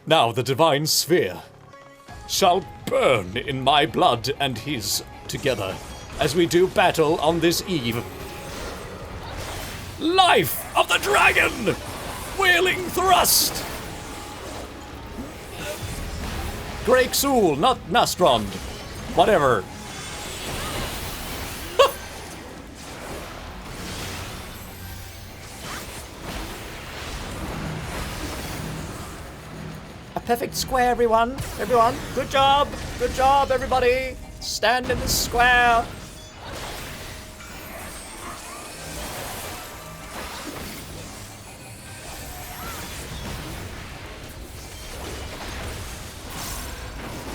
Now the divine sphere shall burn in my blood and his together as we do battle on this eve. Life of the dragon! Wailing thrust! Greg Soul, not Nastrond. Whatever. A perfect square, everyone. Everyone, good job. Good job, everybody. Stand in the square.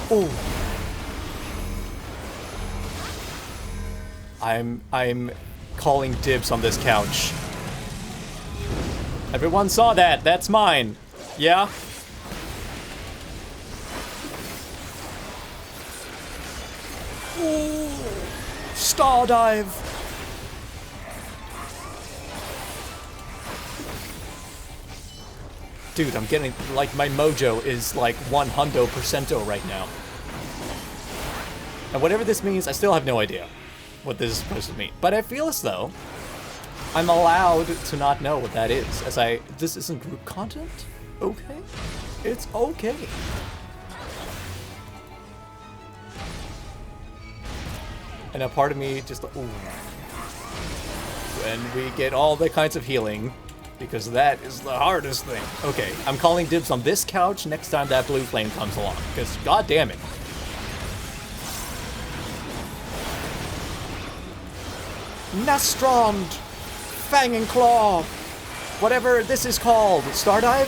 Oh. I'm calling dibs on this couch. Everyone saw that. That's mine. Yeah? Ooh. Star dive. Dude, I'm getting, like, my mojo is like 100% right now. And whatever this means, I still have no idea what this is supposed to mean. But I feel as though I'm allowed to not know what that is, this isn't group content? Okay. It's okay. And a part of me just, ooh. And we get all the kinds of healing, because that is the hardest thing. Okay, I'm calling dibs on this couch next time that blue flame comes along, because god damn it. Nastrond! Fang and Claw! Whatever this is called. Stardive?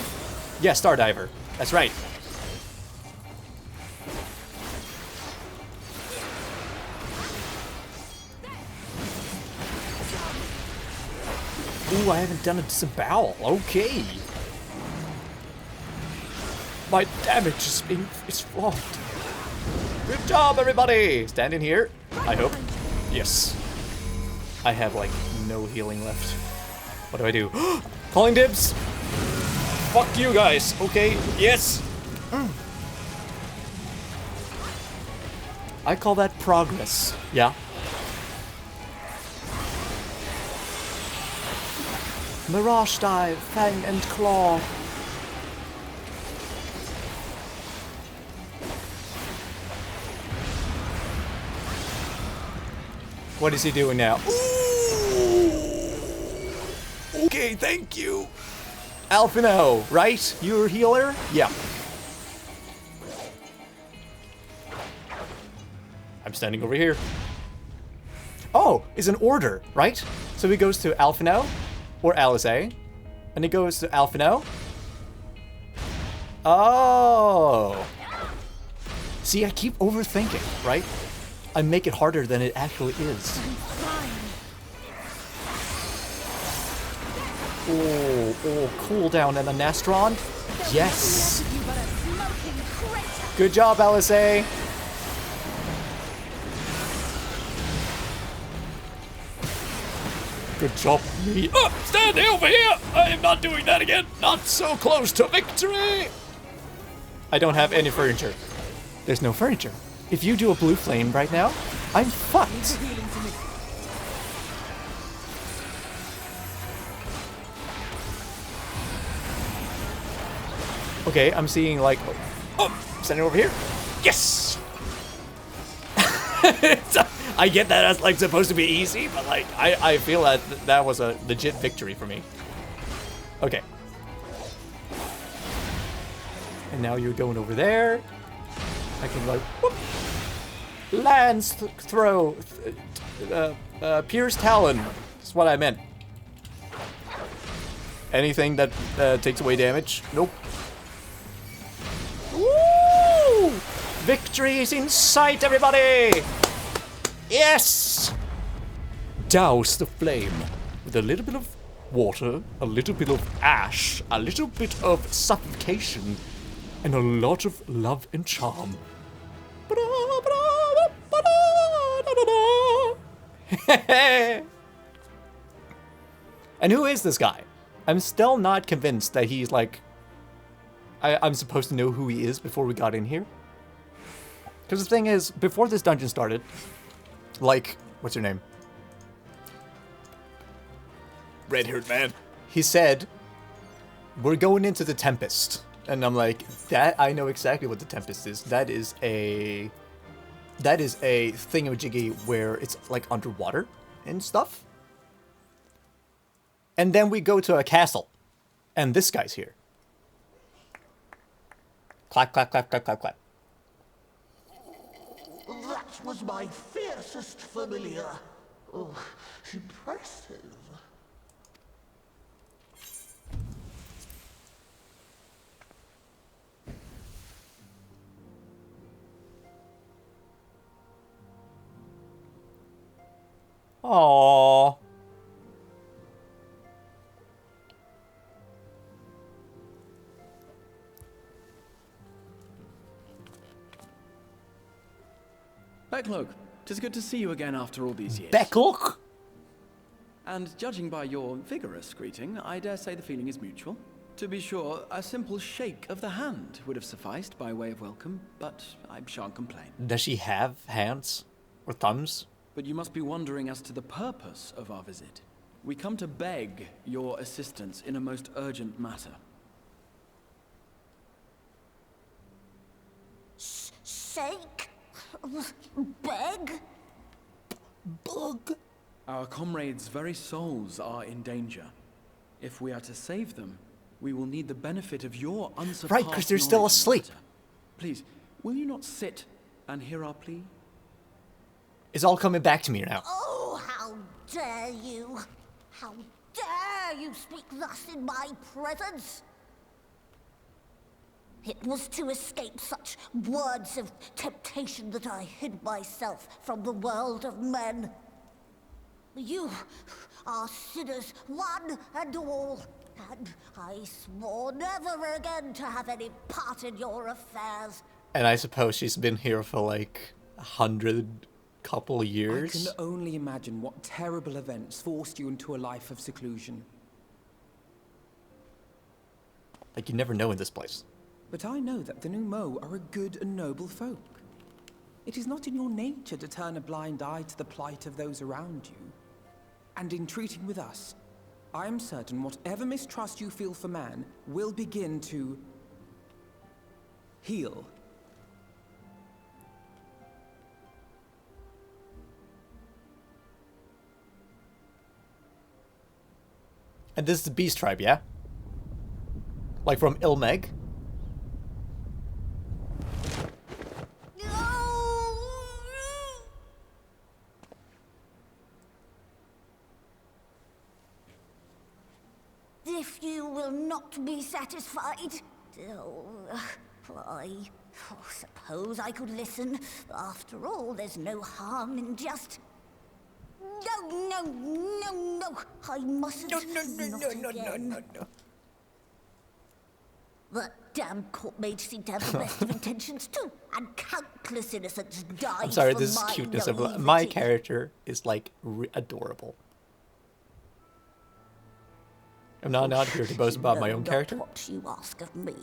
Yeah, Stardiver. That's right. Ooh, I haven't done a disembowel. Okay. My damage is flawed. Good job, everybody! Stand in here, I hope. Yes. I have, like, no healing left. What do I do? Calling dibs! Fuck you guys, okay? Yes! I call that progress. Yeah. Mirage Dive, Fang and Claw. What is he doing now? Ooh! Okay, thank you. Alphino, right? You're a healer? Yeah. I'm standing over here. Oh, it's an order, right? So he goes to Alphino, or Alisaie, and he goes to Alphino. Oh. See, I keep overthinking, right? I make it harder than it actually is. Oh, cooldown and a Nastrond? Yes! Good job, Alisaie! Good job, me. Oh, stand over here! I am not doing that again! Not so close to victory! I don't have any furniture. There's no furniture. If you do a blue flame right now, I'm fucked. Okay, I'm seeing like, oh, standing over here. Yes! I get that as like supposed to be easy, but like, I feel that that was a legit victory for me. Okay. And now you're going over there. I can like, whoop. Lance throw, Pierce Talon. That's what I meant. Anything that takes away damage? Nope. Woo! Victory is in sight, everybody! Yes! Douse the flame with a little bit of water, a little bit of ash, a little bit of suffocation, and a lot of love and charm. And who is this guy? I'm still not convinced that he's like I'm supposed to know who he is before we got in here. Because the thing is, before this dungeon started, like, what's your name? Red-haired man. He said, we're going into the Tempest. And I'm like, that, I know exactly what the Tempest is. That is a thingamajiggy where it's like underwater and stuff. And then we go to a castle. And this guy's here. Clap, clap, clap, clap, clap, clap. That was my fiercest familiar. Oh, impressive. Aww. Becklock, 'tis good to see you again after all these years. Becklock? And judging by your vigorous greeting, I dare say the feeling is mutual. To be sure, a simple shake of the hand would have sufficed by way of welcome, but I shan't complain. Does she have hands? Or thumbs? But you must be wondering as to the purpose of our visit. We come to beg your assistance in a most urgent matter. Shake? Beg? Bug. Our comrades' very souls are in danger. If we are to save them, we will need the benefit of your unsurpassed Right, because they're still knowledge on the asleep. matter. Please, will you not sit and hear our plea? It's all coming back to me now. Oh, how dare you! How dare you speak thus in my presence! It was to escape such words of temptation that I hid myself from the world of men. You are sinners, one and all, and I swore never again to have any part in your affairs. And I suppose she's been here for like 100 couple years. I can only imagine what terrible events forced you into a life of seclusion. Like, you never know in this place. But I know that the Numo are a good and noble folk. It is not in your nature to turn a blind eye to the plight of those around you. And in treating with us, I am certain whatever mistrust you feel for man will begin to heal. And this is the Beast Tribe, yeah? Like from Ilmeg? If you will not be satisfied, I suppose I could listen. After all, there's no harm in just... No, I mustn't. No. That damn court mage seemed to have the best of intentions too, and countless innocents died. I'm sorry, for this is my cuteness of naivety. my character is like adorable. I'm not here to boast about my own Know character. not what you ask of me,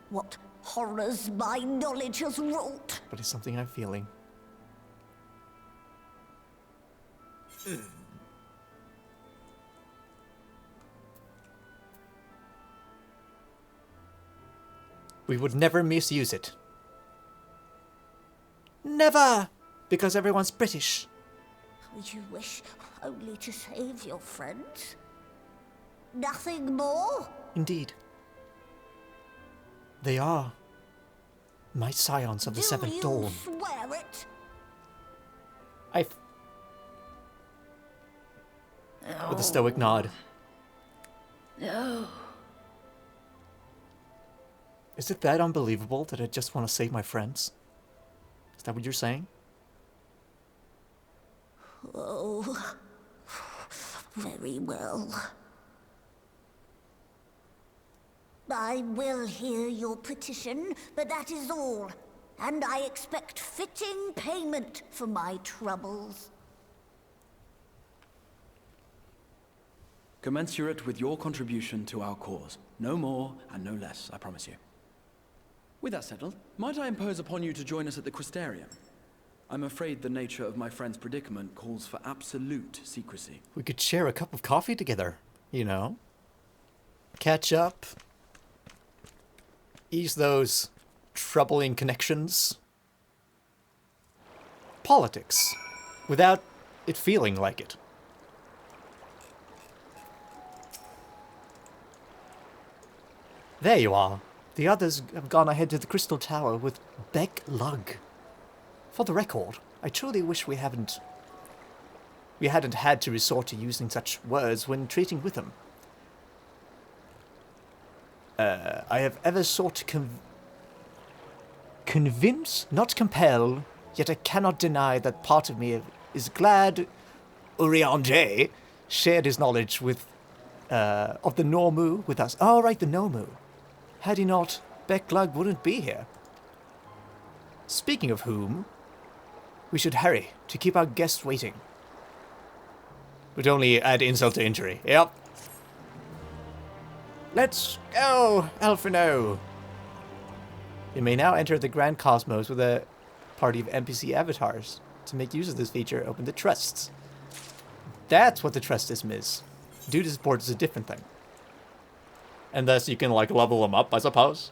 what horrors my knowledge has wrought. But it's something I'm feeling. We would never misuse it. Never! Because everyone's British. You wish only to save your friends? Nothing more? Indeed. They are my scions of the Seventh Dawn. Do you swear it? With a stoic nod. No. Is it that unbelievable that I just want to save my friends? Is that what you're saying? Oh, very well. I will hear your petition, but that is all. And I expect fitting payment for my troubles. Commensurate with your contribution to our cause. No more and no less, I promise you. With that settled, might I impose upon you to join us at the Crystarium? I'm afraid the nature of my friend's predicament calls for absolute secrecy. We could share a cup of coffee together, you know? Catch up. Ease those troubling connections. Politics. Without it feeling like it. There you are. The others have gone ahead to the Crystal Tower with Beck Lug. For the record, I truly wish we hadn't had to resort to using such words when treating with them. I have ever sought to convince, not compel, yet I cannot deny that part of me is glad Urianger shared his knowledge with of the Normu with us. Oh, right, the Nomu. Had he not, Becklug wouldn't be here. Speaking of whom, we should hurry to keep our guests waiting. Would only add insult to injury. Yep. Let's go, Alphino. You may now enter the Grand Cosmos with a party of NPC avatars. To make use of this feature, open the Trusts. That's what the Trust is. Duty support is a different thing. And thus you can, like, level them up, I suppose.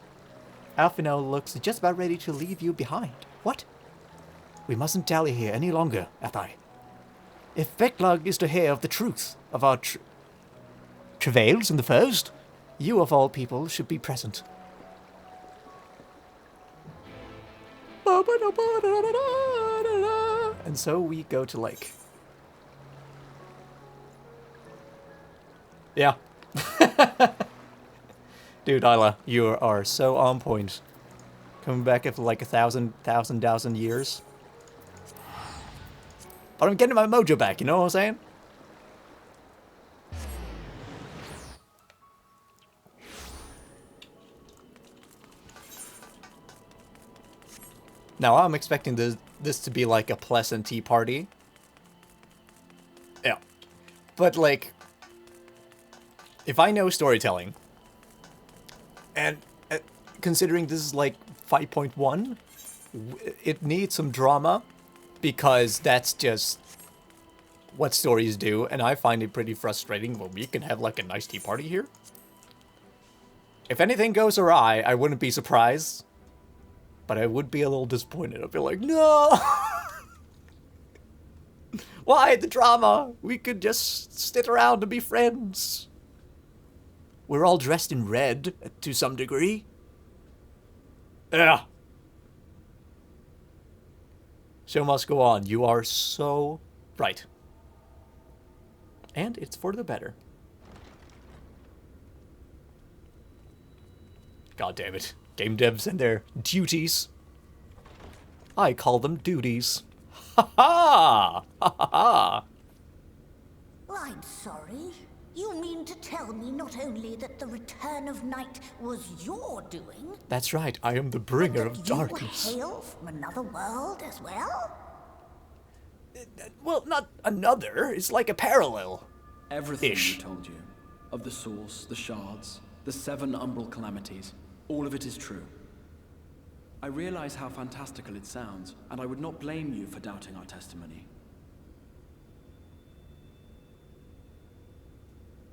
Alphino looks just about ready to leave you behind. What? We mustn't dally here any longer, Athai. If Becklug is to hear of the truth of our travails in the first, you of all people should be present. And so we go to Lake. Yeah. Dude, Isla, you are so on point. Coming back after like 1,000 years. But I'm getting my mojo back, you know what I'm saying? Now, I'm expecting this to be like a pleasant tea party. Yeah. But, like, if I know storytelling, and considering this is like 5.1, it needs some drama, because that's just what stories do, and I find it pretty frustrating when we can have like a nice tea party here. If anything goes awry, I wouldn't be surprised. But I would be a little disappointed. I'd be like, no! Why the drama? We could just sit around and be friends. We're all dressed in red, to some degree. Yeah. Show must go on. You are so right. And it's for the better. God damn it. Game devs and their duties. I call them duties. Ha ha! Ha ha ha! I'm sorry. You mean to tell me not only that the return of night was your doing, That's right, I am the bringer but of that you darkness. hail from another world as well? Well, not another, it's like a parallel. Everything Ish. we told you, of the source, the shards, the 7 umbral calamities, all of it is true. I realize how fantastical it sounds, and I would not blame you for doubting our testimony.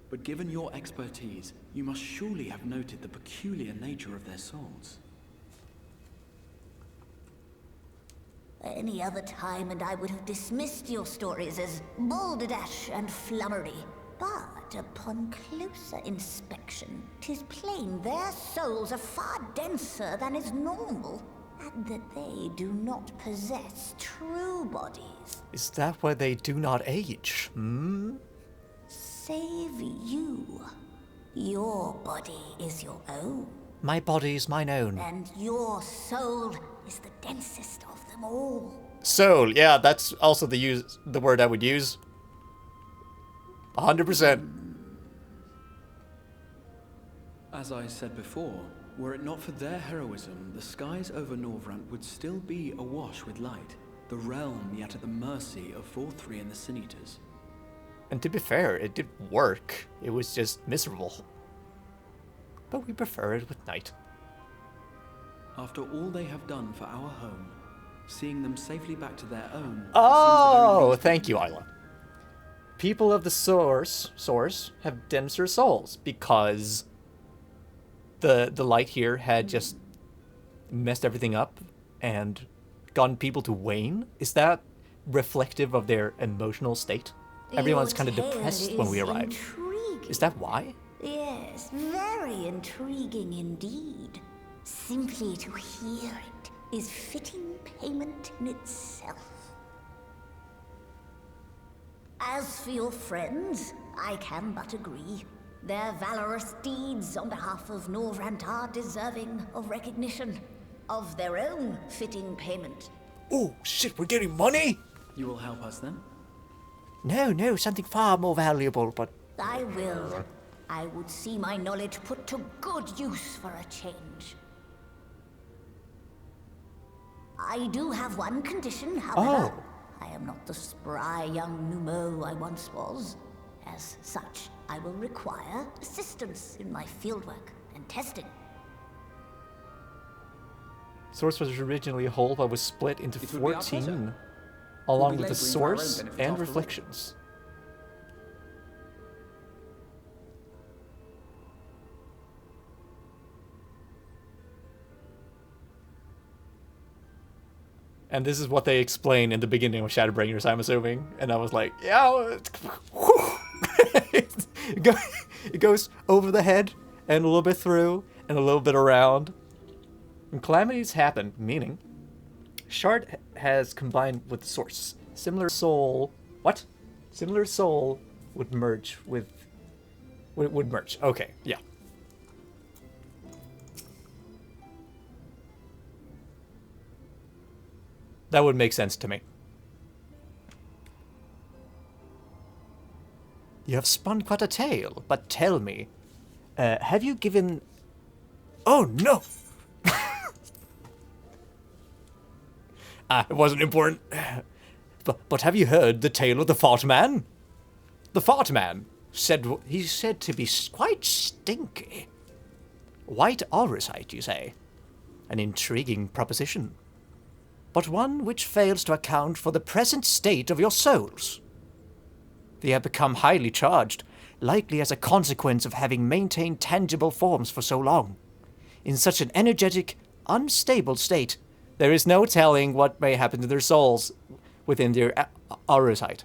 But given your expertise, you must surely have noted the peculiar nature of their souls. Any other time and I would have dismissed your stories as balderdash and flummery. But upon closer inspection, 'tis plain their souls are far denser than is normal, and that they do not possess true bodies. Is that why they do not age? Save you. Your body is your own, My body is mine own. and your soul is the densest of them all. Soul, yeah, that's also the word I would use. 100%. As I said before, were it not for their heroism, the skies over Norvrant would still be awash with light, the realm yet at the mercy of Vorthri and the Sin Eaters. And to be fair, it did work. It was just miserable. But we prefer it with night. After all they have done for our home, seeing them safely back to their own. Oh, thank you, Isla. People of the source have denser souls because the light here had just messed everything up and gotten people to wane. Is that reflective of their emotional state? Everyone's kind of depressed when we arrive. Intriguing. Is that why? Yes, very intriguing indeed. Simply to hear it is fitting payment in itself. As for your friends, I can but agree. Their valorous deeds on behalf of Norvrant are deserving of recognition, of their own fitting payment. Oh, shit, we're getting money? You will help us then? No, something far more valuable, but... I will. I would see my knowledge put to good use for a change. I do have one condition, however. Oh. I am not the spry young Numo I once was. As such, I will require assistance in my fieldwork and testing. Source was originally a whole but was split into It would be our 14, pleasure. along We'll be with the labouring for our own source benefit and after all. reflections. And this is what they explain in the beginning of Shadowbringers, I'm assuming. And I was like, yeah, it goes over the head and a little bit through and a little bit around. And calamities happen, meaning Shard has combined with the source. Similar soul. What? Similar soul would merge with. Would merge. Okay, yeah. That would make sense to me. You have spun quite a tale, but tell me, have you given... Oh, no! It wasn't important. But have you heard the tale of the fart man? The fart man he's said to be quite stinky. White auricite, you say? An intriguing proposition. But one which fails to account for the present state of your souls. They have become highly charged, likely as a consequence of having maintained tangible forms for so long. In such an energetic, unstable state, there is no telling what may happen to their souls within their auricite.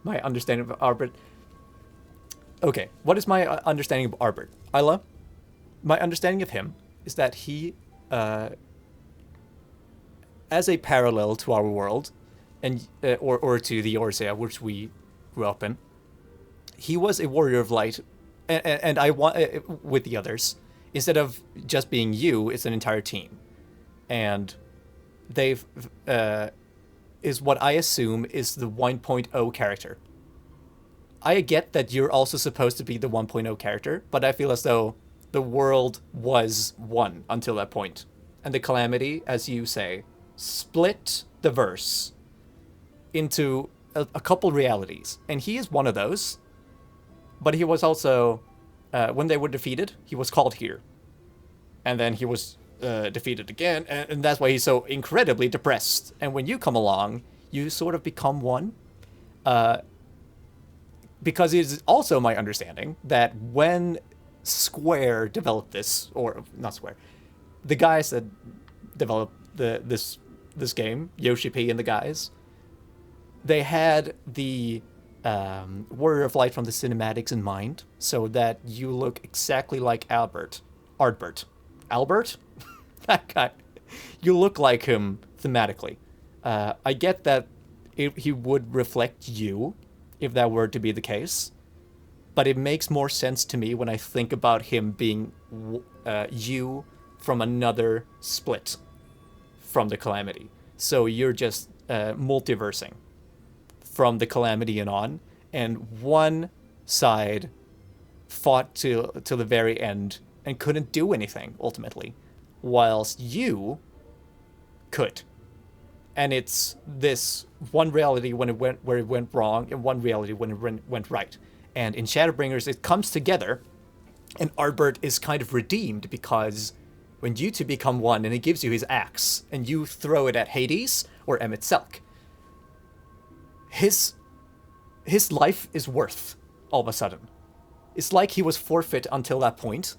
My understanding of Arbit... Okay, what is my understanding of Arbit? Isla? My understanding of him is that he... as a parallel to our world, and or to the Orsea, which we grew up in, he was a warrior of light, and I want with the others. Instead of just being you, it's an entire team, and they've is what I assume is the 1.0 character. I get that you're also supposed to be the 1.0 character, but I feel as though the world was one until that point. And the Calamity, as you say, split the verse into a couple realities. And he is one of those. But he was also, when they were defeated, he was called here. And then he was defeated again. And that's why he's so incredibly depressed. And when you come along, you sort of become one. Because it is also my understanding that when Square developed this, or not Square, the guys that developed this game, Yoshi P and the guys, they had the Warrior of Light from the cinematics in mind, so that you look exactly like Albert? That guy. You look like him thematically. I get that he would reflect you, if that were to be the case. But it makes more sense to me when I think about him being you from another split from the Calamity. So you're just multiversing from the Calamity and on, and one side fought to the very end and couldn't do anything, ultimately, whilst you could. And it's this one reality when it went wrong, and one reality when it went right. And in Shadowbringers, it comes together And Arbert is kind of redeemed because when you two become one and he gives you his axe and you throw it at Hades or Emet-Selch, his life is worth all of a sudden. It's like he was forfeit until that point,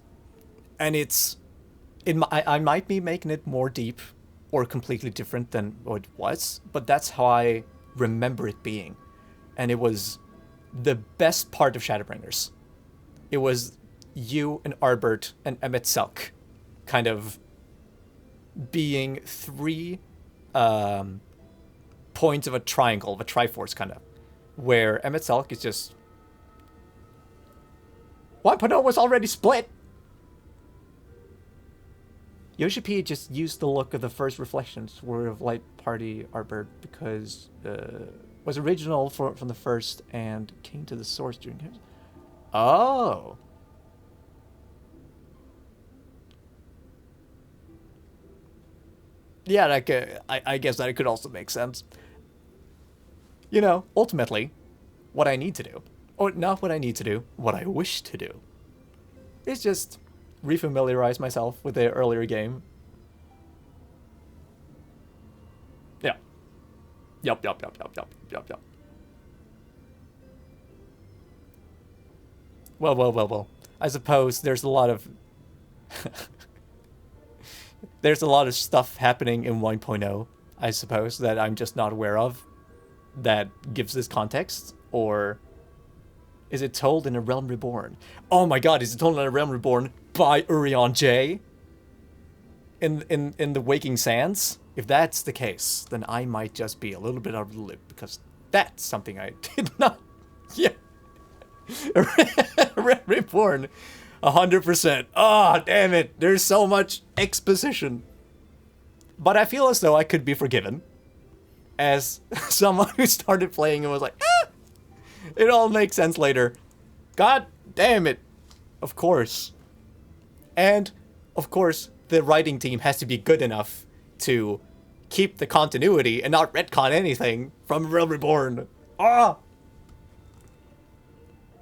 and I might be making it more deep or completely different than what it was, but that's how I remember it being. And it was the best part of Shadowbringers. It was you and Arbert and Emet-Selch kind of being three points of a triangle, of a triforce kind of, where Emet-Selch is just... 1.0 was already split! Yoshi P just used the look of the first Reflections Word of Light Party Arbor because was original from the first and came to the source during his... Oh! Yeah, I guess that could also make sense. You know, ultimately, what I need to do, or not what I need to do, what I wish to do, is just refamiliarize myself with the earlier game. Yeah. Yup. Well. I suppose there's a lot of... there's a lot of stuff happening in 1.0, I suppose, that I'm just not aware of, that gives this context, or... Is it told in A Realm Reborn? Oh my god, is it told in A Realm Reborn by Urian J? In the Waking Sands? If that's the case, then I might just be a little bit out of the loop, because that's something I did not... Yeah. A Realm Reborn. 100%. Oh, damn it. There's so much exposition. But I feel as though I could be forgiven. As someone who started playing and was like, it all makes sense later. God damn it. Of course. And, of course, the writing team has to be good enough to keep the continuity and not retcon anything from Realm Reborn. Ah!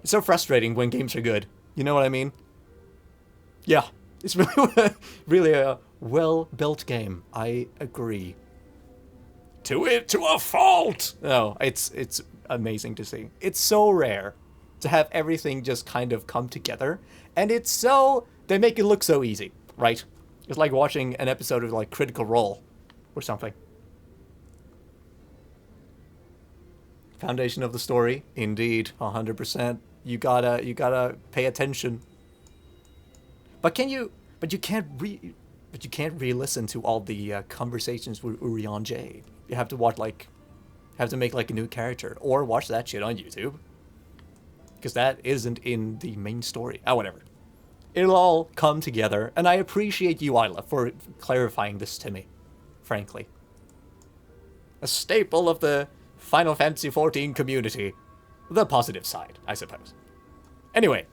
It's so frustrating when games are good. You know what I mean? Yeah. It's really a well-built game. I agree. To a fault! No, it's amazing to see. It's so rare to have everything just kind of come together, and they make it look so easy, right? It's like watching an episode of like Critical Role or something. Foundation of the story, indeed, 100%. You gotta pay attention. But you can't re-listen to all the conversations with Urian J. You have to make like a new character, or watch that shit on YouTube. Because that isn't in the main story. Oh, whatever. It'll all come together, and I appreciate you, Isla, for clarifying this to me, frankly. A staple of the Final Fantasy XIV community. The positive side, I suppose. Anyway.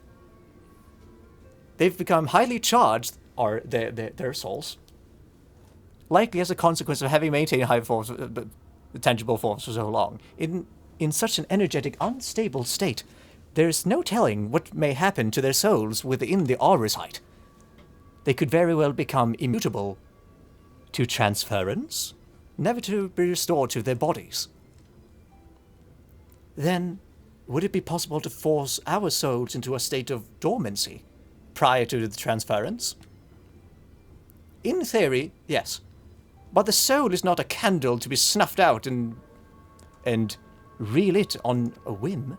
They've become highly charged, or their souls. Likely as a consequence of having maintained high force, the tangible forms for so long. In such an energetic, unstable state, there's no telling what may happen to their souls within the aura's height. They could very well become immutable to transference, never to be restored to their bodies. Then, would it be possible to force our souls into a state of dormancy prior to the transference? In theory, yes. But the soul is not a candle to be snuffed out and relit on a whim.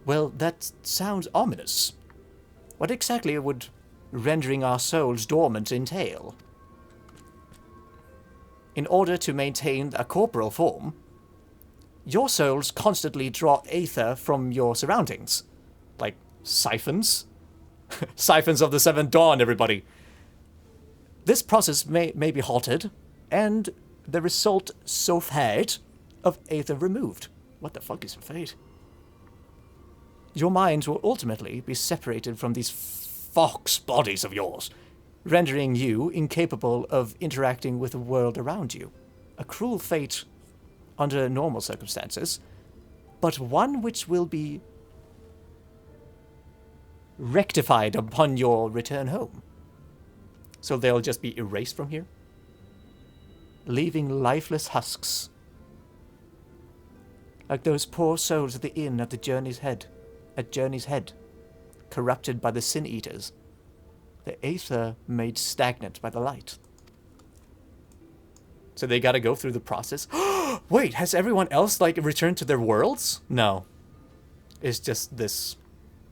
Well, that sounds ominous. What exactly would rendering our souls dormant entail? In order to maintain a corporal form, your souls constantly draw aether from your surroundings. Like siphons. Siphons of the Seventh Dawn, everybody. This process may be halted, and the result sulfate of aether removed. What the fuck is sulfate? Your minds will ultimately be separated from these fox bodies of yours, rendering you incapable of interacting with the world around you. A cruel fate under normal circumstances, but one which will be rectified upon your return home. So they'll just be erased from here, leaving lifeless husks. Like those poor souls at the inn at Journey's Head, corrupted by the Sin Eaters, the aether made stagnant by the light. So they gotta go through the process. Wait, has everyone else, like, returned to their worlds? No. It's just this.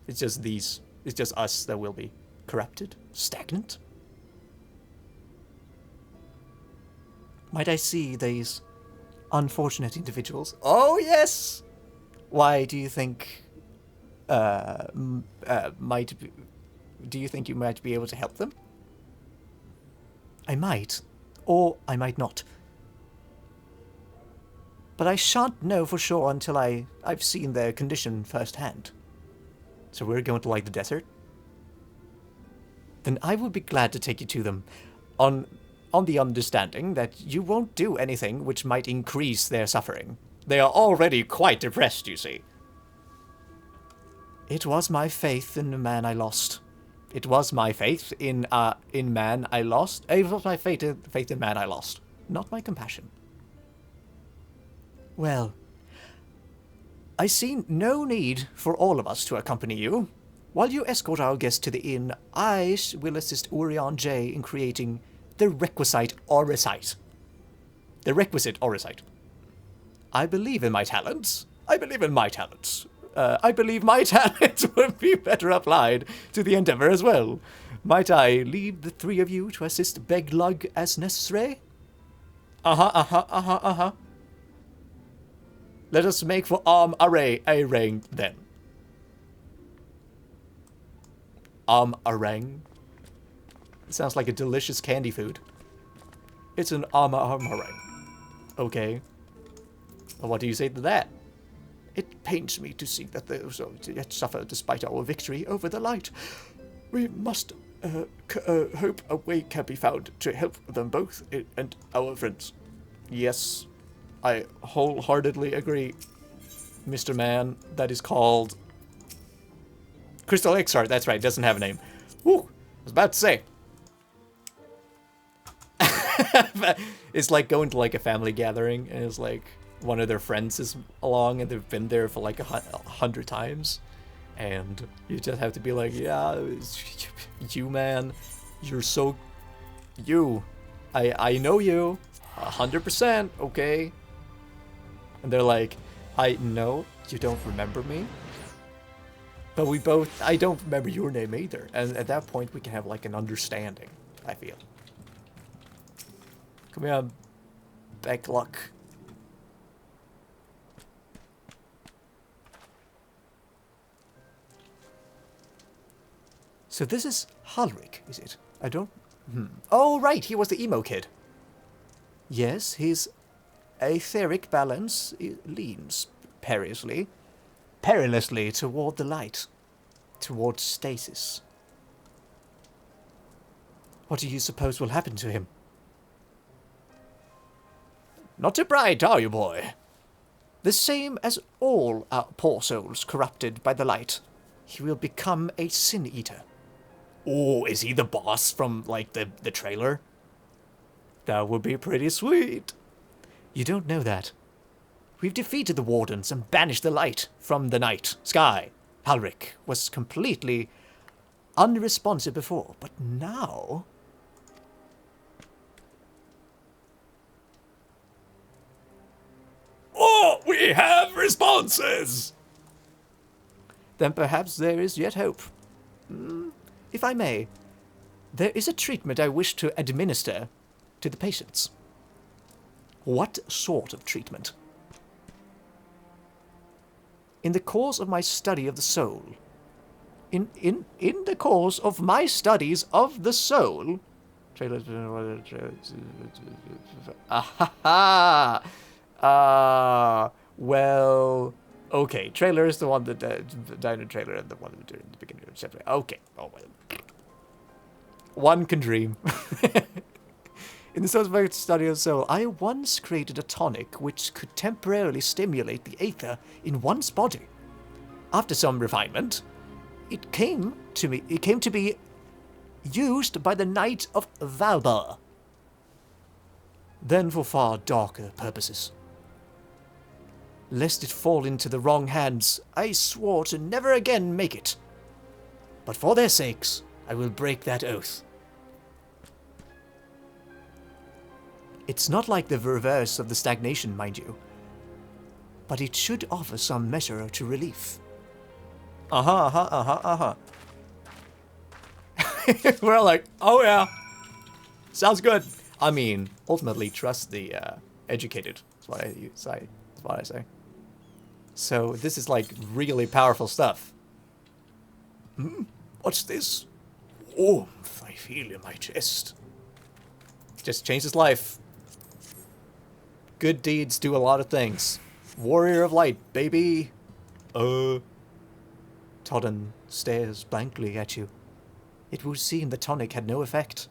It's just these. It's just us that will be corrupted? Stagnant? Might I see these unfortunate individuals? Oh, yes! Why do you think... do you think you might be able to help them? I might. Or I might not. But I shan't know for sure until I've seen their condition firsthand. So we're going to, like, the desert? Then I will be glad to take you to them, on the understanding that you won't do anything which might increase their suffering. They are already quite depressed, you see. It was my faith in the man I lost. It was my faith in man I lost. It was my faith in man I lost, not my compassion. Well, I see no need for all of us to accompany you. While you escort our guest to the inn, I will assist Urion J in creating the requisite orisite. The requisite orisite. I believe in my talents. I believe my talents would be better applied to the endeavor as well. Might I leave the three of you to assist Beglug as necessary? Let us make for array then. Arang. It sounds like a delicious candy food. It's an array. Okay. Well, what do you say to that? It pains me to see that those yet suffer despite our victory over the light. We must hope a way can be found to help them both and our friends. Yes, I wholeheartedly agree, Mr. Man. That is called Crystal Exart. That's right, doesn't have a name. Woo! I was about to say. It's like going to like a family gathering, and it's like one of their friends is along, and they've been there for like 100 times, and you just have to be like, yeah, you man, you're so, I know you, 100%, okay? And they're like, I know you don't remember me, but I don't remember your name either, and at that point we can have like an understanding, I feel. Come here, Beglug. So this is Halric, is it? I don't... Oh, right, he was the emo kid. Yes, his etheric balance leans perilously toward the light, toward stasis. What do you suppose will happen to him? Not too bright, are you, boy? The same as all our poor souls corrupted by the light. He will become a sin eater. Oh, is he the boss from, like, the trailer? That would be pretty sweet. You don't know that. We've defeated the Wardens and banished the light from the night sky. Halric was completely unresponsive before, but now... Oh, we have responses! Then perhaps there is yet hope. If I may, there is a treatment I wish to administer to the patients. What sort of treatment? In the course of my study of the soul... In the course of my studies of the soul... Well... Okay, trailer is the one that... diner trailer and the one that in the beginning of the chapter. Okay. Oh, well. One can dream. In the soul's study of the soul, I once created a tonic which could temporarily stimulate the aether in one's body. After some refinement, It came to be used by the Knight of Valbar. Then for far darker purposes. Lest it fall into the wrong hands, I swore to never again make it. But for their sakes, I will break that oath. It's not like the reverse of the stagnation, mind you. But it should offer some measure to relief. We're all like, oh yeah, sounds good. I mean, ultimately trust the educated. That's what I say. So this is like really powerful stuff. What's this? Warmth I feel in my chest. Just changed his life. Good deeds do a lot of things. Warrior of light, baby. Todden stares blankly at you. It would seem the tonic had no effect.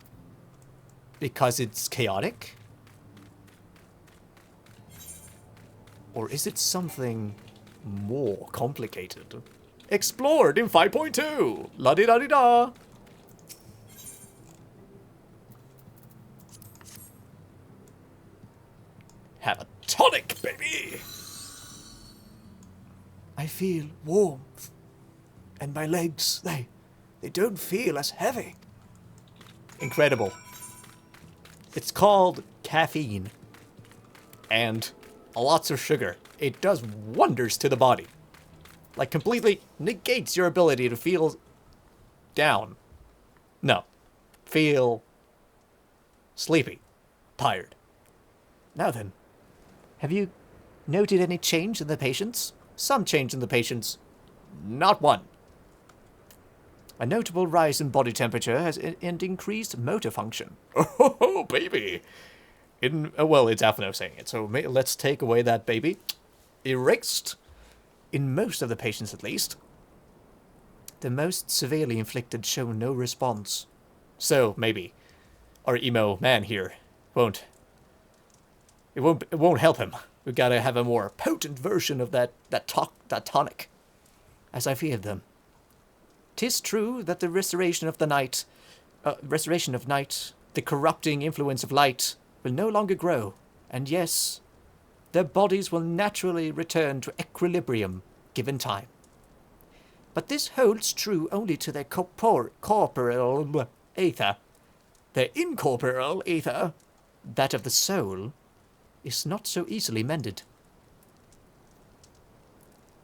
Because it's chaotic? Or is it something more complicated? Explored in 5.2! La-di-da-di-da! Have a tonic, baby! I feel warmth. And my legs, they don't feel as heavy. Incredible. It's called caffeine. And lots of sugar. It does wonders to the body. Like, completely negates your ability to feel down. No. Feel sleepy. Tired. Now then, have you noted any change in the patients? Some change in the patients. Not one. A notable rise in body temperature and increased motor function. Oh, baby! Well, it's Aphano saying it, so let's take away that baby. Erased. In most of the patients, at least. The most severely inflicted show no response. So, maybe our emo man here won't help him. We gotta have a more potent version of that tonic. As I feared them. 'Tis true that the restoration of night, the corrupting influence of light, will no longer grow, and yes, their bodies will naturally return to equilibrium, given time. But this holds true only to their corporeal ether. Their incorporeal ether, that of the soul, is not so easily mended.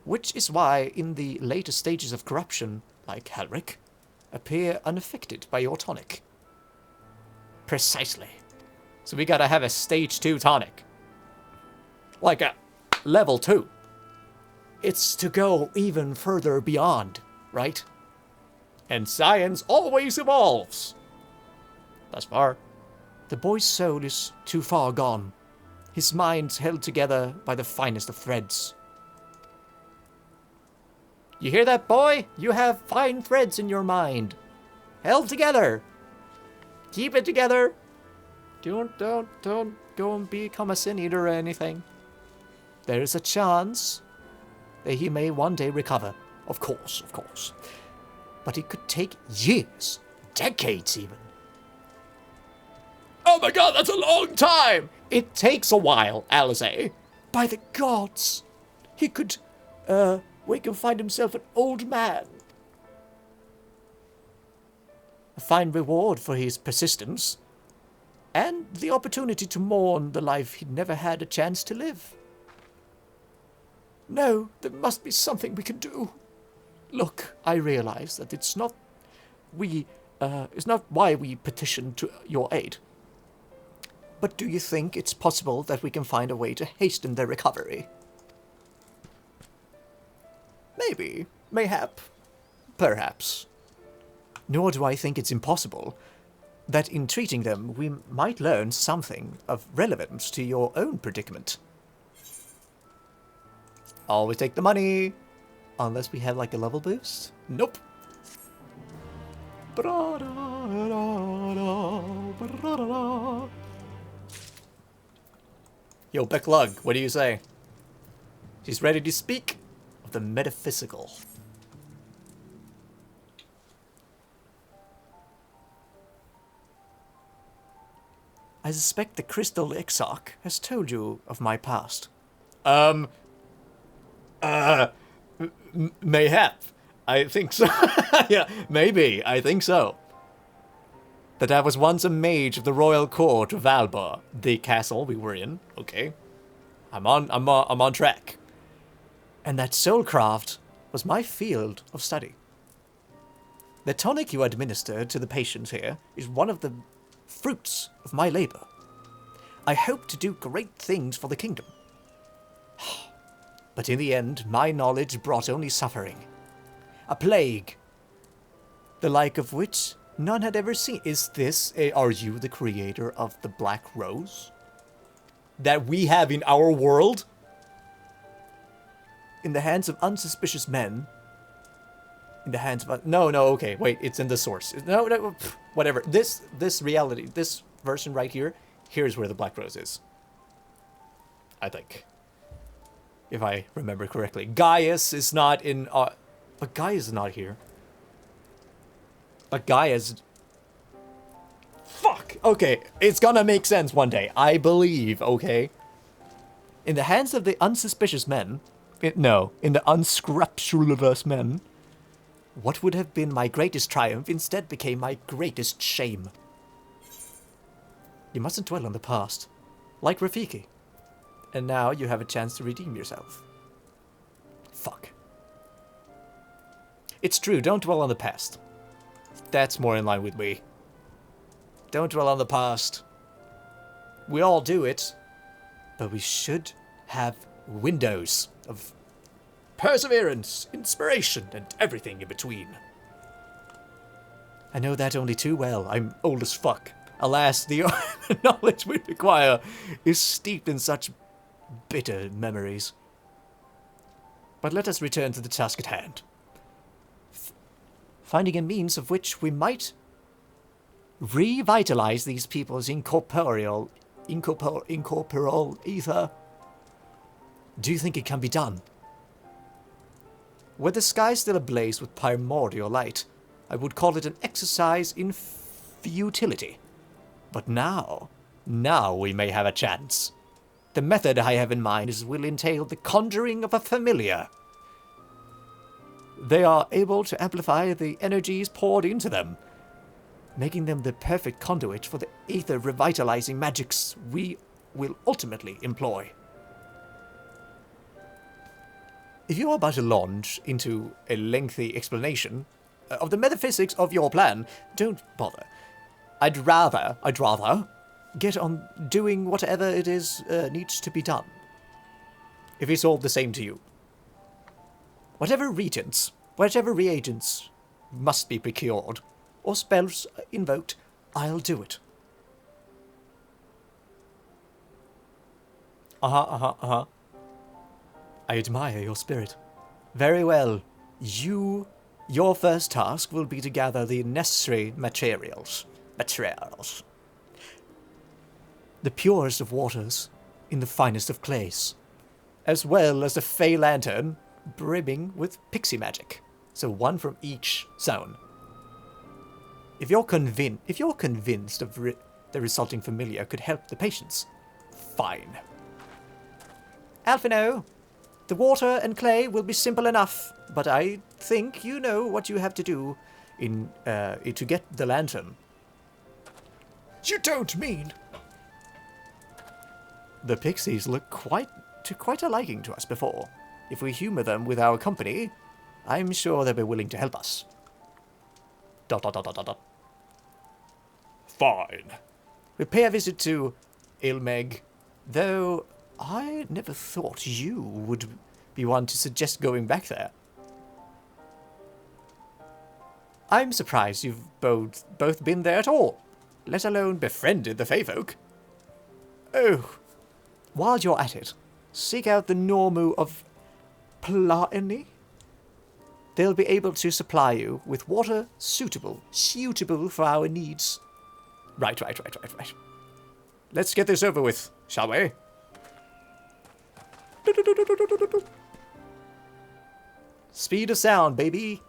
Which is why, in the later stages of corruption, like Halric, appear unaffected by your tonic. Precisely. So we gotta have a stage 2 tonic. Like a level 2. It's to go even further beyond, right? And science always evolves. Thus far. The boy's soul is too far gone. His mind's held together by the finest of threads. You hear that, boy? You have fine threads in your mind. Held together. Keep it together. Don't go and become a sin eater or anything. There is a chance that he may one day recover. Of course. But it could take years, decades even. Oh my god, that's a long time! It takes a while, Alice. By the gods. He could, wake and find himself an old man. A fine reward for his persistence. And the opportunity to mourn the life he'd never had a chance to live. No, there must be something we can do. Look, I realize that it's not why we petitioned to your aid. But do you think it's possible that we can find a way to hasten their recovery? Maybe. Mayhap. Perhaps. Nor do I think it's impossible that in treating them we might learn something of relevance to your own predicament. Always take the money. Unless we have like a level boost. Nope. Yo, Becklug, what do you say? She's ready to speak of the metaphysical. I suspect the Crystal Exarch has told you of my past. Mayhap. I think so. Yeah, maybe. I think so. That I was once a mage of the royal court of Alba, the castle we were in. Okay, I'm on track. And that soulcraft was my field of study. The tonic you administered to the patients here is one of the fruits of my labor. I hope to do great things for the kingdom. But in the end, my knowledge brought only suffering. A plague, the like of which none had ever seen. Are you the creator of the Black Rose? That we have in our world? In the hands of unsuspicious men. In the hands of... No, okay, wait, it's in the source. No, whatever. This reality, this version right here, here's where the Black Rose is. I think. If I remember correctly. Gaius is not in... but Gaius is not here. But Gaius... Fuck! Okay, it's gonna make sense one day. I believe, okay? In the hands of the unsuspicious men... in the unscrupulous men... What would have been my greatest triumph instead became my greatest shame. You mustn't dwell on the past. Like Rafiki. And now you have a chance to redeem yourself. Fuck. It's true, don't dwell on the past. That's more in line with me. Don't dwell on the past. We all do it. But we should have windows of perseverance, inspiration, and everything in between. I know that only too well. I'm old as fuck. Alas, the knowledge we acquire is steeped in such bitter memories. But let us return to the task at hand. Finding a means of which we might revitalize these people's incorporeal ether. Do you think it can be done? Were the sky still ablaze with primordial light, I would call it an exercise in futility. But now we may have a chance. The method I have in mind will entail the conjuring of a familiar. They are able to amplify the energies poured into them, making them the perfect conduit for the ether revitalizing magics we will ultimately employ. If you are about to launch into a lengthy explanation of the metaphysics of your plan, don't bother. I'd rather get on doing whatever it is needs to be done. If it's all the same to you. Whatever reagents must be procured, or spells invoked, I'll do it. I admire your spirit. Very well. Your first task will be to gather the necessary materials. The purest of waters in the finest of clays, as well as a fey lantern brimming with pixie magic. So one from each zone. If you're convinced of the resulting familiar could help the patients, fine. Alphino, the water and clay will be simple enough, but I think you know what you have to do to get the lantern. You don't mean... The pixies look quite a liking to us before. If we humor them with our company, I'm sure they'll be willing to help us. ... Fine. We pay a visit to Ilmeg, though I never thought you would be one to suggest going back there. I'm surprised you've both been there at all, let alone befriended the Fey folk. Oh, while you're at it, seek out the Normu of Plaini. They'll be able to supply you with water suitable for our needs. Right. Let's get this over with, shall we? Speed of sound, baby.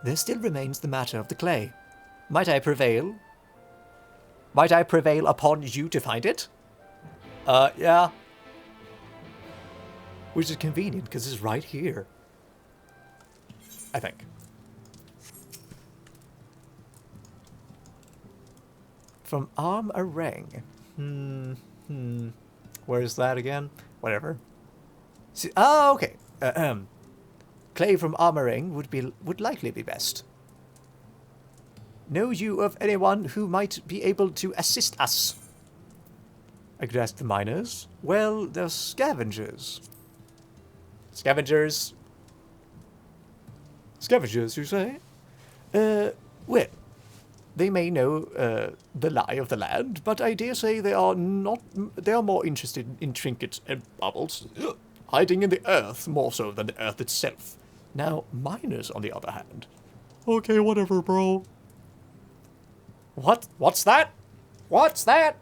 There still remains the matter of the clay. Might I prevail? Might I prevail upon you to find it? Yeah. Which is convenient, because it's right here. I think. From Arm a Ring. Where is that again? Whatever. See, oh, okay. Clay from Armoring would likely be best. Know you of anyone who might be able to assist us? I could ask the miners. Well, they're scavengers. Scavengers? Scavengers, you say? Well, they may know the lie of the land, but I dare say they are not. They are more interested in trinkets and baubles, hiding in the earth more so than the earth itself. Now, miners, on the other hand. Okay, whatever, bro. What's that? What's that?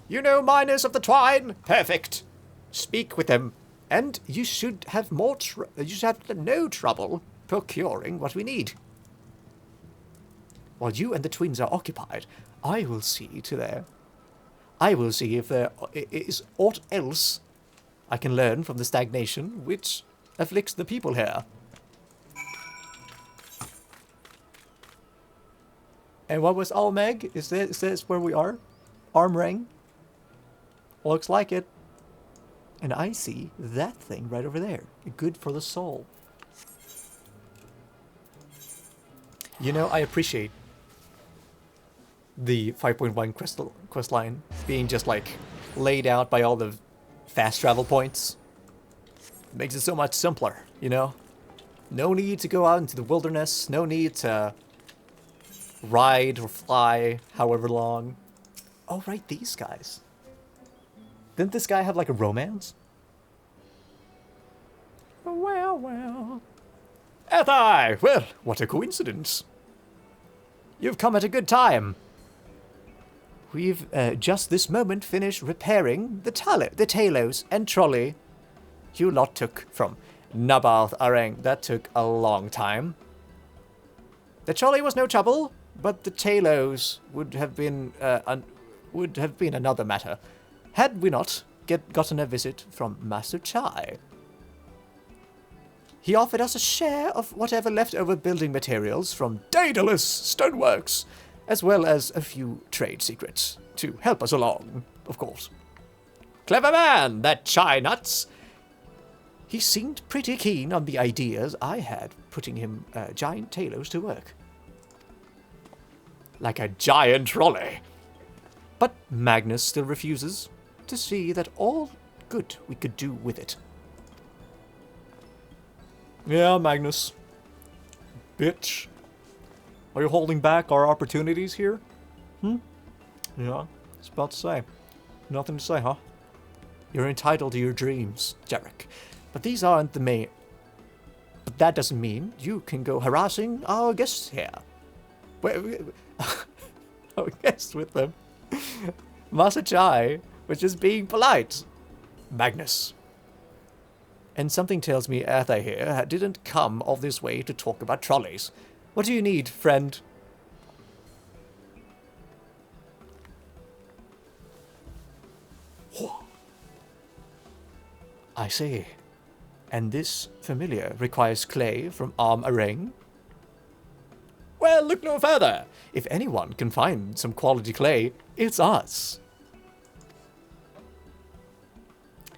You know miners of the Twine? Perfect. Speak with them, and you should have no trouble procuring what we need. While you and the twins are occupied, I will see if there is aught else I can learn from the stagnation which afflicts the people here. And what was Almeg? Is this where we are? Arm ring? Looks like it. And I see that thing right over there. Good for the soul. You know, I appreciate the 5.1 quest line being just like laid out by all the fast travel points. It makes it so much simpler, you know? No need to go out into the wilderness, no need to ride or fly however long. Oh, right, these guys. Didn't this guy have like a romance? Well. Ethai! Well, what a coincidence. You've come at a good time. We've just this moment finished repairing the talos and trolley you lot took from Nabarth Areng. That took a long time. The trolley was no trouble, but the talos would have been another matter, had we not gotten a visit from Master Chai. He offered us a share of whatever leftover building materials from Daedalus Stoneworks, as well as a few trade secrets, to help us along, of course. Clever man, that Chai Nuts! He seemed pretty keen on the ideas I had, putting him giant talos to work. Like a giant trolley. But Magnus still refuses to see that all good we could do with it. Yeah, Magnus. Bitch. Are you holding back our opportunities here? Yeah, I was about to say. Nothing to say, huh? You're entitled to your dreams, Jarek. But these aren't the main... But that doesn't mean you can go harassing our guests here. Our guests with them. Master Chai was just being polite. Magnus. And something tells me Arthur here didn't come all this way to talk about trolleys. What do you need, friend? I see. And this familiar requires clay from Arm Areng? Well, look no further. If anyone can find some quality clay, it's us.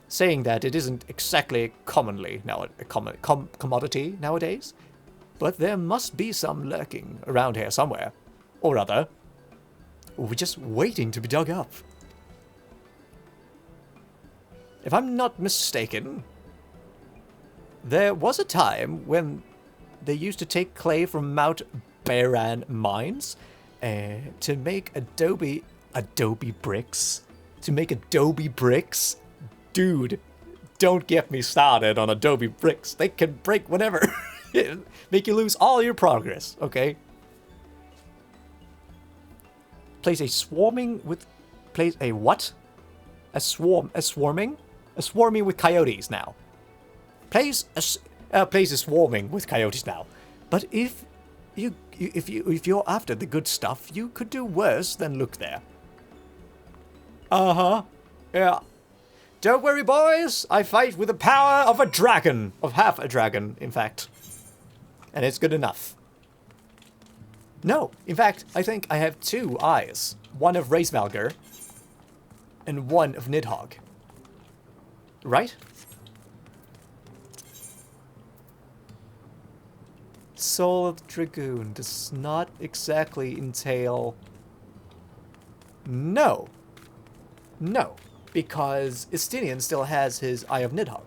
Saying that it isn't exactly commonly now a commodity nowadays, but there must be some lurking around here somewhere, or other. We're just waiting to be dug up. If I'm not mistaken, there was a time when they used to take clay from Mount Baran mines to make adobe bricks. To make adobe bricks. Dude, don't get me started on adobe bricks. They can break whenever. Make you lose all your progress, okay? Place a swarming with... Place a what? A swarming? A swarming with coyotes now. Place a swarming with coyotes now. But if you're after the good stuff, you could do worse than look there. Uh-huh. Yeah. Don't worry, boys. I fight with the power of a dragon. Of half a dragon, in fact. And it's good enough. No, in fact, I think I have 2 eyes. One of Racevalgar and one of Nidhogg. Right? Soul of the Dragoon does not exactly entail... No. No. Because Estinian still has his Eye of Nidhogg.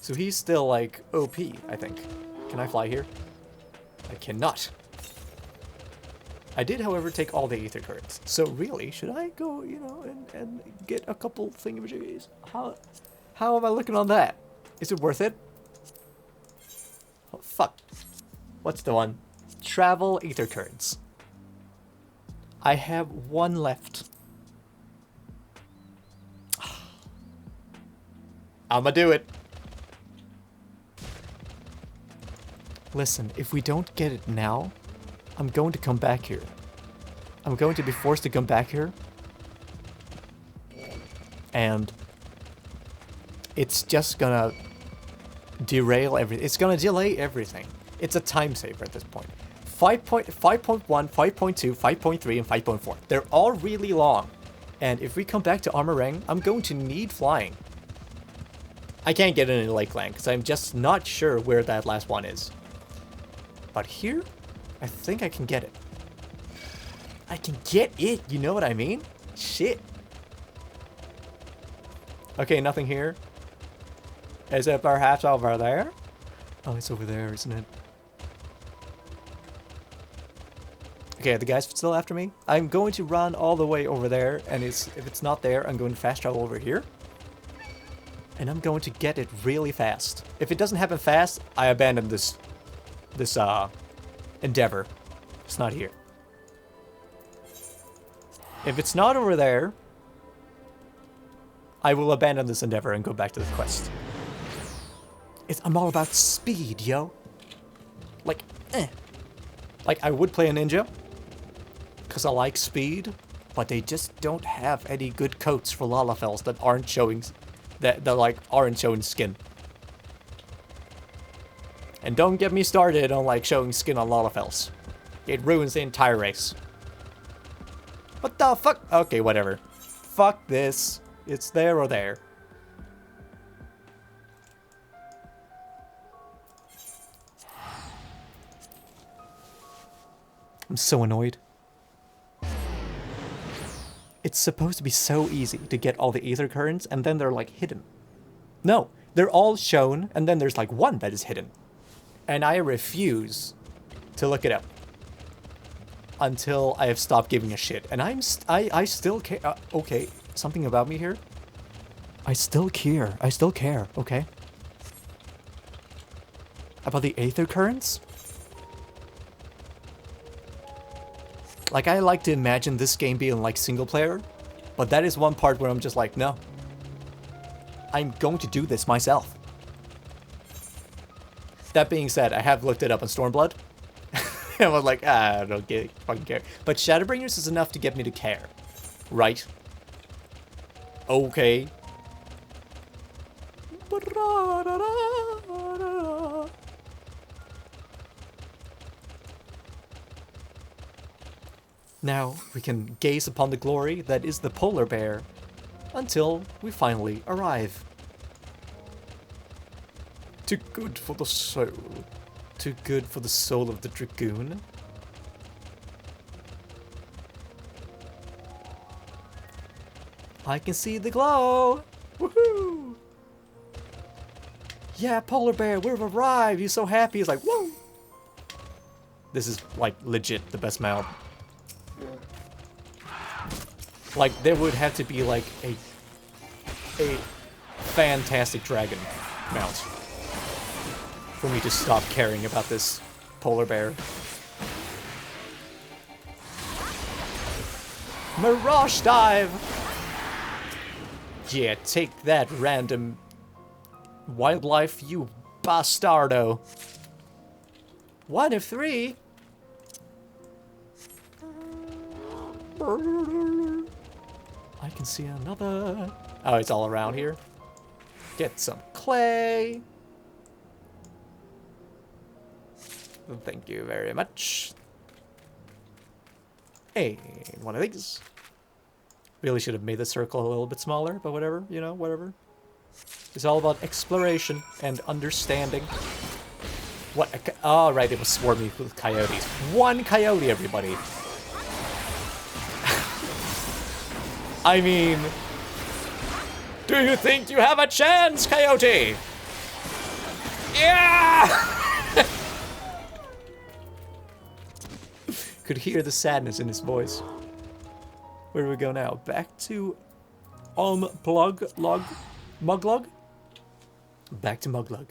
So he's still, like, OP, I think. Can I fly here? I cannot. I did, however, take all the Aether Currents. So really, should I go, you know, and get a couple thingamajiggies? How am I looking on that? Is it worth it? Oh, fuck. What's the one? Travel Aether Currents. I have 1 left. I'ma do it. Listen, if we don't get it now, I'm going to come back here. I'm going to be forced to come back here. And it's just gonna derail everything. It's gonna delay everything. It's a time saver at this point. 5.1, 5.2, 5.3, and 5.4. They're all really long. And if we come back to Armorang, I'm going to need flying. I can't get it in Lakeland because I'm just not sure where that last one is. But here, I think I can get it. I can get it, you know what I mean? Shit. Okay, nothing here. Is it perhaps over there? Oh, it's over there, isn't it? Okay, the guy's still after me. I'm going to run all the way over there, and if it's not there, I'm going to fast travel over here. And I'm going to get it really fast. If it doesn't happen fast, I abandon this endeavor. It's not here. If it's not over there, I will abandon this endeavor and go back to the quest. I'm all about speed, yo. Like, Like, I would play a ninja, because I like speed, but they just don't have any good coats for Lalafels that aren't showing... that like, aren't showing skin. And don't get me started on, like, showing skin on Lalafels. It ruins the entire race. What the fuck? Okay, whatever. Fuck this. It's there or there. I'm so annoyed. It's supposed to be so easy to get all the Aether Currents, and then they're, like, hidden. No, they're all shown, and then there's, like, one that is hidden. And I refuse to look it up until I have stopped giving a shit. And I still care. Okay, something about me here. I still care. I still care, okay? About the Aether Currents? Like, I like to imagine this game being, like, single player, but that is one part where I'm just like, no. I'm going to do this myself. That being said, I have looked it up on Stormblood. I was like, I don't fucking care. But Shadowbringers is enough to get me to care. Right? Okay. Now we can gaze upon the glory that is the polar bear until we finally arrive. Too good for the soul. Too good for the soul of the dragoon. I can see the glow! Woohoo! Yeah, polar bear, we've arrived! He's so happy, he's like, whoa! This is, like, legit the best mount. Like, there would have to be, like, a fantastic dragon mount for me to stop caring about this polar bear. Mirage dive! Yeah, take that, random wildlife, you bastardo. 1 of 3? I can see another. Oh, it's all around here. Get some clay. Thank you very much. Hey, one of these. Really should have made the circle a little bit smaller, but whatever, you know, whatever. It's all about exploration and understanding. What? Oh, right, it was swarming with coyotes. One coyote, everybody. I mean, do you think you have a chance, coyote? Yeah! Could hear the sadness in his voice. Where do we go now? Back to Muglug? Back to Muglug.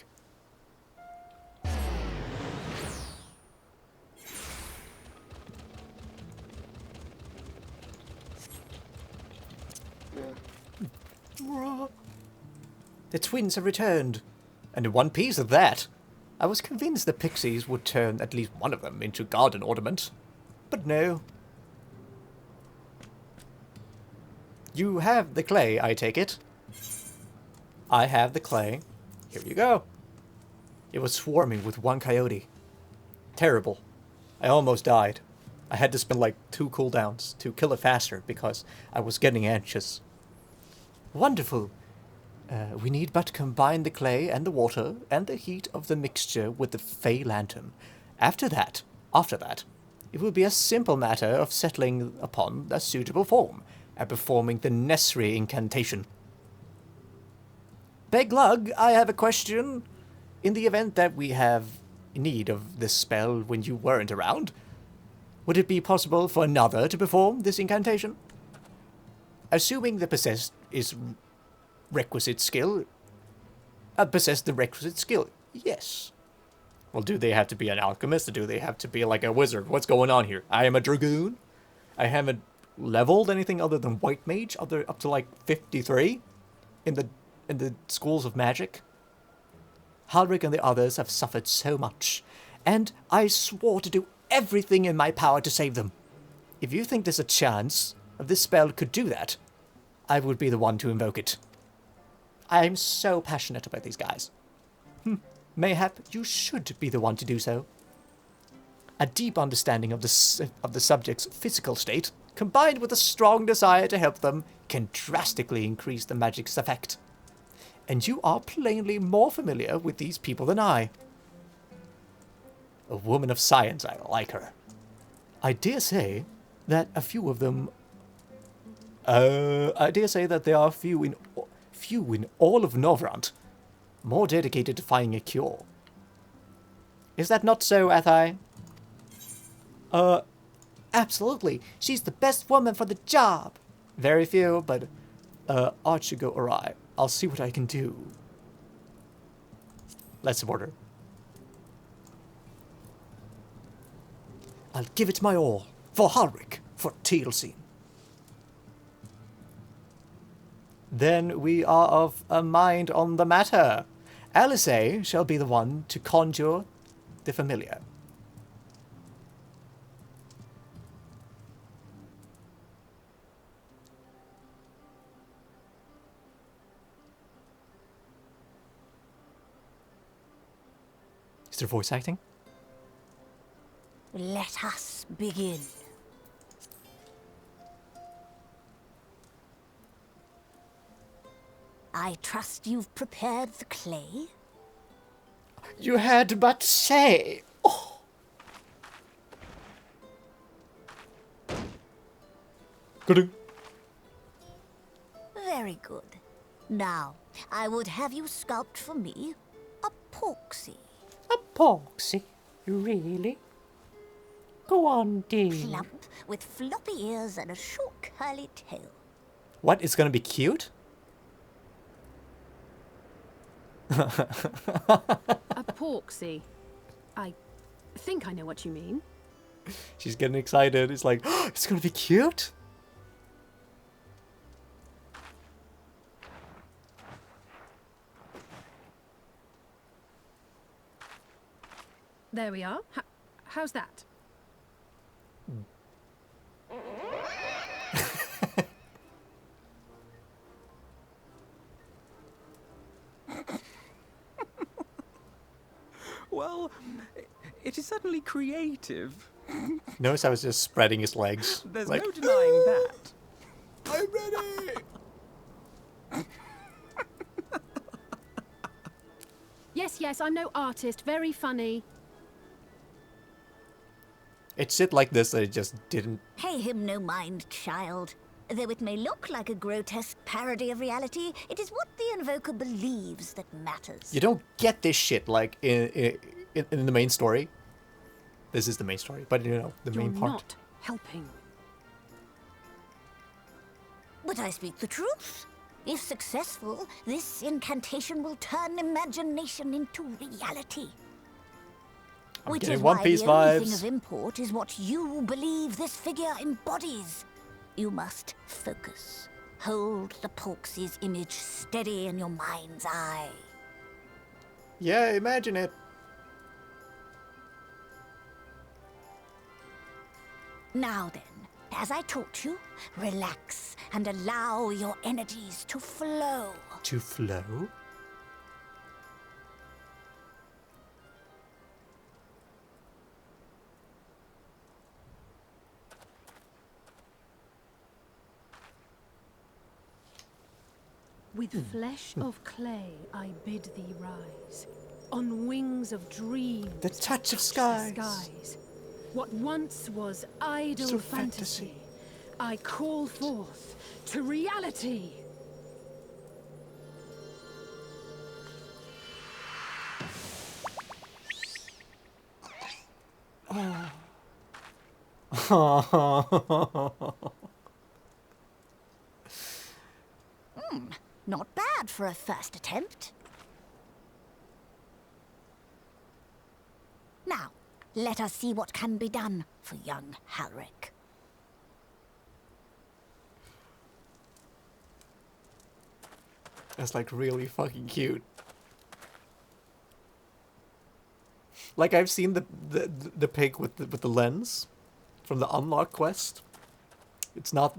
The twins have returned, and in one piece of that. I was convinced the pixies would turn at least one of them into garden ornament, but no. You have the clay, I take it. I have the clay. Here you go. It was swarming with one coyote. Terrible. I almost died. I had to spend like 2 cooldowns to kill it faster because I was getting anxious. Wonderful. We need but combine the clay and the water and the heat of the mixture with the Fey Lantern. After that, it will be a simple matter of settling upon a suitable form and performing the necessary incantation. Beglug, I have a question. In the event that we have need of this spell when you weren't around, would it be possible for another to perform this incantation? Assuming the possessed is requisite skill. Possess the requisite skill. Yes. Well, do they have to be an alchemist or do they have to be like a wizard? What's going on here? I am a dragoon. I haven't leveled anything other than white mage, up to like 53 in the schools of magic. Halric and the others have suffered so much, and I swore to do everything in my power to save them. If you think there's a chance of this spell could do that, I would be the one to invoke it. I'm so passionate about these guys. Mayhap you should be the one to do so. A deep understanding of the subject's physical state, combined with a strong desire to help them, can drastically increase the magic's effect. And you are plainly more familiar with these people than I. A woman of science, I like her. I dare say that a few of them... I dare say that there are few in all of Novrant more dedicated to finding a cure. Is that not so, Athai? Absolutely. She's the best woman for the job. Very few, but art should go awry. I'll see what I can do. Let's support her. I'll give it my all. For Halric, for TLC. Then we are of a mind on the matter. Alice shall be the one to conjure the familiar. Is there voice acting? Let us begin. I trust you've prepared the clay? You had but say. Oh. Good. Very good. Now, I would have you sculpt for me a porksy. A porksy? Really? Go on, dear. Plump, with floppy ears and a short curly tail. What, it's gonna be cute? A porksy. I think I know what you mean. She's getting excited. It's like, oh, it's gonna be cute? There we are. How's that? truly creative. Notice I was just spreading his legs. There's like, no denying that. I'm ready! Yes, I'm no artist. Very funny. It's shit like this that it just didn't... Pay him no mind, child. Though it may look like a grotesque parody of reality, it is what the invoker believes that matters. You don't get this shit, like, in the main story. This is the main story, but you know, the You're main part. not helping. But I speak the truth. If successful, this incantation will turn imagination into reality. I'm Which getting is One why Piece the only thing vibes. of import is what you believe this figure embodies. You must focus. Hold the Porksy's image steady in your mind's eye. Yeah, imagine it. Now then, as I taught you, relax and allow your energies to flow. To flow? With flesh of clay I bid thee rise. On wings of dreams The touch of the skies. skies. What once was idle So fantasy, I call forth to reality. Not bad for a first attempt. Now, let us see what can be done for young Halric. That's like really fucking cute. Like I've seen the pig with the lens from the unlock quest. It's not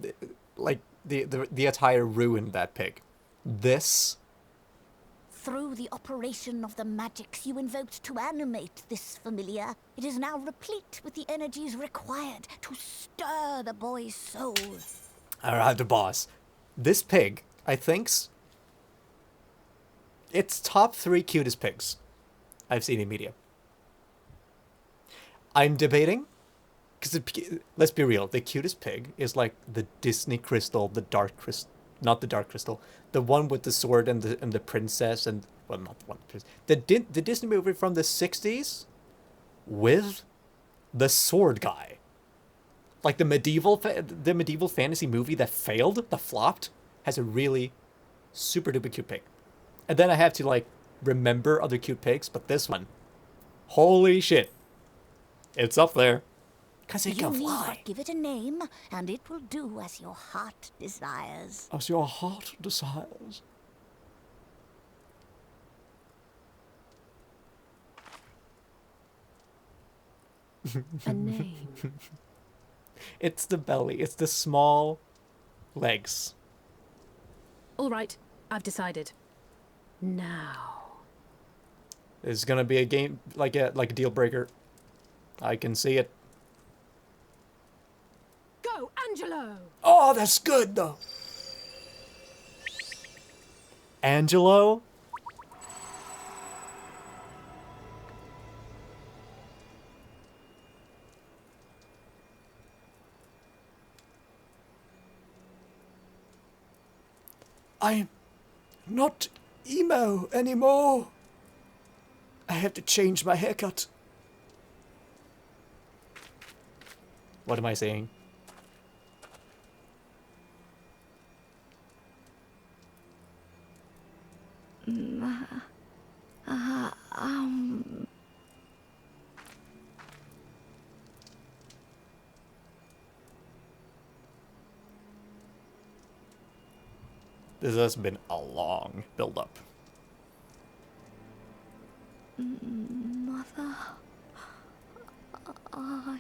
like the attire ruined that pig. This Through the operation of the magics you invoked to animate this familiar, it is now replete with the energies required to stir the boy's soul. Alright, the boss. This pig, I think's it's top 3 cutest pigs I've seen in media. I'm debating, because let's be real, the cutest pig is like the Disney crystal, the dark crystal, not the dark crystal, the one with the sword and the princess and, well, not the one, the Disney movie from the 60s with the sword guy. Like the medieval fantasy movie that failed, that flopped, has a really super duper cute pig. And then I have to like remember other cute pigs, but this one, holy shit. It's up there. Because it You can need fly. but give it a name, and it will do as your heart desires. As your heart desires. A name. It's the belly. It's the small legs. All right, I've decided. Now. It's gonna be a game like a deal breaker. I can see it. Go, Angelo! Oh, that's good though. Angelo? I'm not emo anymore. I have to change my haircut. What am I saying? This has been a long build-up. Mother, I...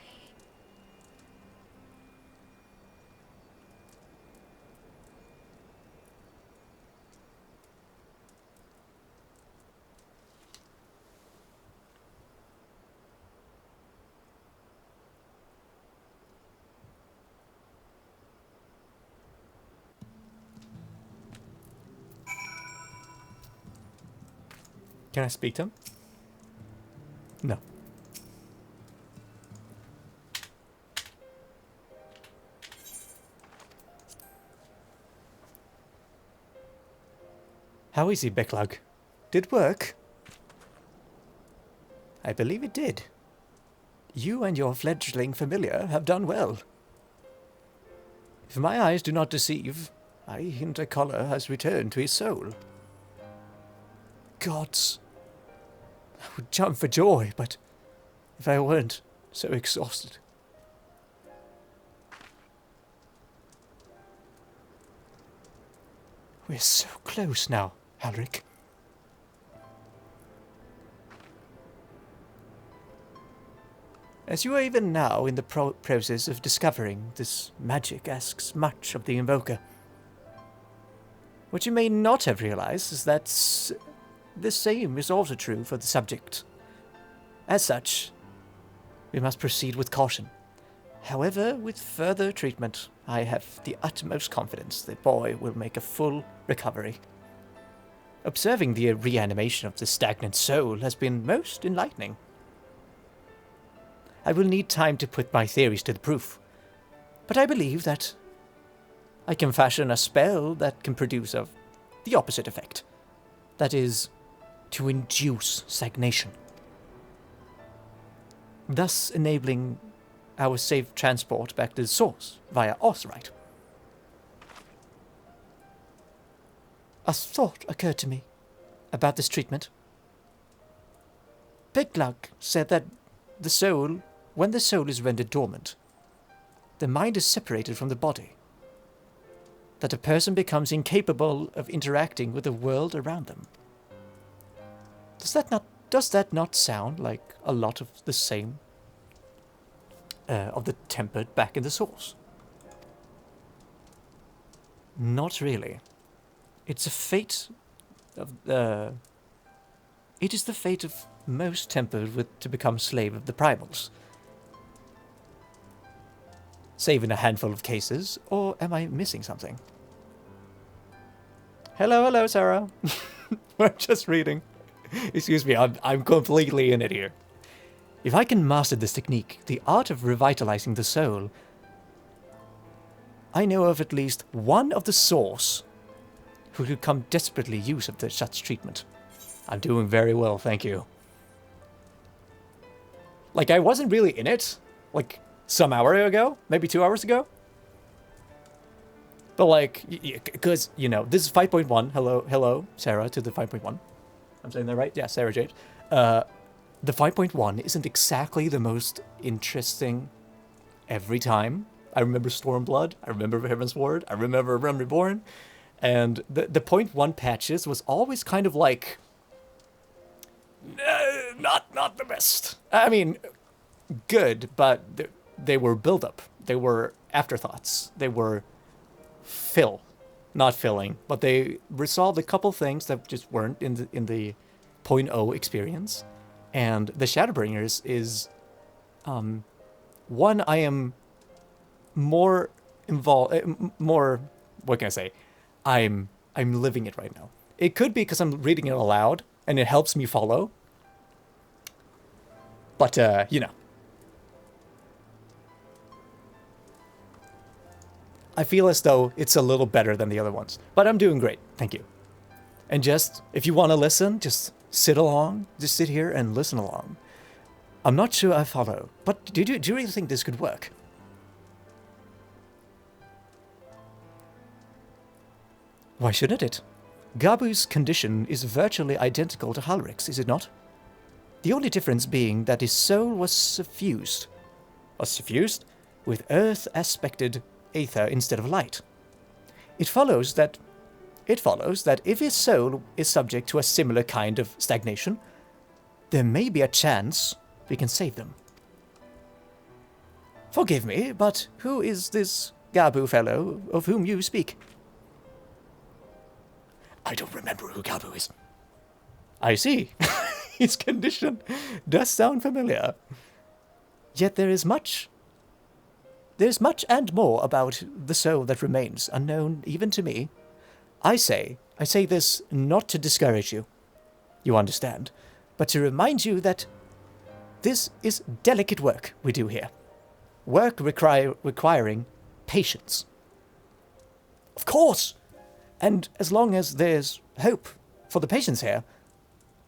Can I speak to him? No. How is he, Becklug? Did work? I believe it did. You and your fledgling familiar have done well. If my eyes do not deceive, I hint a collar has returned to his soul. Gods, I would jump for joy, but if I weren't so exhausted. We're so close now, Alric. As you are even now in the process of discovering, this magic asks much of the Invoker. What you may not have realized is that the same is also true for the subject. As such, we must proceed with caution. However, with further treatment, I have the utmost confidence the boy will make a full recovery. Observing the reanimation of the stagnant soul has been most enlightening. I will need time to put my theories to the proof, but I believe that I can fashion a spell that can produce the opposite effect. That is, to induce stagnation, thus enabling our safe transport back to the source via Osrite. A thought occurred to me about this treatment. Becklug said that when the soul is rendered dormant, the mind is separated from the body, that a person becomes incapable of interacting with the world around them. Does that not sound like a lot of the same of the tempered back in the source? Not really. It's a fate of it is the fate of most tempered to become slave of the primals. Save in a handful of cases, or am I missing something? Hello, Sarah. I'm just reading. Excuse me, I'm completely in it here. If I can master this technique, the art of revitalizing the soul, I know of at least one of the source who could come desperately use of such treatment. I'm doing very well, thank you. Like, I wasn't really in it, like, some hour ago, maybe 2 hours ago. But like, because, you know, this is 5.1. Hello, Sarah, to the 5.1. I'm saying that right? Yeah, Sarah James. The 5.1 isn't exactly the most interesting every time. I remember Stormblood, I remember Heaven's Ward, I remember Realm Reborn, and the 0.1 patches was always kind of like, not the best. I mean, good, but they were build-up. They were afterthoughts. They were not filling, but they resolved a couple things that just weren't in the 0.0 experience. And the Shadowbringers is one I am more involved, what can I say? I'm living it right now. It could be because I'm reading it aloud and it helps me follow. But you know, I feel as though it's a little better than the other ones. But I'm doing great, thank you. And just, if you want to listen, just sit along. Just sit here and listen along. I'm not sure I follow, but do you really think this could work? Why shouldn't it? Gabu's condition is virtually identical to Halric's, is it not? The only difference being that his soul was suffused. With earth-aspected aether instead of light. It follows that if his soul is subject to a similar kind of stagnation, there may be a chance we can save them. Forgive me, but who is this Gabu fellow of whom you speak? I don't remember who Gabu is. I see. His condition does sound familiar. Yet there's much and more about the soul that remains unknown even to me. I say this not to discourage you. you understand, but to remind you that this is delicate work we do here. Work requiring patience. Of course! And as long as there's hope for the patients here,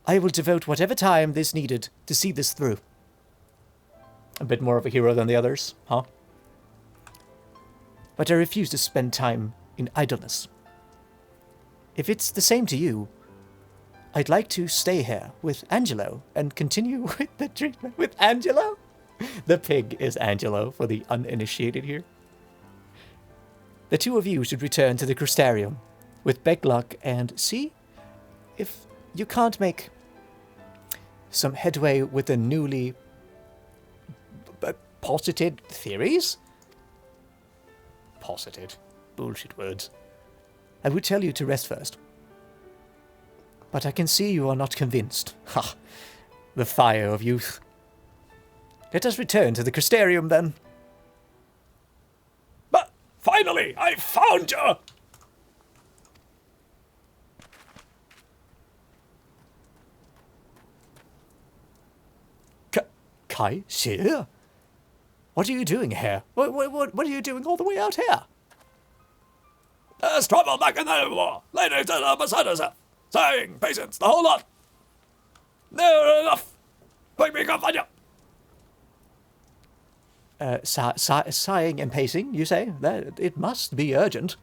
I will devote whatever time is needed to see this through. A bit more of a hero than the others, huh? But I refuse to spend time in idleness. If it's the same to you, I'd like to stay here with Angelo and continue with the treatment with Angelo? The pig is Angelo for the uninitiated here. The two of you should return to the Crystarium with Begluck and see if you can't make some headway with the newly posited theories? Posited. Bullshit words. I would tell you to rest first. But I can see you are not convinced. Ha! The fire of youth. Let us return to the Crystarium then. But finally, I found you! Kai, Shir? What are you doing here? What are you doing all the way out here? There's trouble back in the war. Ladies and ambassadors, saying patience, the whole lot. Near enough. Quick, me come find you. Sighing and pacing, you say? That it must be urgent.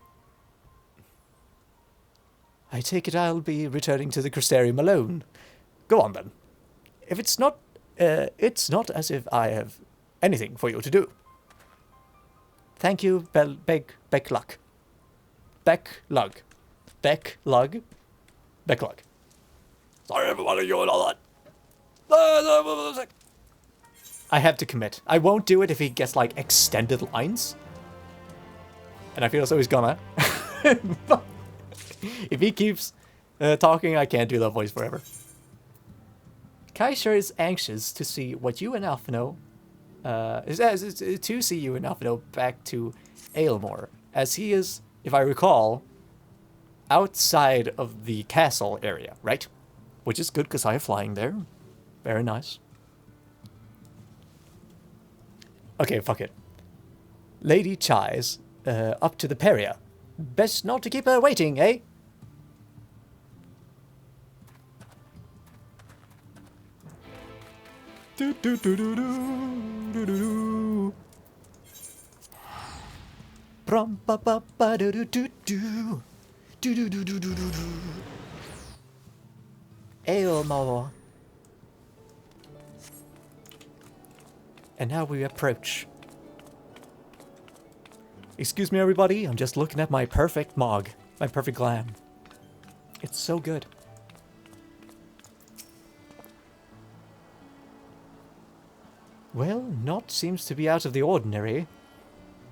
I take it I'll be returning to the Crystarium alone. Go on then. If it's not as if I have anything for you to do. Thank you, Becklug. Sorry, everybody, you and all that. I have to commit. I won't do it if he gets, like, extended lines. And I feel as though he's gonna. But if he keeps talking, I can't do that voice forever. Kaisha is anxious to see what you and Alphino, to see you and Alphino back to Aylmore, as he is, if I recall, outside of the castle area, right? Which is good because I am flying there. Very nice. Okay, fuck it. Lady Chai's up to the Peria. Best not to keep her waiting, eh? Do do do do do do do do. Brum ba ba ba do do do do do do do do do do do. Aylmore. And now we approach. Excuse me, everybody. I'm just looking at my perfect mog, my perfect glam. It's so good. Well, Not seems to be out of the ordinary,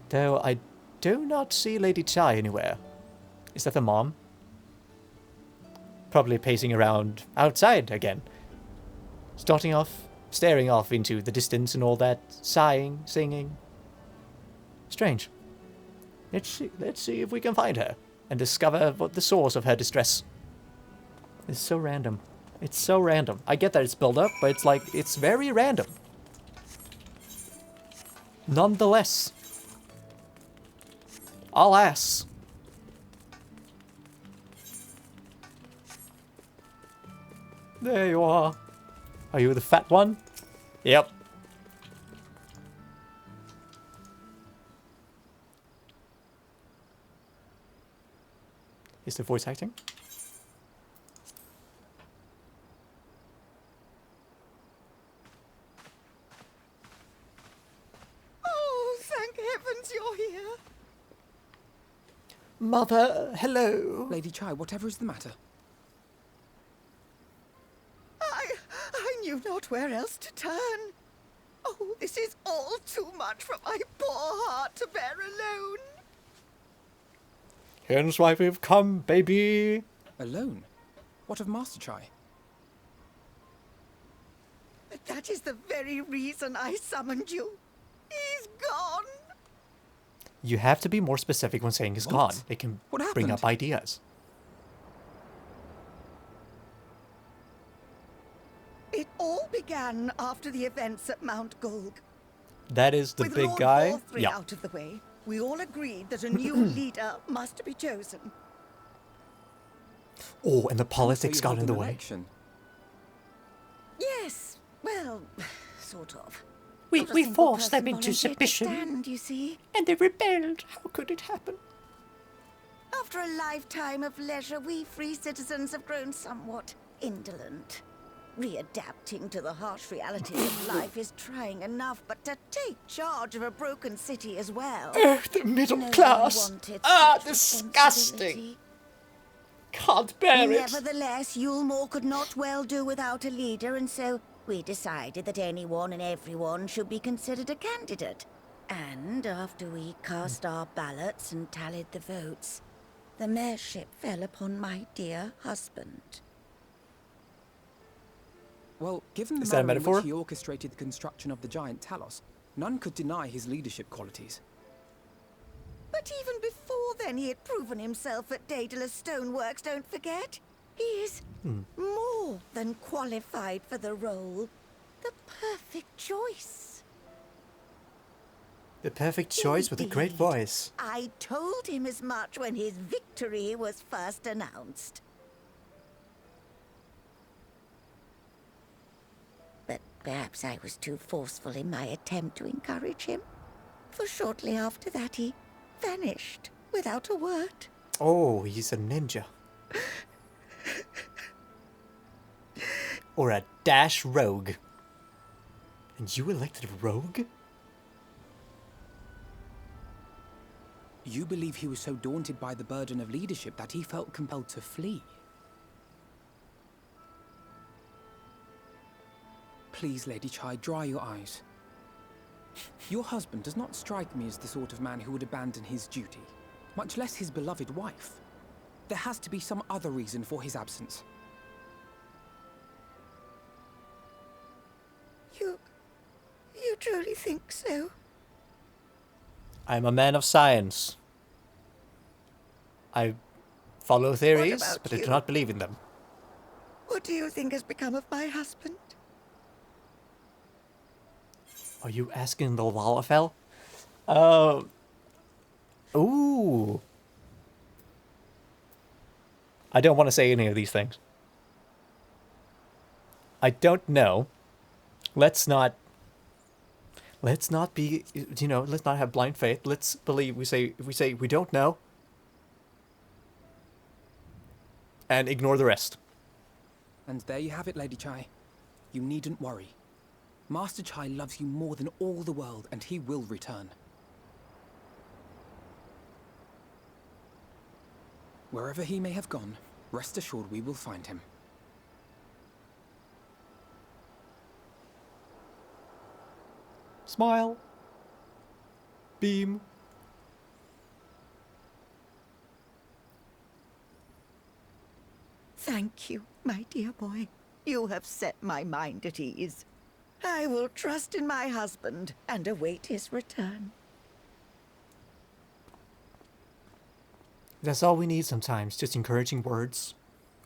though I do not see Lady Chai anywhere. Is that the mom? Probably pacing around outside again. Staring off into the distance and all that, sighing, singing. Strange. Let's see if we can find her and discover what the source of her distress. It's so random. It's so random. I get that it's built up, but it's very random. Nonetheless. Alas. There you are. Are you the fat one? Yep. Is the voice acting? Oh, thank heavens you're here. Mother, hello. Lady Chai, whatever is the matter? I knew not where else to turn. Oh, this is all too much for my poor heart to bear alone. Hence why we've come, baby. Alone? What of Master Chai? That is the very reason I summoned you. He's gone. You have to be more specific when saying he's gone. It can What bring happened? up ideas. began after the events at Mount Golg. That is the With big Lord guy. Vorthry Yeah. out of the way, we all agreed that a new leader must be chosen. Oh, and the So politics you got held in an the way. election. Yes, well, sort of. We Not a single forced them person into volunteered to submission, stand, you see. and they rebelled. How could it happen? After a lifetime of leisure, we free citizens have grown somewhat indolent. Readapting to the harsh realities of life is trying enough, but to take charge of a broken city as well. Oh, the middle No one class. wanted Ah, such disgusting. responsibility. Can't bear it. Nevertheless, Yulmore could not well do without a leader, and so we decided that anyone and everyone should be considered a candidate. And after we cast our ballots and tallied the votes, the mayorship fell upon my dear husband. Well, given the Is that a manner in metaphor? which he orchestrated the construction of the giant Talos, none could deny his leadership qualities. But even before then, he had proven himself at Daedalus Stoneworks, don't forget. He is more than qualified for the role. The perfect choice. The perfect choice with a great Indeed. voice. I told him as much when his victory was first announced. But perhaps I was too forceful in my attempt to encourage him. For shortly after that, he vanished without a word. Oh, he's a ninja. Or a dash rogue. And you elected a rogue? You believe he was so daunted by the burden of leadership that he felt compelled to flee? Please, Lady Chai, dry your eyes. Your husband does not strike me as the sort of man who would abandon his duty, much less his beloved wife. There has to be some other reason for his absence. You truly think so? I'm a man of science. I follow theories, about but I do you? not believe in them. What do you think has become of my husband? Are you asking the Lalafell? Ooh. I don't want to say any of these things. I don't know. Let's not be, you know, let's not have blind faith. Let's believe if we say we don't know and ignore the rest. And there you have it, Lady Chai. You needn't worry. Master Chai loves you more than all the world, and he will return. Wherever he may have gone, rest assured we will find him. Smile. Beam. Thank you, my dear boy. You have set my mind at ease. I will trust in my husband and await his return. That's all we need sometimes, just encouraging words.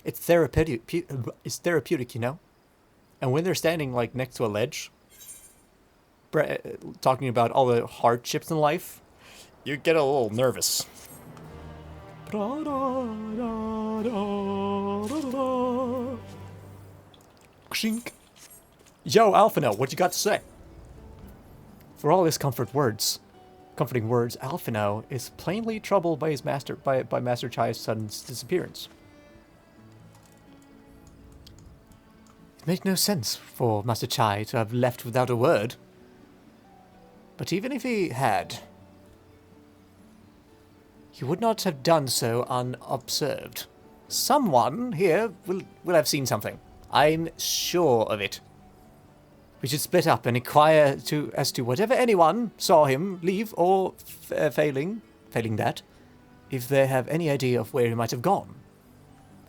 It's therapeutic, you know? And when they're standing, like, next to a ledge, talking about all the hardships in life, you get a little nervous. Kshink. Yo, Alphino, what you got to say? For all his comforting words, Alphino is plainly troubled by his by Master Chai's sudden disappearance. It makes no sense for Master Chai to have left without a word. But even if he had, he would not have done so unobserved. Someone here will have seen something. I'm sure of it. We should split up and inquire as to whatever anyone saw him leave, or failing that, if they have any idea of where he might have gone.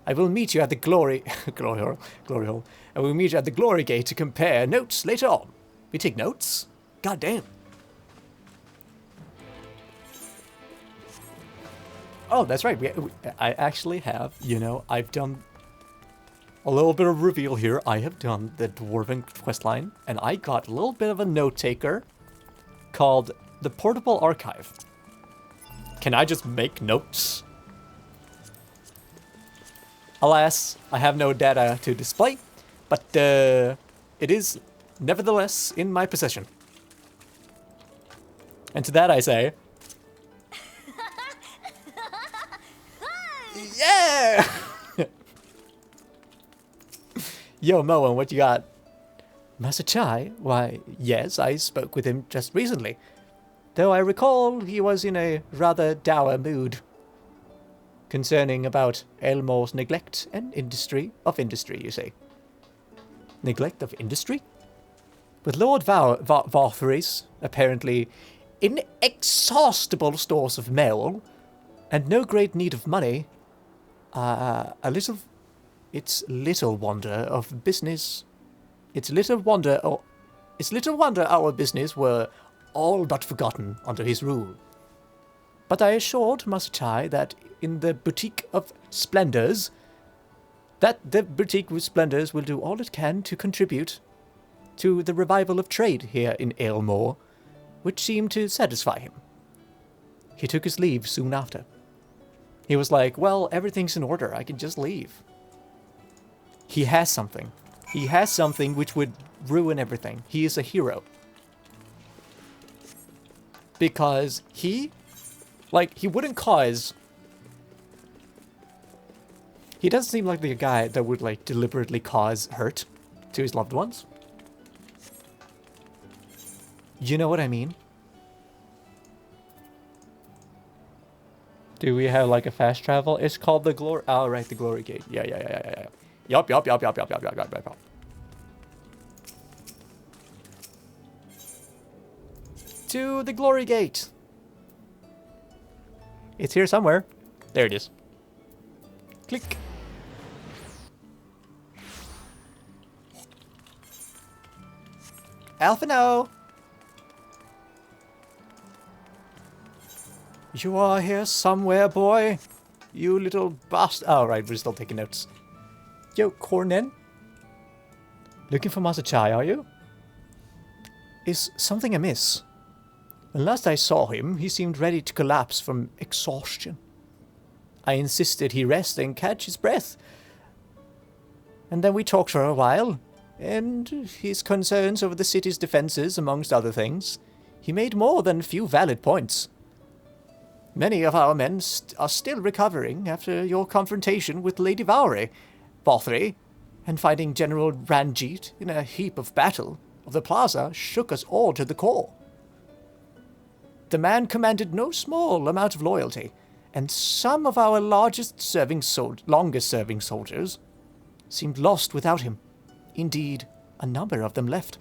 I will meet you at the glory hole. I will meet you at the glory gate to compare notes later on. We take notes? God damn. Oh, that's right. I actually have, you know, I've done a little bit of reveal here. I have done the Dwarven questline, and I got a little bit of a note taker called the Portable Archive. Can I just make notes? Alas, I have no data to display, but it is nevertheless in my possession. And to that I say, yeah! Yo, Moen, what you got? Master Chai? Why, yes, I spoke with him just recently. Though I recall he was in a rather dour mood concerning about Aylmore's neglect and industry, you say. Neglect of industry? With Lord Varthry's apparently inexhaustible stores of mail and no great need of money, it's little wonder our business were all but forgotten under his rule. But I assured Master Chai that in the Boutique of Splendors, will do all it can to contribute to the revival of trade here in Aylmore, which seemed to satisfy him. He took his leave soon after. He was like, well, everything's in order, I can just leave. He has something. He has something which would ruin everything. He is a hero. Because he wouldn't cause... He doesn't seem like the guy that would, like, deliberately cause hurt to his loved ones. You know what I mean? Do we have, like, a fast travel? It's called the Glory... Oh, right, the Glory Gate. Yeah. Yup. To the Glory Gate. It's here somewhere. There it is. Click. Alphino! You are here somewhere, boy. You little bastard. Oh, right, we're still taking notes. Yo, Cornen? Looking for Master Chai, are you? Is something amiss? When last I saw him, he seemed ready to collapse from exhaustion. I insisted he rest and catch his breath. And then we talked for a while, and his concerns over the city's defenses, amongst other things, he made more than a few valid points. Many of our men are still recovering after your confrontation with Lady Varthry, and finding General Ranjit in a heap of battle of the plaza shook us all to the core. The man commanded no small amount of loyalty, and some of our longest serving soldiers seemed lost without him. Indeed, a number of them left.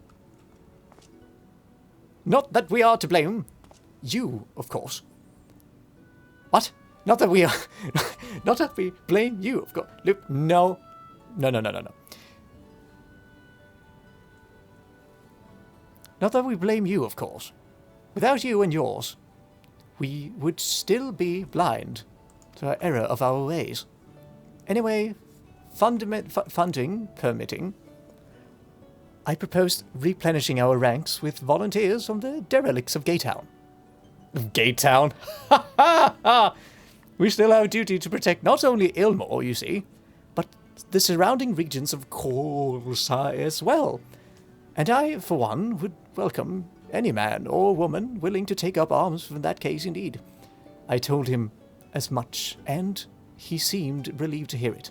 Not that we are to blame. You, of course. What? Not that we are... Not that we blame you, of course. Look, no. No. Not that we blame you, of course. Without you and yours, we would still be blind to our error of our ways. Anyway, funding permitting, I proposed replenishing our ranks with volunteers from the derelicts of Gaytown. Gaytown? Ha ha ha! We still have a duty to protect not only Aylmore, you see, but the surrounding regions of Corsai as well. And I, for one, would welcome any man or woman willing to take up arms in that case indeed. I told him as much, and he seemed relieved to hear it.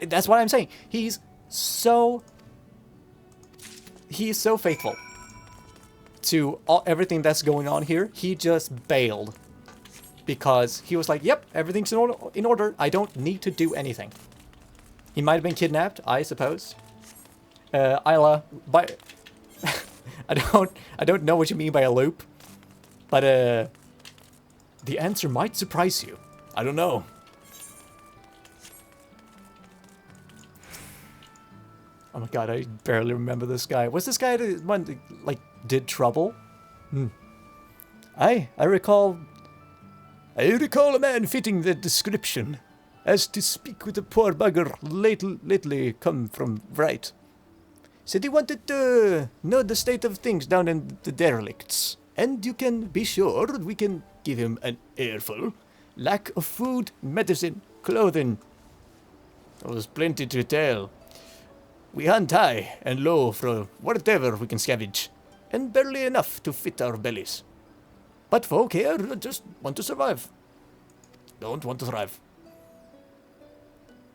That's what I'm saying. He's so faithful to everything that's going on here. He just bailed because he was like, yep, everything's in order. I don't need to do anything. He might have been kidnapped, I suppose. Isla, but I don't know what you mean by a loop, but the answer might surprise you. I don't know. Oh my god, I barely remember this guy. Was this guy the one that, like, did trouble? I recall a man fitting the description. as to speak with the poor bugger lately come from right. Said he wanted to know the state of things down in the derelicts. And you can be sure we can give him an earful. Lack of food, medicine, clothing. There was plenty to tell. We hunt high and low for whatever we can scavenge, and barely enough to fit our bellies. But folk here just want to survive. Don't want to thrive.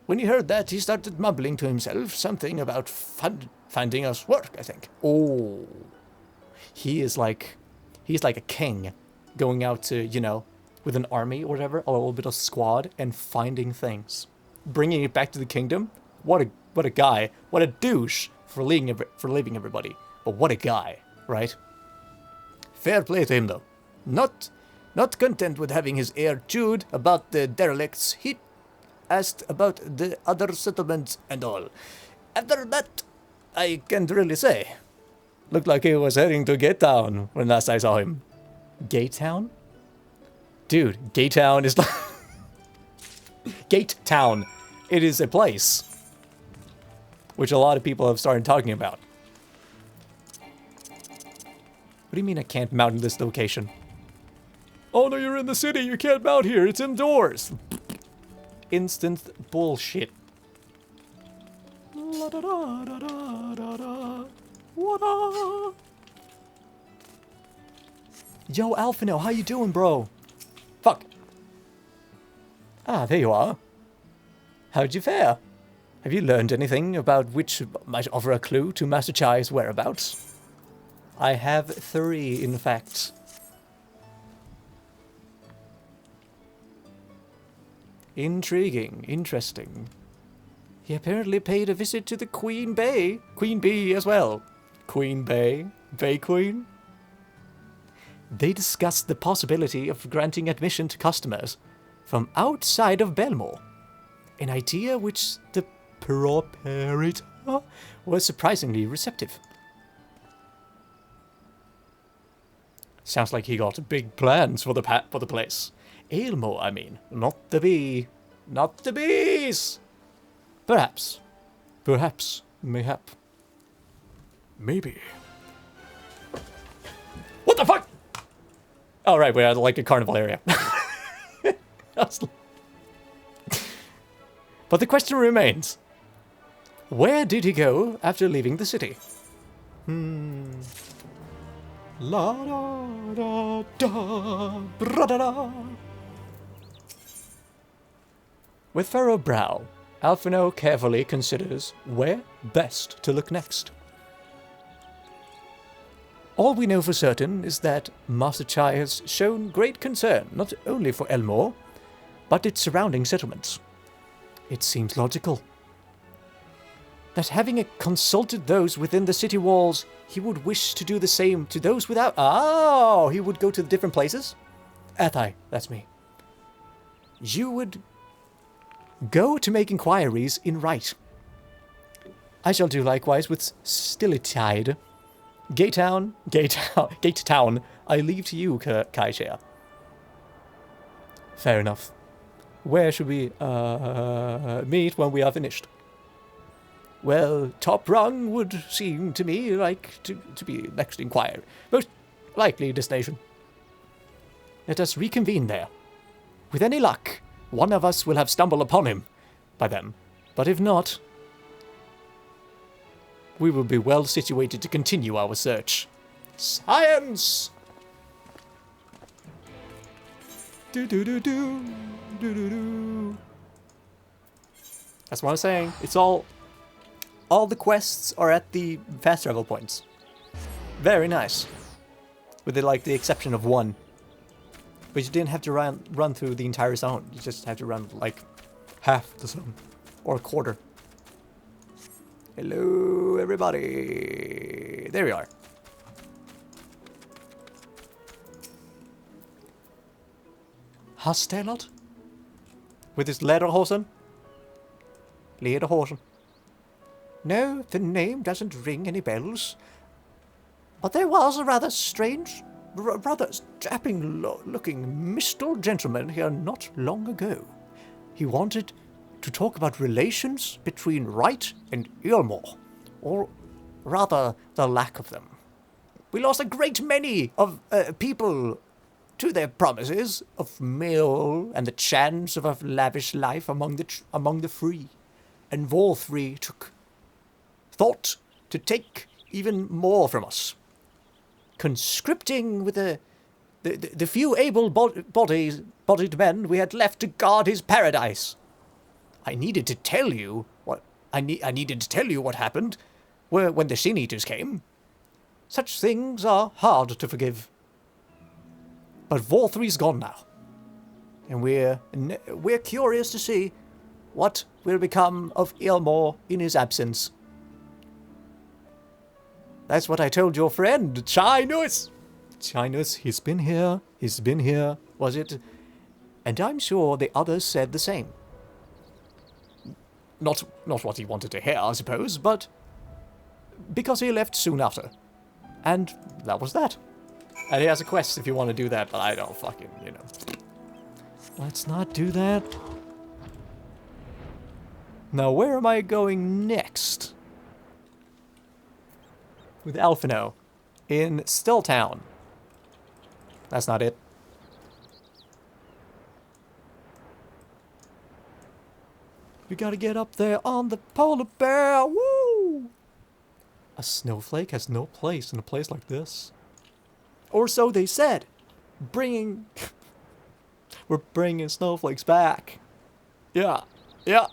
When he heard that, he started mumbling to himself something about finding us work, I think. Oh. He's like a king going out to, you know, with an army or whatever, a little bit of squad, and finding things. Bringing it back to the kingdom. What a guy. What a douche for leaving everybody. But what a guy, right? Fair play to him, though. Not content with having his ear chewed about the derelicts, he asked about the other settlements and all. After that, I can't really say. Looked like he was heading to Gate Town when last I saw him. Gate Town? Dude, Gate Town is like... Gate Town. It is a place. Which a lot of people have started talking about. What do you mean I can't mount in this location? Oh no, you're in the city. You can't mount here. It's indoors. Instant bullshit. La da da da da da da. What? Yo, Alphino, how you doing, bro? Fuck. Ah, there you are. How'd you fare? Have you learned anything about which might offer a clue to Master Chai's whereabouts? I have 3, in fact. Intriguing, interesting. He apparently paid a visit to the Queen Bee. Queen Bee as well. Queen Bee? Bay Queen? They discussed the possibility of granting admission to customers from outside of Belmore. An idea which the proprietor was surprisingly receptive. Sounds like he got big plans for the place. Aylmore, I mean, not the bee. Not the bees! Perhaps. Perhaps. Mayhap. Maybe. What the fuck? Oh, right, we're at like a carnival area. But the question remains. Where did he go after leaving the city? La da da da bra da da. With furrowed brow, Alphino carefully considers where best to look next. All we know for certain is that Master Chai has shown great concern not only for Elmore, but its surrounding settlements. It seems logical that having consulted those within the city walls, he would wish to do the same to those without. Oh, he would go to different places? Athai, that's me. You would go to make inquiries in right. I shall do likewise with Stillitide. Gate Town, I leave to you, Kaishea. Fair enough. Where should we meet when we are finished? Well, top rung would seem to me like to be next inquiry. Most likely destination. Let us reconvene there. With any luck, one of us will have stumbled upon him by then. But if not, we will be well situated to continue our search. Science! Do-do-do-do. Do-do-do. That's what I'm saying. It's all the quests are at the fast travel points. Very nice. With the exception of one. But you didn't have to run through the entire zone. You just had to run like half the zone. Or a quarter. Hello, everybody. There we are. Hastellot? With his lederhosen? Lederhosen. No, the name doesn't ring any bells. But there was a rather strange, rather strapping-looking Mistal gentleman here not long ago. he wanted to talk about relations between Wright and Earmore, or rather the lack of them. We lost a great many of people to their promises of meal and the chance of a lavish life among the free, and Vorthree thought to take even more from us, conscripting with the few able-bodied men we had left to guard his paradise. I needed to tell you what happened when the Sin Eaters came. Such things are hard to forgive. But Vorthree's gone now, and we're curious to see what will become of Earmore in his absence. That's what I told your friend, Chinus. Chinus, he's been here, was it? And I'm sure the others said the same. Not what he wanted to hear, I suppose, but because he left soon after. And that was that. And he has a quest if you want to do that, but I don't fucking, Let's not do that. Now, where am I going next? With Alphino. In Stilltown. That's not it. We gotta get up there on the polar bear. Woo! A snowflake has no place in a place like this. Or so they said. We're bringing snowflakes back. Yeah. Yo,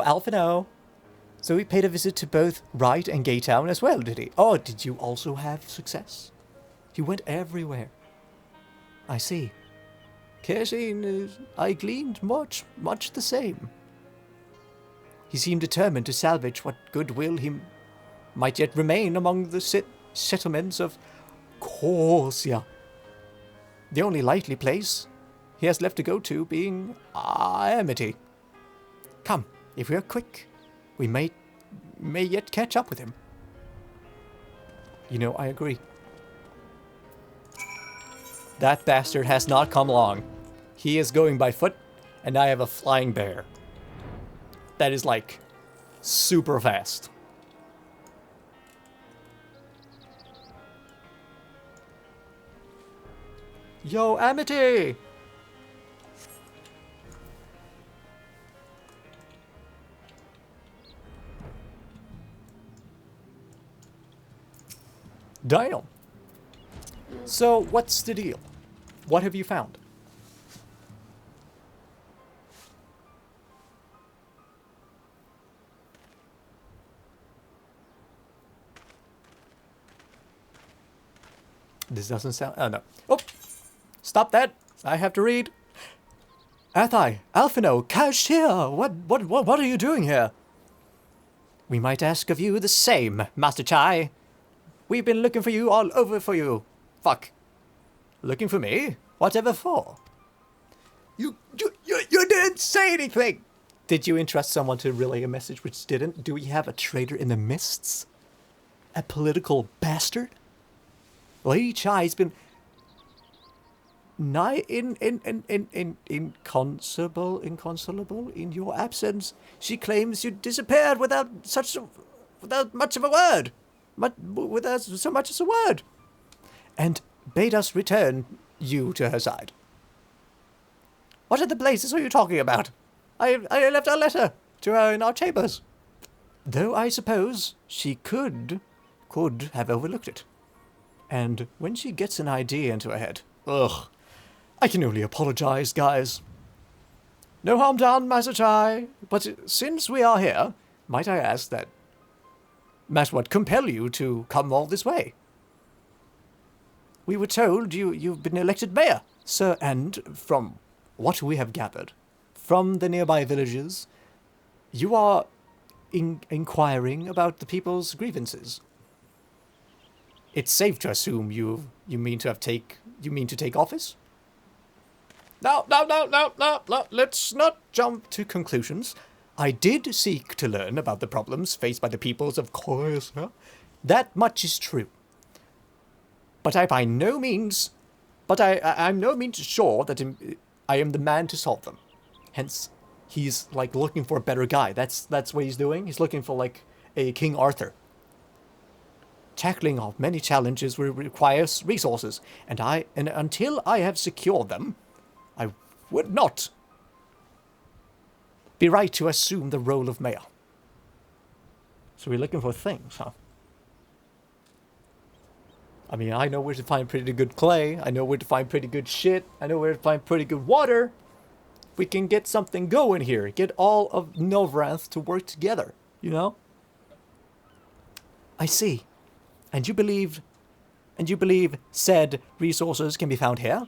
Alphino. So he paid a visit to both Wright and Gaytown as well, did he? Oh, did you also have success? He went everywhere. I see. Kerosene, I gleaned much the same. He seemed determined to salvage what goodwill he might yet remain among the settlements of Corsia. The only likely place he has left to go to being Amity. Come, if we are quick, we may yet catch up with him. I agree. That bastard has not come along. He is going by foot, and I have a flying bear. That is, super fast. Yo, Amity! Damn. So, what's the deal? What have you found? This doesn't sound... Oh, no. Oh! Stop that! I have to read. Athai, Alphino, Kashir, what are you doing here? We might ask of you the same, Master Chai. We've been looking for you all over for you. Fuck. Looking for me? Whatever for? You didn't say anything! Did you entrust someone to relay a message which didn't? Do we have a traitor in the mists? A political bastard? Lady Chai's been nigh inconsolable in your absence. She claims you disappeared without much of a word. Without so much as a word. And bade us return you to her side. What other places are you talking about? I left a letter to her in our chambers. Though I suppose she could have overlooked it. And when she gets an idea into her head, I can only apologize, guys. No harm done, Master Chai, but since we are here, might I ask that what compel you to come all this way? We were told you've been elected mayor, sir, and from what we have gathered from the nearby villages, you are inquiring about the people's grievances. It's safe to assume you mean to take office? No, let's not jump to conclusions. I did seek to learn about the problems faced by the peoples of Corsia. That much is true. But I'm by no means sure that I am the man to solve them. Hence, he's like looking for a better guy. That's what he's doing. He's looking for like a King Arthur. Tackling of many challenges requires resources, and until I have secured them, I would not be right to assume the role of mayor. So we're looking for things, huh? I mean, I know where to find pretty good clay. I know where to find pretty good shit. I know where to find pretty good water. We can get something going here. Get all of Novrath to work together, you know? I see. And you believe said resources can be found here?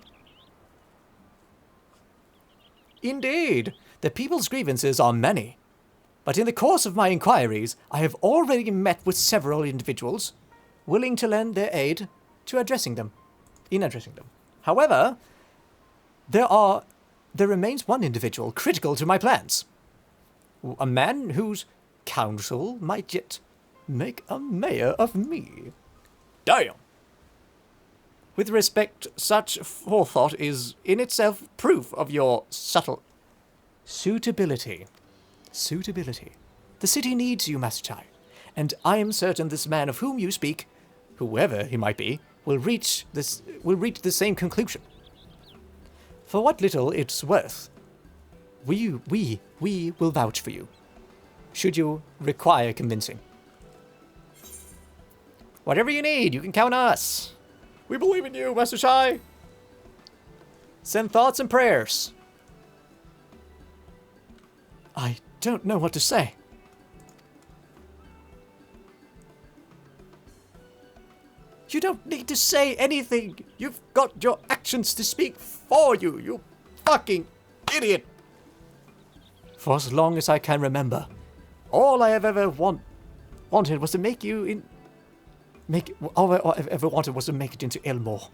Indeed. The people's grievances are many. But in the course of my inquiries, I have already met with several individuals willing to lend their aid to addressing them. However, there remains one individual critical to my plans. A man whose counsel might yet make a mayor of me. Damn! With respect, such forethought is in itself proof of your subtle suitability. The city needs you, Master Chai, and I am certain this man of whom you speak, whoever he might be, will reach the same conclusion. For what little it's worth, we will vouch for you, should you require convincing. Whatever you need, you can count on us. We believe in you, Master Chai. Send thoughts and prayers. I don't know what to say. You don't need to say anything. You've got your actions to speak for you, you fucking idiot. For as long as I can remember, all I have ever wanted was to make you all I ever wanted was to make it into Elmore.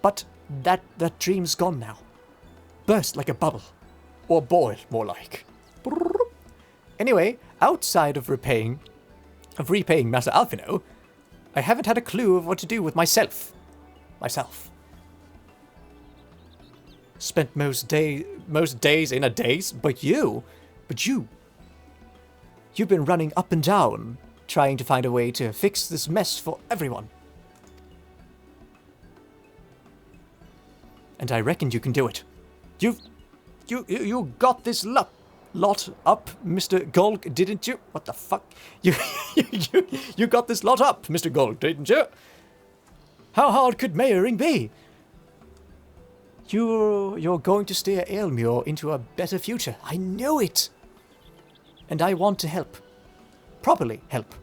But that dream's gone now. Burst like a bubble. Or boil, more like. Anyway, outside of repaying Master Alphino, I haven't had a clue of what to do with myself. Spent most days in a daze, but you've been running up and down, trying to find a way to fix this mess for everyone. And I reckon you can do it. You got this lot up, Mr. Golg, didn't you? What the fuck? You got this lot up, Mr. Golg, didn't you? How hard could mayoring be? You're going to steer Aylmuir into a better future. I know it. And I want to help. Properly help.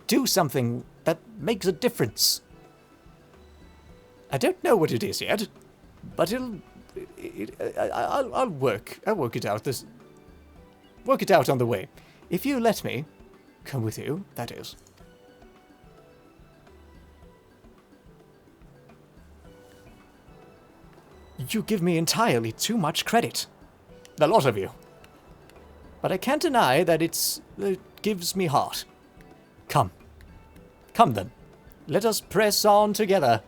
Do something that makes a difference. I don't know what it is yet, but I'll work it out. Work it out on the way. If you let me come with you, that is. You give me entirely too much credit. A lot of you. But I can't deny that it gives me heart. Come then. Let us press on together.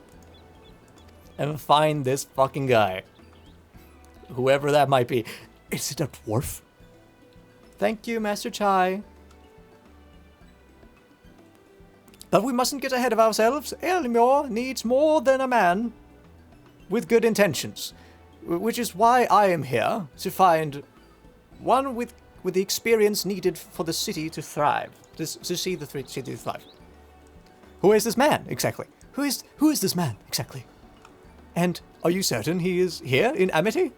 And find this fucking guy. Whoever that might be. Is it a dwarf? Thank you, Master Chai. But we mustn't get ahead of ourselves. Aylmuir needs more than a man with good intentions. Which is why I am here, to find one with the experience needed for the city to thrive. To see the city thrive. Who is this man, exactly? Who is this man, exactly? And are you certain he is here in Amity?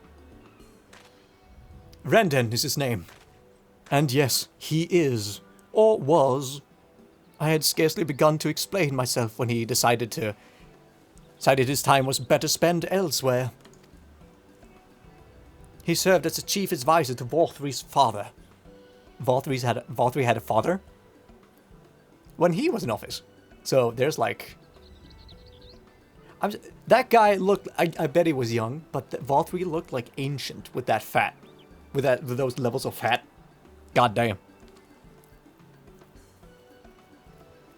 Renden is his name. And yes, he is, or was. I had scarcely begun to explain myself when he decided his time was better spent elsewhere. He served as a chief advisor to Vorthry's father. Vorthry had a father? When he was in office. So there's like... that guy looked... I bet he was young, but Vorthry looked like ancient with that fat. With those levels of fat. God damn.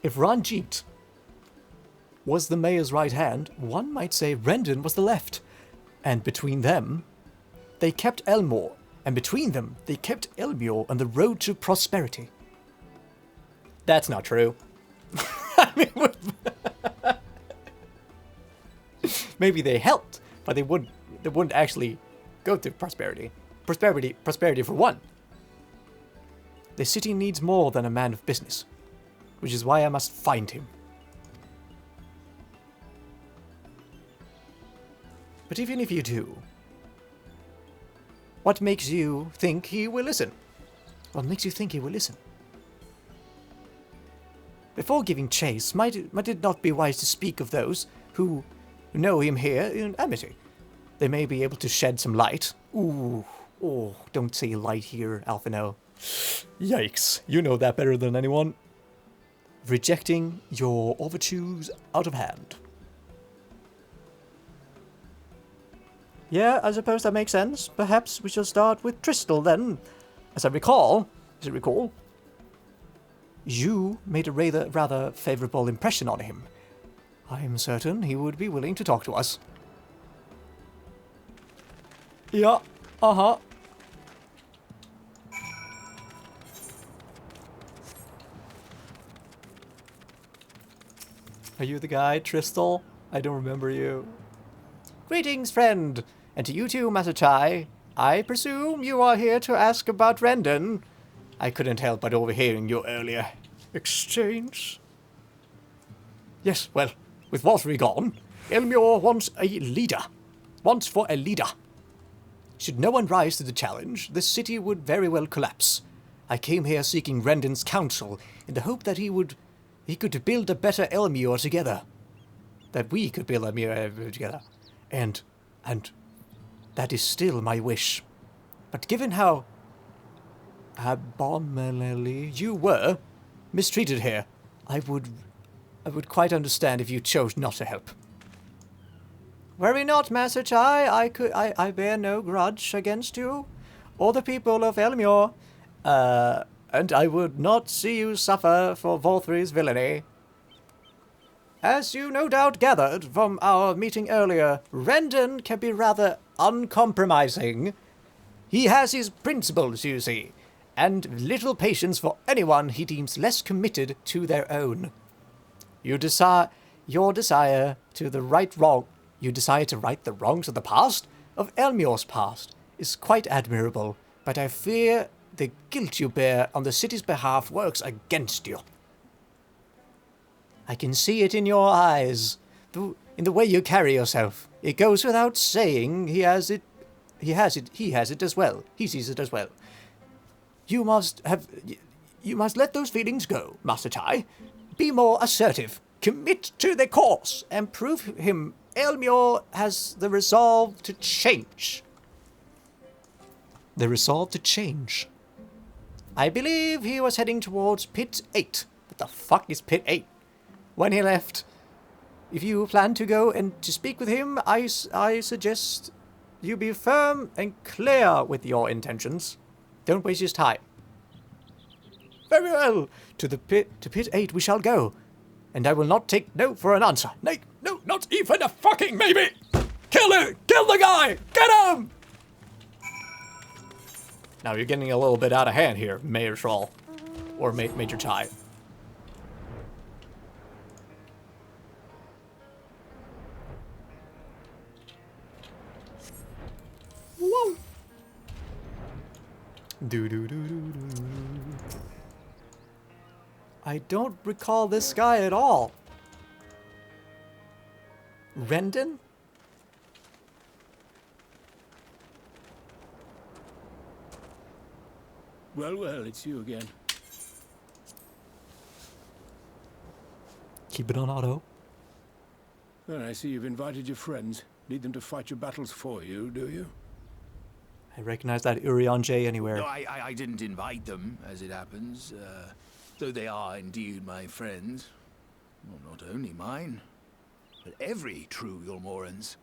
If Ranjit was the mayor's right hand, one might say Rendon was the left. And between them, they kept Elmore. And between them, they kept Elmure on the road to prosperity. That's not true. I mean, maybe they helped, but they wouldn't actually go to prosperity. Prosperity for one. The city needs more than a man of business, which is why I must find him. But even if you do, what makes you think he will listen? What makes you think he will listen? Before giving chase, might it not be wise to speak of those who know him here in amity? They may be able to shed some light. Ooh, oh, don't say light here, Alphino. Yikes, you know that better than anyone. Rejecting your overtures out of hand. Yeah, I suppose that makes sense. Perhaps we shall start with Tristal then. As I recall, you made a rather favorable impression on him. I am certain he would be willing to talk to us. Yeah, uh-huh. Are you the guy, Tristal? I don't remember you. Greetings, friend. And to you too, Master Chai. I presume you are here to ask about Rendon. I couldn't help but overhearing your earlier exchange. Yes, well, with Waltry gone, Elmure wants a leader. Wants for a leader. Should no one rise to the challenge, the city would very well collapse. I came here seeking Rendon's counsel in the hope that he could build a better Elmure together. That we could build Elmure together. And that is still my wish. But given how abominably you were mistreated here, I would quite understand if you chose not to help. Worry not, Master Chai. I bear no grudge against you or the people of Elmure. And I would not see you suffer for Volthry's villainy. As you no doubt gathered from our meeting earlier, Rendon can be rather uncompromising. He has his principles, you see, and little patience for anyone he deems less committed to their own. You desire to right the wrongs of the past, of Elmure's past, is quite admirable, but I fear the guilt you bear on the city's behalf works against you. I can see it in your eyes, in the way you carry yourself. It goes without saying he has it as well. He sees it as well. You must let those feelings go, Master Chai. Be more assertive. Commit to the course and prove him Elmure has the resolve to change. The resolve to change. I believe he was heading towards Pit 8. What the fuck is Pit 8? When he left. If you plan to go and to speak with him, I suggest you be firm and clear with your intentions. Don't waste his time. Very well. To Pit 8 we shall go. And I will not take no for an answer. No, not even a fucking maybe! Kill him! Kill the guy! Get him! Now you're getting a little bit out of hand here, Mayor Troll. Or Major Chai. Whoa! I don't recall this guy at all. Rendon? Well, it's you again. Keep it on auto. Well, I see you've invited your friends. Need them to fight your battles for you, do you? I recognize that Urion J anywhere. No, I didn't invite them, as it happens. Though they are indeed my friends. Well, not only mine, but every true Yulmoran's.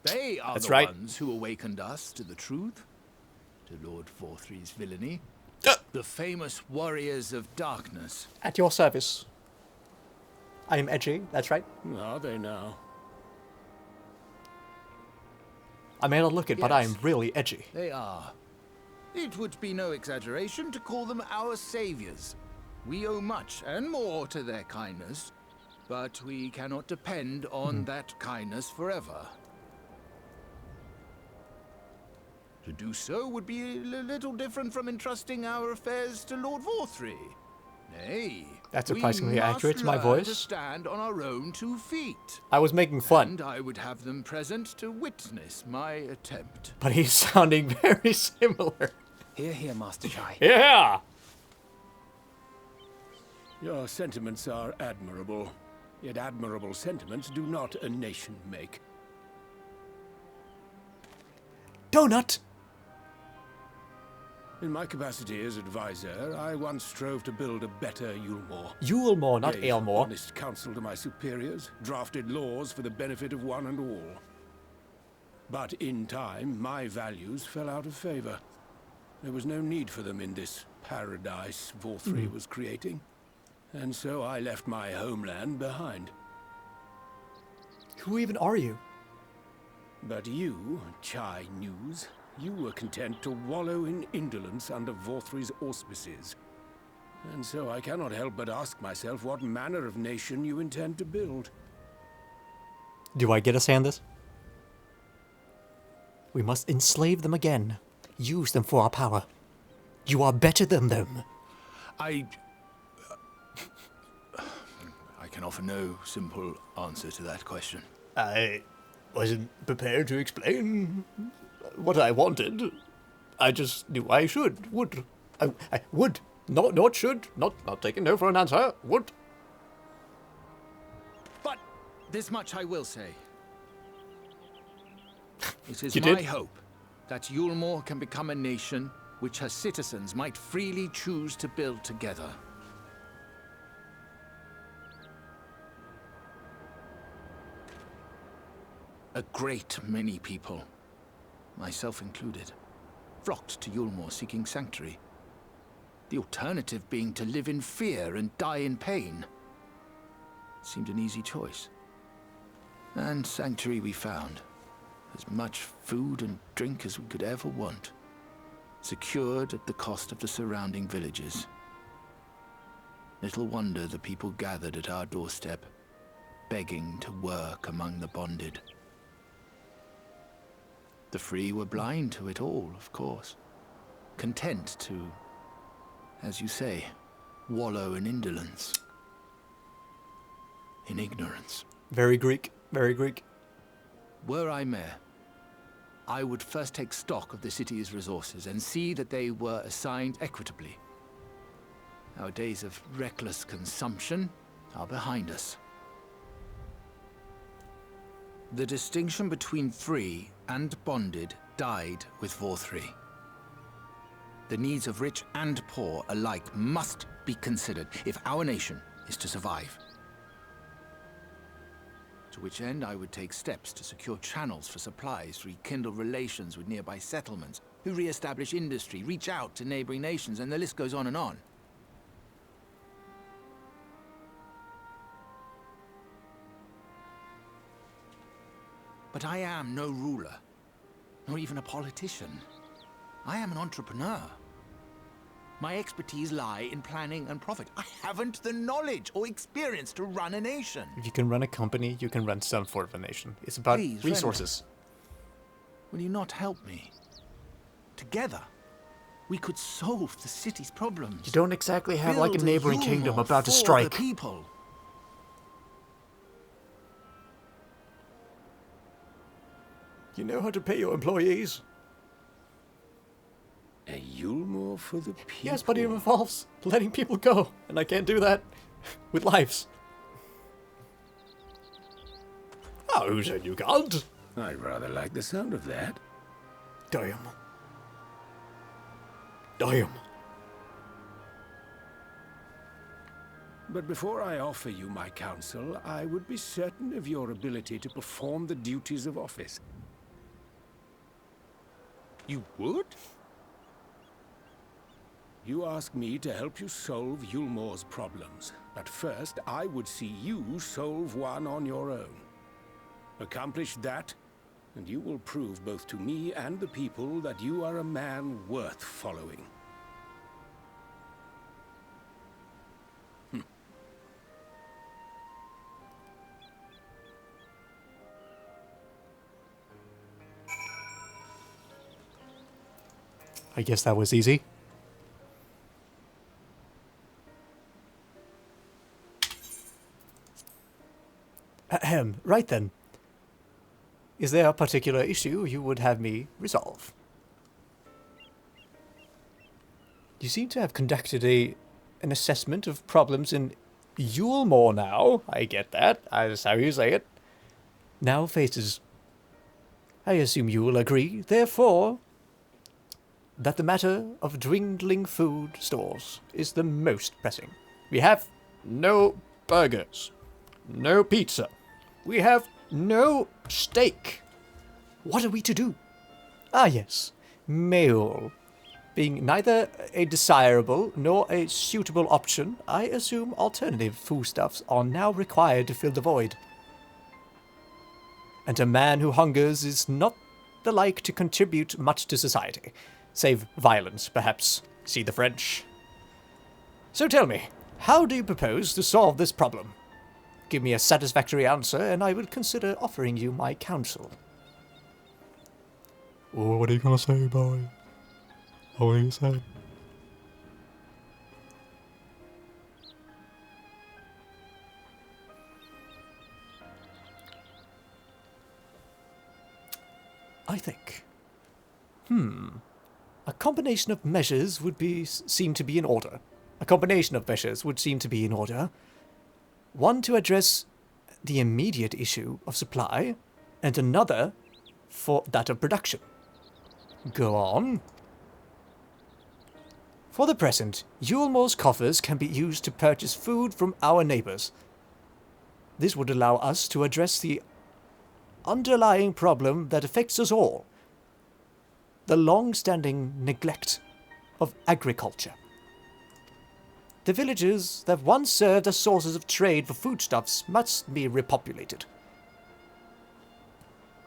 They are ones who awakened us to the truth, to Lord Volthry's villainy. The famous warriors of darkness. At your service. I am edgy, that's right. Are they now? I may not look it, but I am Yes. really edgy. They are. It would be no exaggeration to call them our saviors. We owe much and more to their kindness, but we cannot depend on that kindness forever. To do so would be a little different from entrusting our affairs to Lord Vorthry. Nay, That's surprisingly accurate to my we must learn voice. to stand on our own 2 feet. I was making fun, And I would have them present to witness my attempt. but he's sounding very similar. Hear, hear, Master Chai. Yeah! Your sentiments are admirable. Yet admirable sentiments do not a nation make. Donut! In my capacity as advisor, I once strove to build a better Yulmore. Yulmore, not Gave Aylmore. honest counsel to my superiors, drafted laws for the benefit of one and all. But in time, my values fell out of favor. There was no need for them in this paradise Vorthry was creating. And so I left my homeland behind. Who even are you? But you, Chai News, you were content to wallow in indolence under Vorthry's auspices. And so I cannot help but ask myself what manner of nation you intend to build. Do I get a say on this? We must enslave them again. Use them for our power. You are better than them. I can offer no simple answer to that question. I wasn't prepared to explain what I wanted. I just knew I would. I would. Not should. Not taking no for an answer. Would. But this much I will say. It is You my did? hope that Yulmore can become a nation which her citizens might freely choose to build together. A great many people, myself included, flocked to Yulmore seeking sanctuary. The alternative being to live in fear and die in pain. Seemed an easy choice. And sanctuary we found. As much food and drink as we could ever want. Secured at the cost of the surrounding villages. Little wonder the people gathered at our doorstep, begging to work among the bonded. The free were blind to it all, of course. Content to, as you say, wallow in indolence. In ignorance. Very Greek. Very Greek. Were I mayor, I would first take stock of the city's resources and see that they were assigned equitably. Our days of reckless consumption are behind us. The distinction between free and bonded died with Vorthry. The needs of rich and poor alike must be considered if our nation is to survive. To which end I would take steps to secure channels for supplies, rekindle relations with nearby settlements, who re-establish industry, reach out to neighboring nations, and the list goes on and on. But I am no ruler, nor even a politician. I am an entrepreneur. My expertise lie in planning and profit. I haven't the knowledge or experience to run a nation. If you can run a company, you can run some sort of a nation. It's about Please, resources. Will you not help me? Together, we could solve the city's problems. You don't exactly have like a Build neighboring Yulmore kingdom about to for strike. the people. You know how to pay your employees. A Yulmore for the people? Yes, but it involves letting people go, and I can't do that with lives. Oh, who said you can't? I rather like the sound of that. Damn. Damn. But before I offer you my counsel, I would be certain of your ability to perform the duties of office. You would? You ask me to help you solve Yulmore's problems, but first I would see you solve one on your own. Accomplish that, and you will prove both to me and the people that you are a man worth following. I guess that was easy. Ahem, right then. Is there a particular issue you would have me resolve? You seem to have conducted an assessment of problems in Yulmore now. I get that. That's how you say it. Now faces. I assume you will agree, therefore, that the matter of dwindling food stores is the most pressing. We have no burgers, no pizza. We have no steak. What are we to do? Ah yes, meal. Being neither a desirable nor a suitable option, I assume alternative foodstuffs are now required to fill the void. And a man who hungers is not the like to contribute much to society, save violence, perhaps. See the French. So tell me, how do you propose to solve this problem? Give me a satisfactory answer, and I would consider offering you my counsel. Oh, what are you gonna say, boy? What are you say? I think. A combination of measures would seem to be in order. A combination of measures would seem to be in order. One to address the immediate issue of supply, and another for that of production. Go on. For the present, Yulmore's coffers can be used to purchase food from our neighbors. This would allow us to address the underlying problem that affects us all. The long-standing neglect of agriculture. The villages that once served as sources of trade for foodstuffs must be repopulated.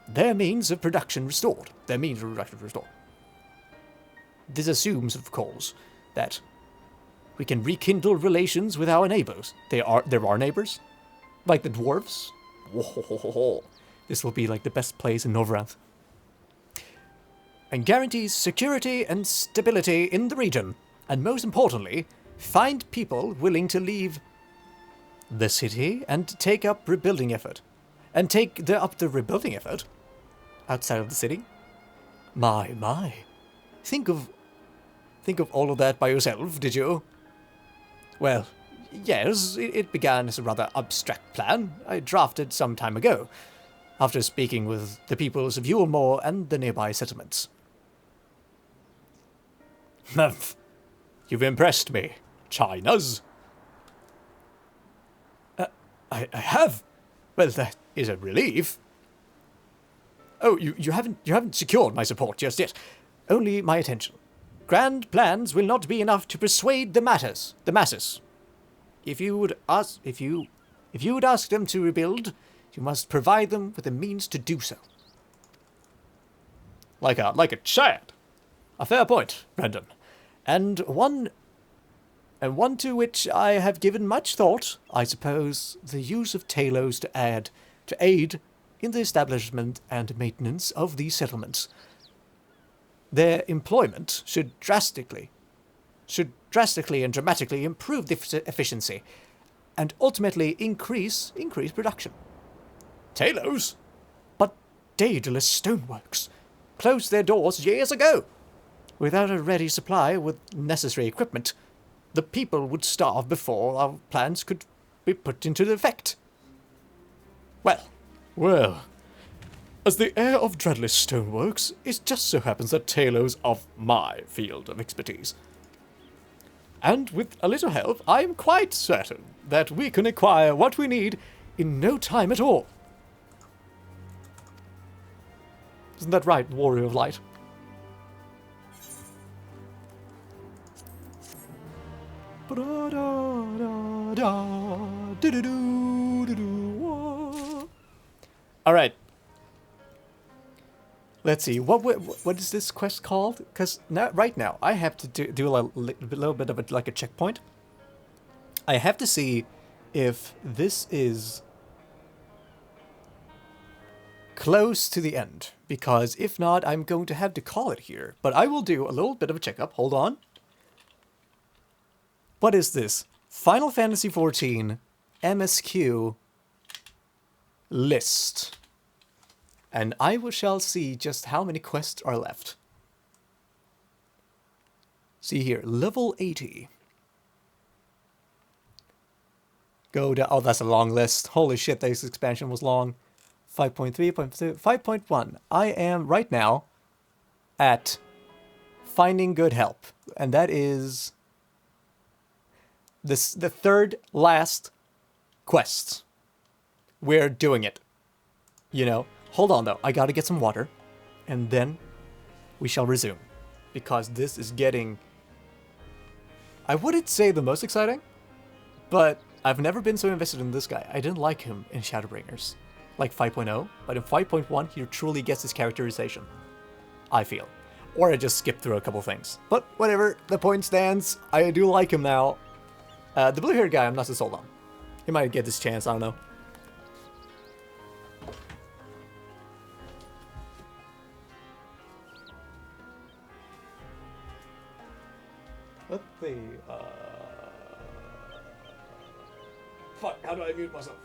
Their means of production restored. This assumes, of course, that we can rekindle relations with our neighbors. There are neighbors? Like the dwarves? This will be like the best place in Norvranth. And guarantees security and stability in the region. And most importantly, find people willing to leave the city and take up rebuilding effort. And take up the rebuilding effort outside of the city. My. Think of all of that by yourself, did you? Well, yes, it began as a rather abstract plan I drafted some time ago, after speaking with the peoples of Yulmore and the nearby settlements. Humph. You've impressed me, Chinas. I have? Well, that is a relief. Oh, you haven't secured my support just yet. Only my attention. Grand plans will not be enough to persuade the masses. If you would ask them to rebuild, you must provide them with the means to do so. Like a child. A fair point, Brendan. And one to which I have given much thought, I suppose, the use of talos to aid in the establishment and maintenance of these settlements. Their employment should drastically and dramatically improve the efficiency, and ultimately increase production. Talos? But Daedalus Stoneworks closed their doors years ago. Without a ready supply with necessary equipment, the people would starve before our plans could be put into effect. Well, as the heir of Dreadless Stoneworks, it just so happens that Talos of my field of expertise. And with a little help, I am quite certain that we can acquire what we need in no time at all. Isn't that right, Warrior of Light? All right. Let's see. What is this quest called? Because right now I have to do a little bit of like a checkpoint. I have to see if this is close to the end, because if not, I'm going to have to call it here. But I will do a little bit of a checkup. Hold on. What is this? Final Fantasy XIV MSQ list. And shall see just how many quests are left. See here, level 80. Go down. Oh, that's a long list. Holy shit, this expansion was long. 5.3, 5.1. I am right now at finding good help. And that is the third last quest. We're doing it. You know. Hold on, though. I gotta get some water. And then we shall resume. Because this is getting... I wouldn't say the most exciting. But I've never been so invested in this guy. I didn't like him in Shadowbringers. Like 5.0. But in 5.1, he truly gets his characterization. I feel. Or I just skipped through a couple things. But whatever. The point stands. I do like him now. The blue-haired guy I'm not so sold on. He might get this chance. I don't know. Let's see, fuck, how do I mute myself?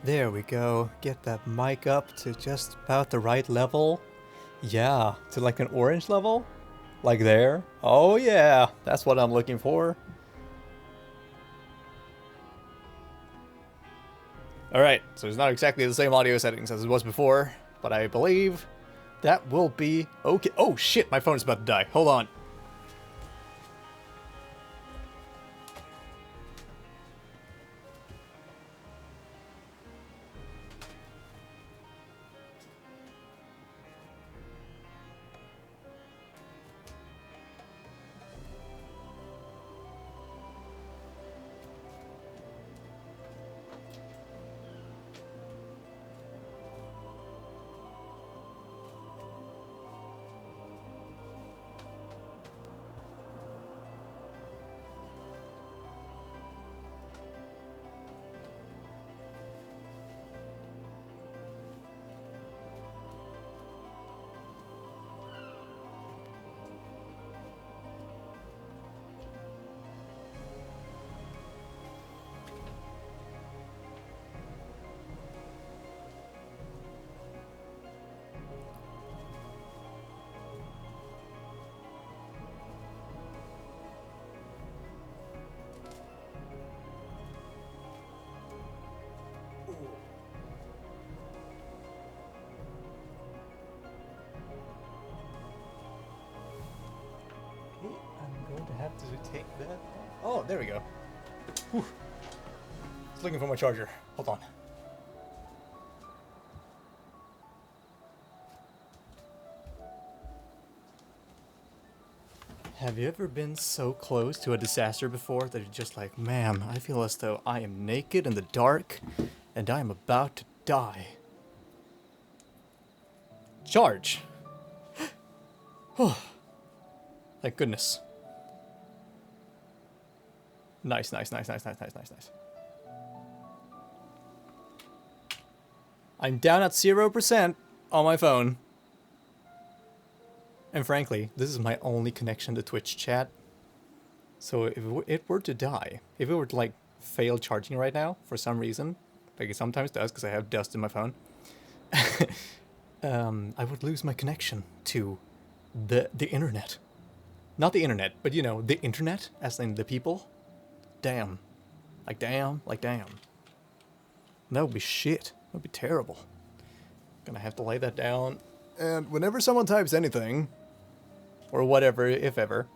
There we go. Get that mic up to just about the right level. Yeah, to like an orange level? Like there? Oh yeah, that's what I'm looking for. Alright, so it's not exactly the same audio settings as it was before, but I believe that will be okay. Oh shit, my phone is about to die. Hold on. I'm going to have to take that. Oh, there we go. Whew. I was looking for my charger. Hold on. Have you ever been so close to a disaster before that you're just like, man, I feel as though I am naked in the dark and I am about to die? Charge! Thank goodness. Nice, nice, nice, nice, nice, nice, nice, nice. I'm down at 0% on my phone. And frankly, this is my only connection to Twitch chat. So if it were to die, if it were to like fail charging right now for some reason, like it sometimes does because I have dust in my phone, I would lose my connection to the internet. Not the internet, but you know, the internet, as in the people. Damn. Like damn, like damn. That would be shit. That would be terrible. Gonna have to lay that down. And whenever someone types anything, or whatever, if ever,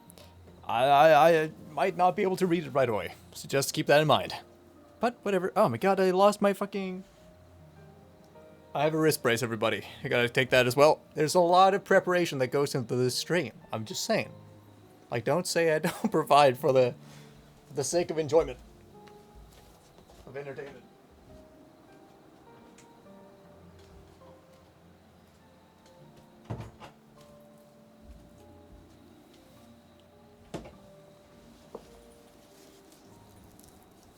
I might not be able to read it right away. So just keep that in mind. But whatever. Oh my god, I lost my fucking... I have a wrist brace, everybody. I gotta take that as well. There's a lot of preparation that goes into this stream. I'm just saying. Like, don't say I don't provide for the sake of enjoyment. Of entertainment.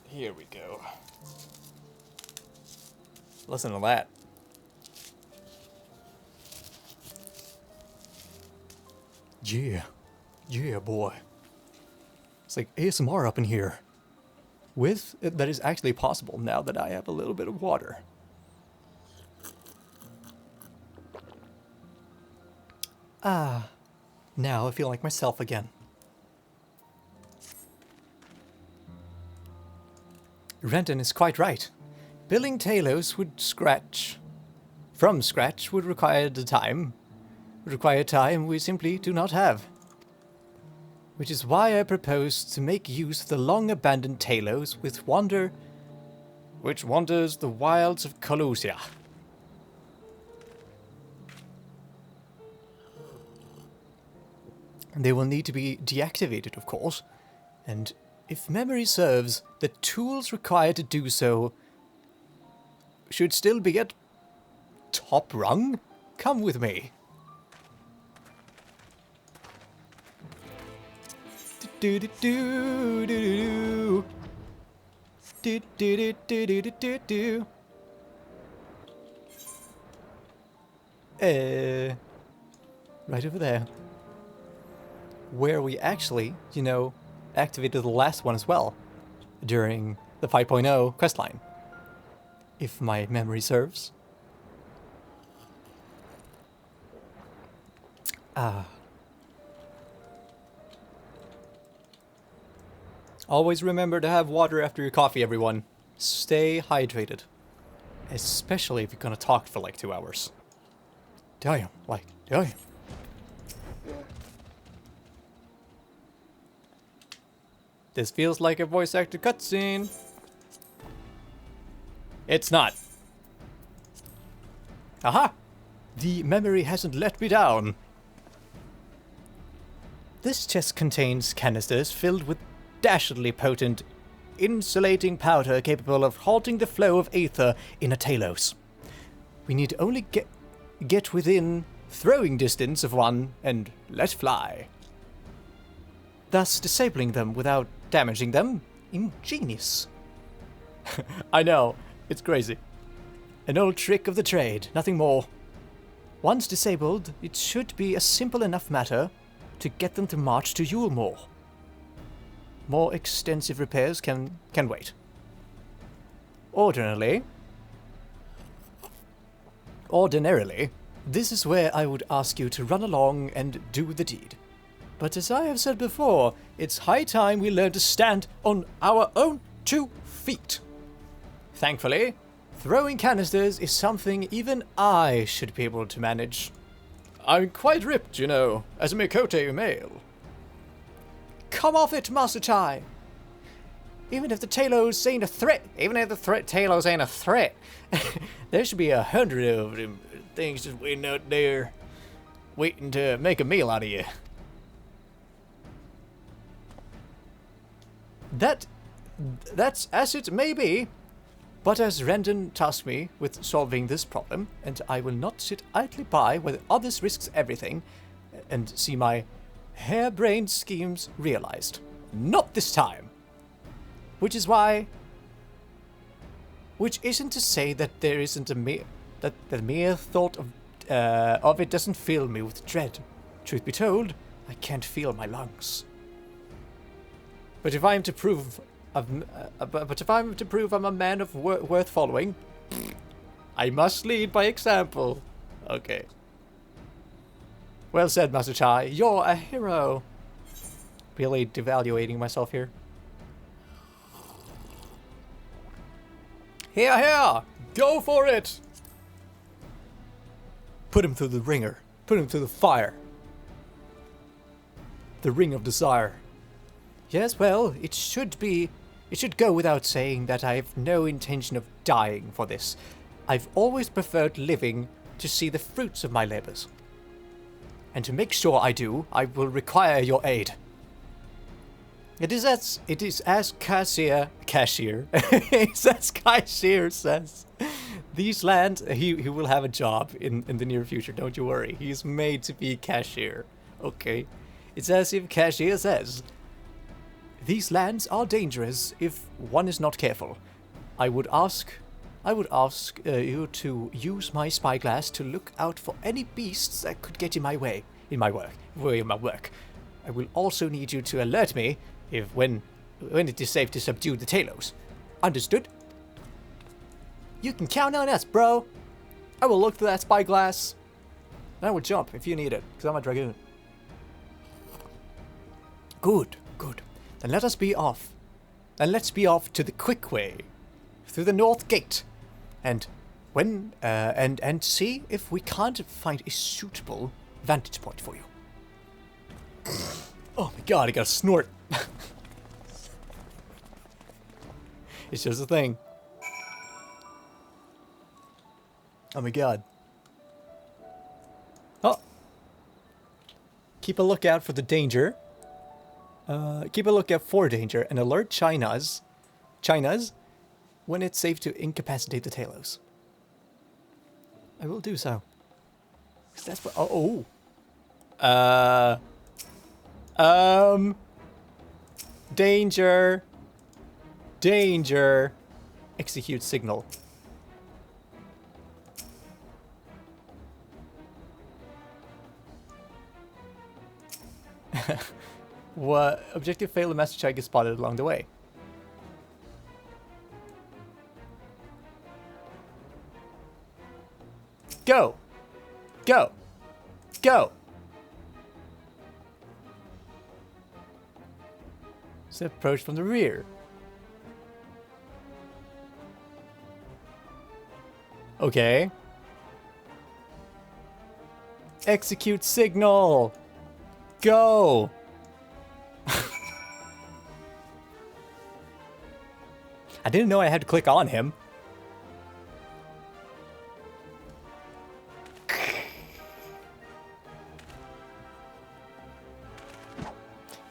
Here we go. Listen to that. Yeah. Yeah, boy. It's like ASMR up in here. That is actually possible now that I have a little bit of water. Ah. Now I feel like myself again. Renton is quite right. Building Talos from scratch would require time we simply do not have. Which is why I propose to make use of the long-abandoned Talos which wanders the wilds of Colosia. They will need to be deactivated, of course, and if memory serves, the tools required to do so should still be at top rung. Come with me. Do do do do do do do do do do do do. Right over there, where we actually, you know, activated the last one as well during the 5.0 questline. if my memory serves. Always remember to have water after your coffee, everyone. Stay hydrated. Especially if you're gonna talk for like 2 hours. Damn. This feels like a voice actor cutscene. It's not. Aha! The memory hasn't let me down. This chest contains canisters filled with dashingly potent insulating powder capable of halting the flow of aether in a Talos. We need only get within throwing distance of one and let fly, thus disabling them without damaging them. Ingenious. I know, it's crazy. An old trick of the trade, nothing more. Once disabled, it should be a simple enough matter to get them to march to Yulmore. More extensive repairs can wait. Ordinarily, this is where I would ask you to run along and do the deed. But as I have said before, it's high time we learn to stand on our own 2 feet. Thankfully, throwing canisters is something even I should be able to manage. I'm quite ripped, you know, as a Mikote male. Come off it, Master Chai! Even if the Talos ain't a threat, Talos ain't a threat, there should be 100 of them things just waiting out there, waiting to make a meal out of you. That's as it may be, but as Rendon tasked me with solving this problem, and I will not sit idly by while others risks everything, and see my harebrained schemes realized. Not this time! Which isn't to say that there isn't that the mere thought of it doesn't fill me with dread. Truth be told, I can't feel my lungs. But if I am to prove I'm a man of worth following, I must lead by example. Okay. Well said, Master Chai. You're a hero. Really devaluating myself here. Here! Go for it! Put him through the ringer. Put him through the fire. The ring of desire. Yes, well, it should go without saying that I have no intention of dying for this. I've always preferred living to see the fruits of my labors. And to make sure I do, I will require your aid. It is as Cashier says. These lands, he will have a job in the near future, don't you worry. He's made to be cashier, okay? It's as if Cashier says, these lands are dangerous if one is not careful. I would ask you to use my spyglass to look out for any beasts that could get in my way in my work. I will also need you to alert me when it is safe to subdue the Talos. Understood? You can count on us, bro. I will look through that spyglass. And I will jump if you need it, because I'm a dragoon. Good. Then let us be off. Then let's be off to the quick way, through the north gate, and and see if we can't find a suitable vantage point for you. Oh my god, I got a snort. It's just a thing. Oh my god. Oh. Keep a lookout for the danger. Keep a lookout for danger and alert China's when it's safe to incapacitate the Talos. I will do so. 'Cause that's what. Danger. Execute signal. What objective failed, the Master Chai gets spotted along the way. Go. Go. So approach from the rear. Okay. Execute signal. Go. I didn't know I had to click on him.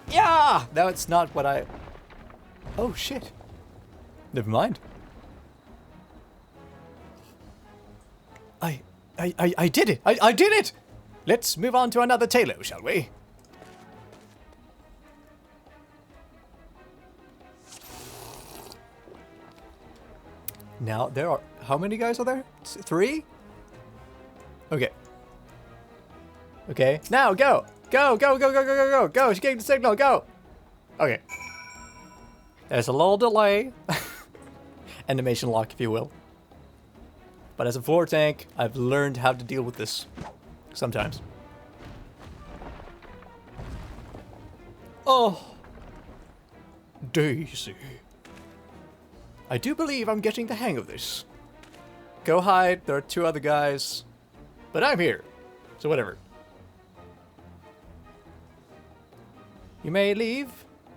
Yeah! That's not what I... Oh, shit. Never mind. I did it! I did it! Let's move on to another Talo, shall we? Now, there are... How many guys are there? 3? Okay. Okay. Now, go! Go, go, go, go, go, go, go! Go! She gave the signal, go! Okay. There's a little delay. Animation lock, if you will. But as a floor tank, I've learned how to deal with this. Sometimes. Oh. Daisy. I do believe I'm getting the hang of this. Go hide, there are 2 other guys. But I'm here. So whatever. You may leave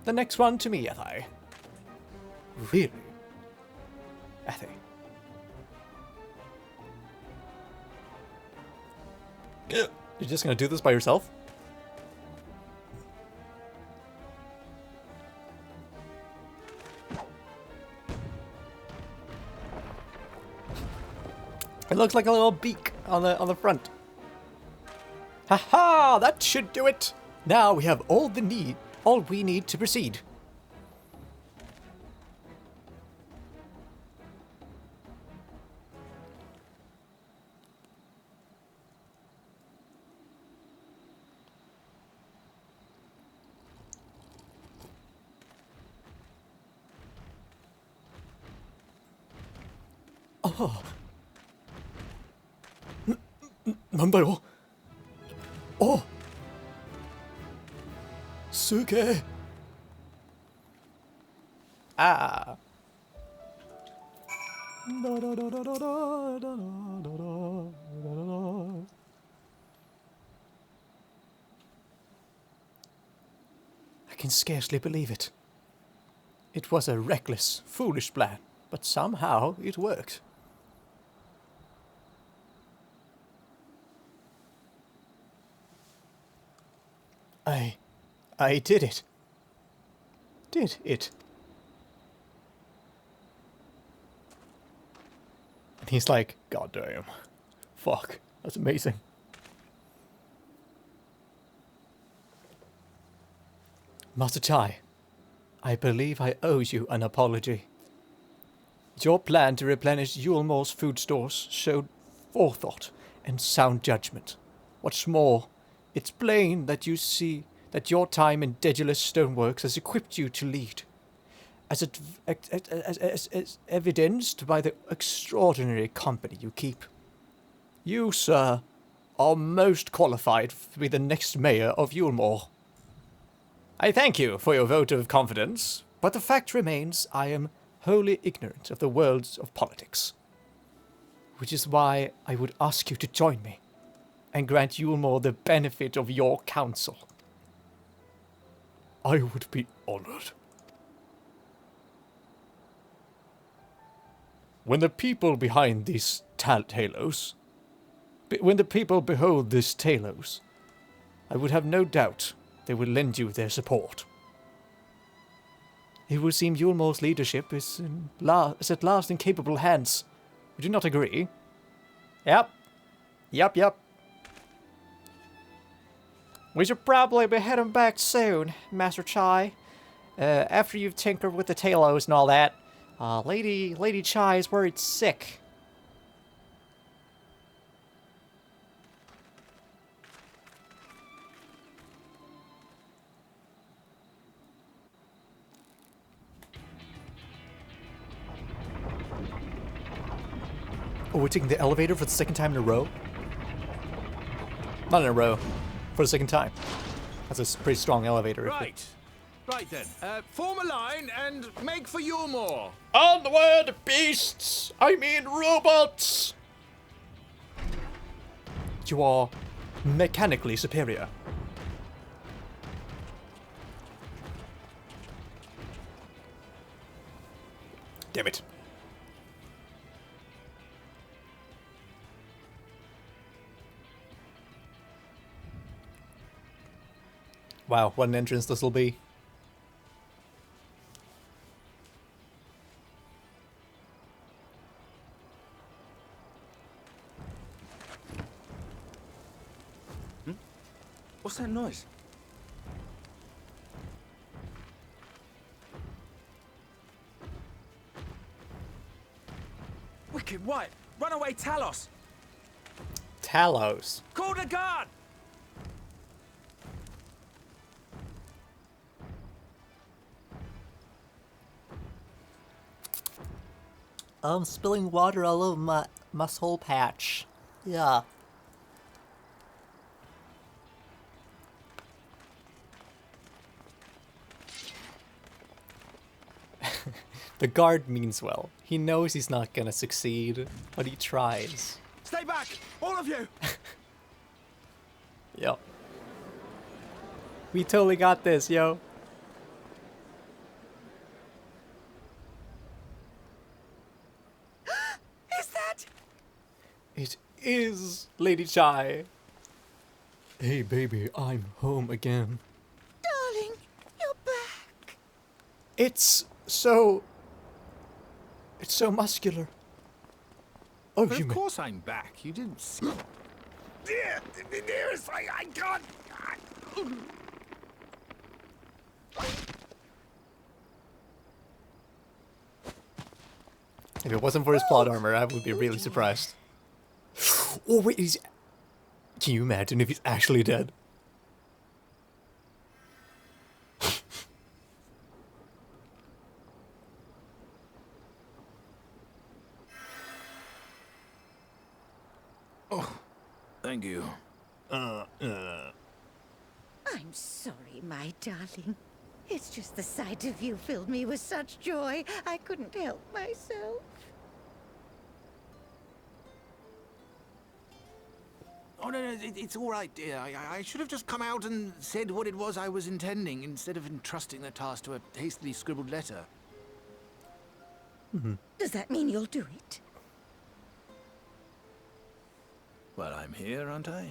the next one to me, Athai. Really? Athai. You're just gonna do this by yourself? It looks like a little beak on the front. Haha! That should do it. Now we have all we need to proceed. Oh. なんだよ。お。すげえ。ああ。I can scarcely believe it. It was a reckless, foolish plan, but somehow it worked. I did it. Did it. And he's like, God damn. Fuck. That's amazing. Master Chai, I believe I owe you an apology. Your plan to replenish Yulmore's food stores showed forethought and sound judgment. What's more, it's plain that you see that your time in Daedalus Stoneworks has equipped you to lead, as evidenced by the extraordinary company you keep. You, sir, are most qualified to be the next mayor of Yulmore. I thank you for your vote of confidence, but the fact remains I am wholly ignorant of the worlds of politics, which is why I would ask you to join me and grant Yulmore the benefit of your counsel. I would be honored. When the people behind these Talos, when the people behold this Talos, I would have no doubt they will lend you their support. It would seem Yulmore's leadership is at last in capable hands. Would you not agree? Yep. Yep. We should probably be heading back soon, Master Chai. After you've tinkered with the Talos and all that. Lady Chai is worried sick. Oh, we're taking the elevator for the second time in a row? Not in a row. For the second time. That's a pretty strong elevator. Right. Right then. Form a line and make for Yulmore. Onward, beasts! I mean robots! You are mechanically superior. Damn it. Wow, what an entrance this will be. What's that noise? Wicked White! Runaway Talos! Talos. Call the guard! I'm spilling water all over my soul patch. Yeah. The guard means well. He knows he's not gonna succeed, but he tries. Stay back! All of you! Yep. We totally got this, yo. Is that? It is Lady Chai. Hey, baby, I'm home again. Darling, you're back. It's so muscular. Oh, But you of may. course I'm back. You didn't see. Dearest, I can't. If it wasn't for his plot armor, I would be really surprised. Oh wait, he's. Can you imagine if he's actually dead? Thank you. I'm sorry, my darling. It's just the sight of you filled me with such joy, I couldn't help myself. Oh, no, it's all right, dear. I should have just come out and said what it was I was intending, instead of entrusting the task to a hastily scribbled letter. Does that mean you'll do it? Well, I'm here, aren't I?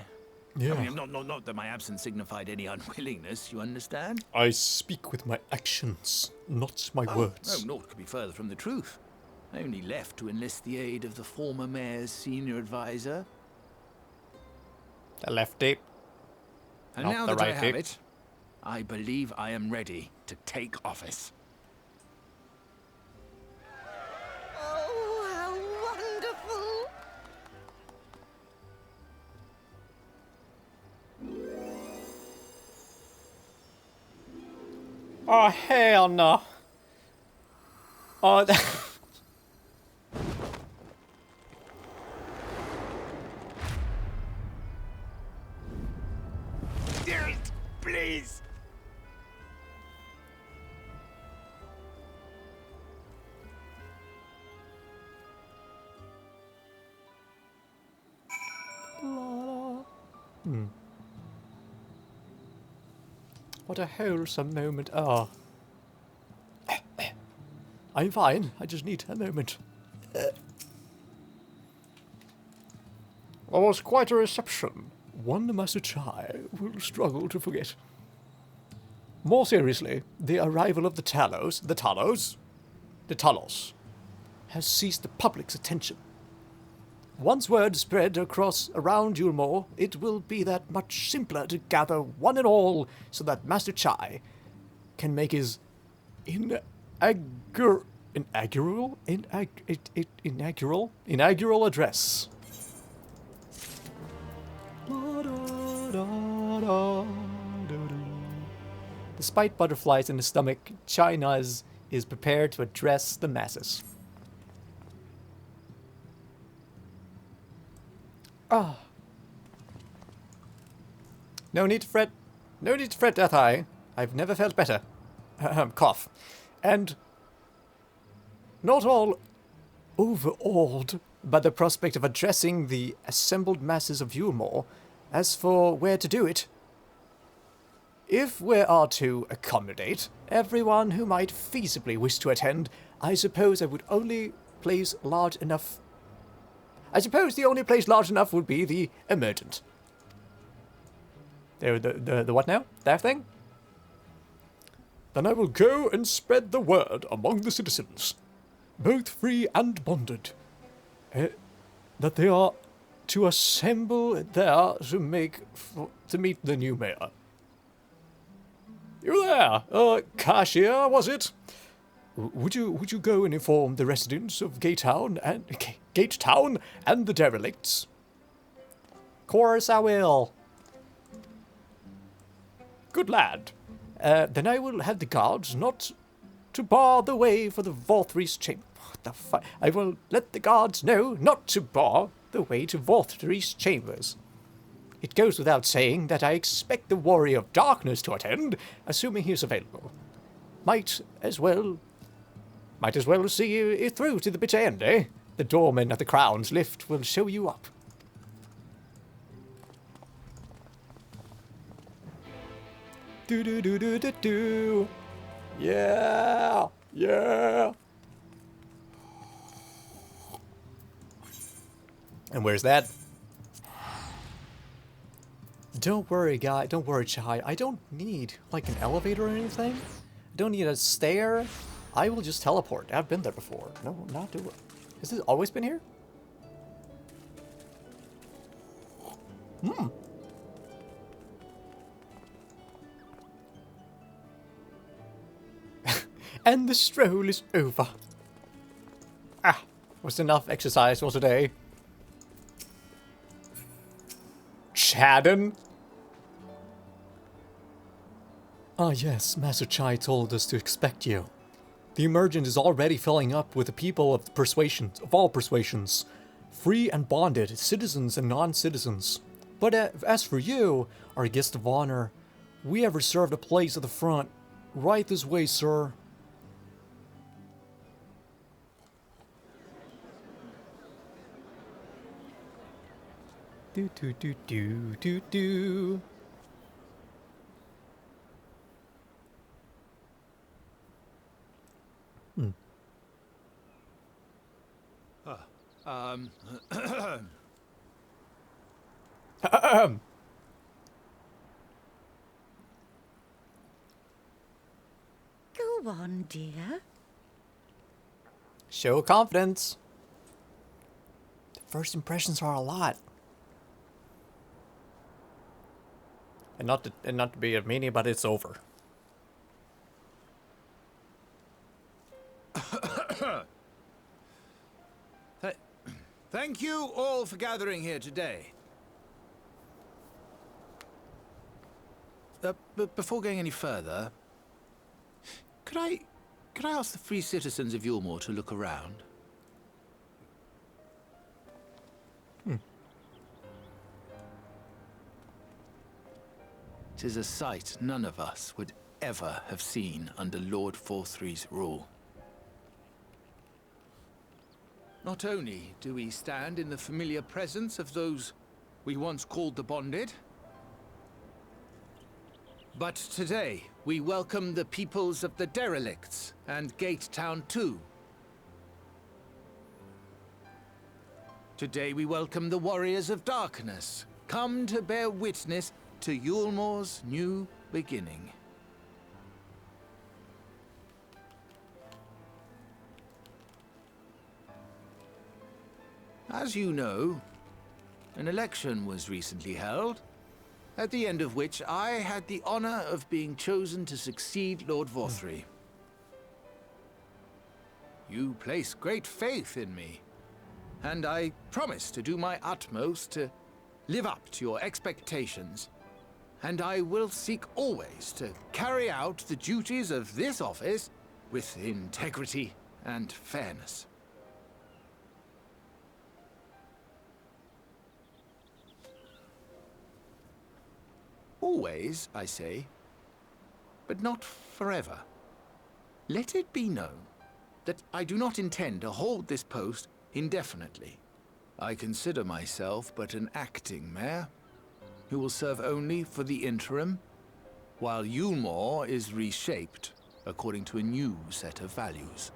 Yeah. I mean, not that my absence signified any unwillingness, you understand? I speak with my actions, not my words. No, naught could be further from the truth. I only left to enlist the aid of the former mayor's senior advisor. The left tape. And Not now the that I right have tape. it, I believe I am ready to take office. Oh, how wonderful! Oh hell no! Oh, Dearest, please! what a wholesome moment. Oh. I'm fine. I just need a moment. That was quite a reception. One Master Chai will struggle to forget. More seriously, the arrival of the Talos, has seized the public's attention. Once word spread around Yulmore, it will be that much simpler to gather one and all so that Master Chai can make his inaugural address. Despite butterflies in his stomach, China is prepared to address the masses. Ah. No need to fret. No need to fret, Death Eye. I've never felt better. Cough. And not all overawed by the prospect of addressing the assembled masses of Yulmore. As for where to do it, if we are to accommodate everyone who might feasibly wish to attend, I suppose I would only place large enough. I suppose the only place large enough would be the emergent. The what now? That thing? Then I will go and spread the word among the citizens, both free and bonded, that they are to assemble there to meet the new mayor. You there, cashier, was it? Would you go and inform the residents of Gatetown and the derelicts? Course I will. Good lad. Then I will have the guards not to bar the way for the Vorthry's chamber. What the fuck? I will let the guards know not to bar the way to Vorthry's chambers. It goes without saying that I expect the Warrior of Darkness to attend, assuming he is available. Might as well see you through to the bitter end, eh? The doorman at the Crown's lift will show you up. Do. Yeah. And where's that? Don't worry, guy. Don't worry, Chai. I don't need, like, an elevator or anything. I don't need a stair. I will just teleport. I've been there before. No, not do it. Has this always been here? And the stroll is over. Was enough exercise for today. Chadden? Ah yes, Master Chai told us to expect you. The emergent is already filling up with the people of all persuasions, free and bonded, citizens and non-citizens. But as for you, our guest of honor, we have reserved a place at the front. Right this way, sir. Do. Go on, dear. Show confidence. The first impressions are a lot. And not to be a meanie, but it's over. Thank you all for gathering here today. But before going any further, could I ask the free citizens of Yulmore to look around? Tis a sight none of us would ever have seen under Lord Vorthry's rule. Not only do we stand in the familiar presence of those we once called the Bonded, but today we welcome the peoples of the Derelicts and Gatetown too. Today we welcome the Warriors of Darkness, come to bear witness to Yulmore's new beginning. As you know, an election was recently held, at the end of which I had the honor of being chosen to succeed Lord Vorthry. You place great faith in me, and I promise to do my utmost to live up to your expectations, and I will seek always to carry out the duties of this office with integrity and fairness. Always, I say, but not forever. Let it be known that I do not intend to hold this post indefinitely. I consider myself but an acting mayor, who will serve only for the interim, while Yulmore is reshaped according to a new set of values.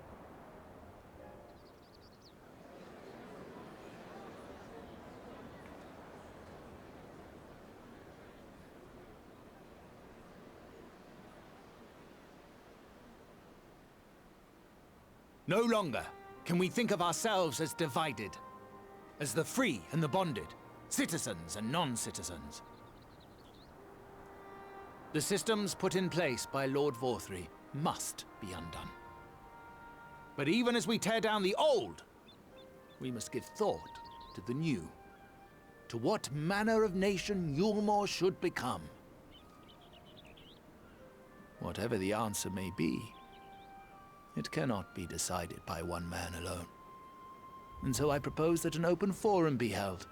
No longer can we think of ourselves as divided, as the free and the bonded, citizens and non-citizens. The systems put in place by Lord Vorthry must be undone. But even as we tear down the old, we must give thought to the new, to what manner of nation Yulmore should become. Whatever the answer may be, it cannot be decided by one man alone. And so I propose that an open forum be held,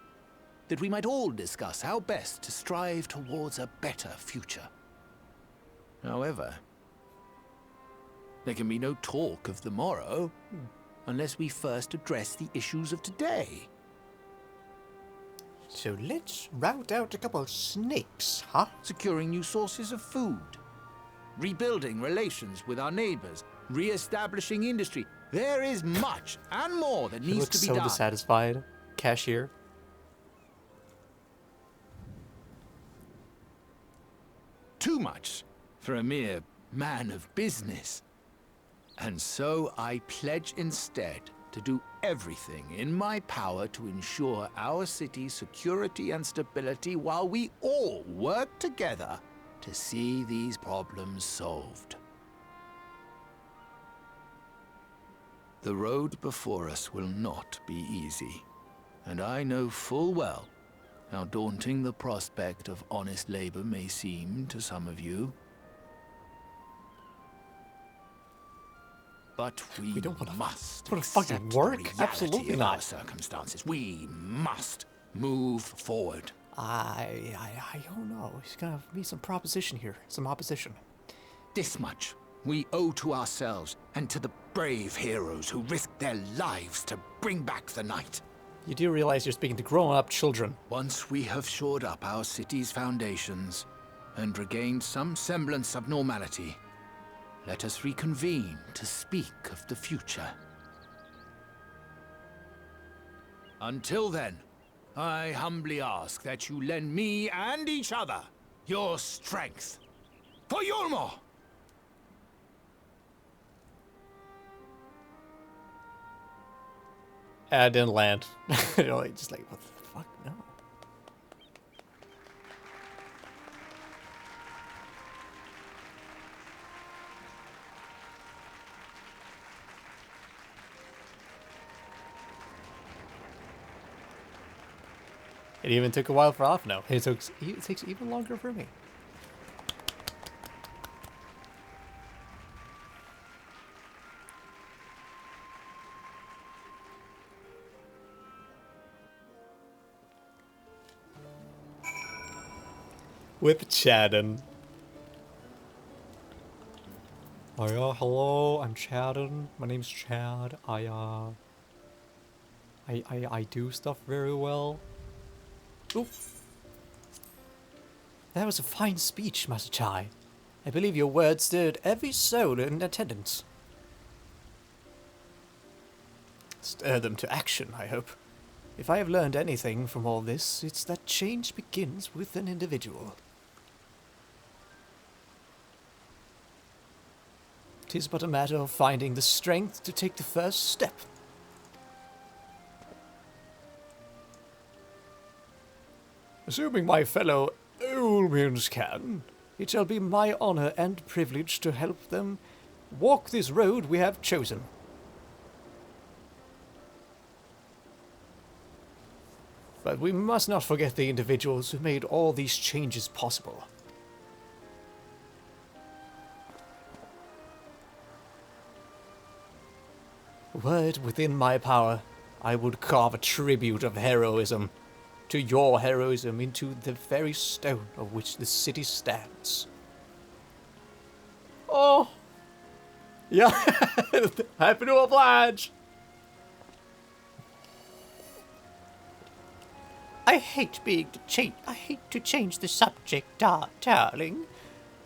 that we might all discuss how best to strive towards a better future. However, there can be no talk of the morrow unless we first address the issues of today. So let's rout out a couple of snakes, huh? Securing new sources of food, rebuilding relations with our neighbors, re-establishing industry. There is much and more that He needs looks to be so done. dissatisfied. Cashier. Too much for a mere man of business. And so I pledge instead to do everything in my power to ensure our city's security and stability while we all work together to see these problems solved. The road before us will not be easy, and I know full well how daunting the prospect of honest labor may seem to some of you. But we don't wanna- must wanna fucking accept the work? reality Absolutely of not. our circumstances. We must move forward. I don't know. He's gonna have me some proposition here. Some opposition. This much we owe to ourselves and to the brave heroes who risked their lives to bring back the night. You do realize you're speaking to grown-up children. Once we have shored up our city's foundations and regained some semblance of normality, let us reconvene to speak of the future. Until then, I humbly ask that you lend me and each other your strength for Yulmore! I didn't land. Just like, what the fuck? No. It even took a while for off now. It takes even longer for me. With Chadden. Oh yeah, hello, I'm Chadden. My name's Chad. I do stuff very well. Oof. That was a fine speech, Master Chai. I believe your words stirred every soul in attendance. Stir them to action, I hope. If I have learned anything from all this, it's that change begins with an individual. 'Tis but a matter of finding the strength to take the first step. Assuming my fellow Ulmians can, it shall be my honor and privilege to help them walk this road we have chosen. But we must not forget the individuals who made all these changes possible. Were it within my power, I would carve a tribute of heroism to your heroism into the very stone of which the city stands. Oh, yeah, happy to oblige. I hate to change the subject, darling.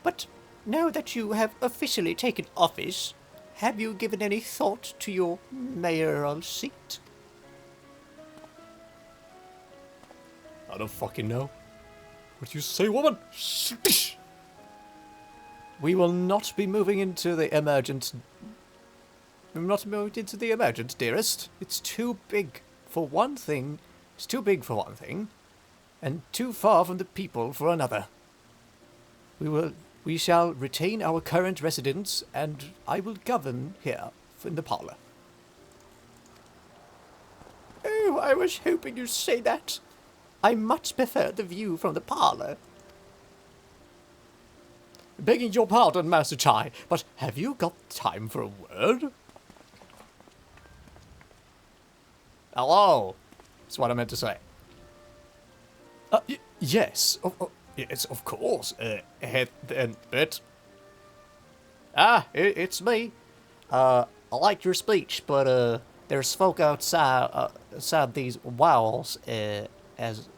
But now that you have officially taken office, have you given any thought to your mayoral seat? I don't fucking know. What do you say, woman? Spish! We will not be moving into the emergent. We're not moving into the emergent, dearest. It's too big for one thing. It's too big for one thing, and too far from the people for another. We shall retain our current residence, and I will govern here in the parlor. Oh, I was hoping you'd say that. I much prefer the view from the parlor. Begging your pardon, Master Chai, but have you got time for a word? Hello, that's what I meant to say. Yes, yes, of course. But it's me. I like your speech, but there's folk outside these walls as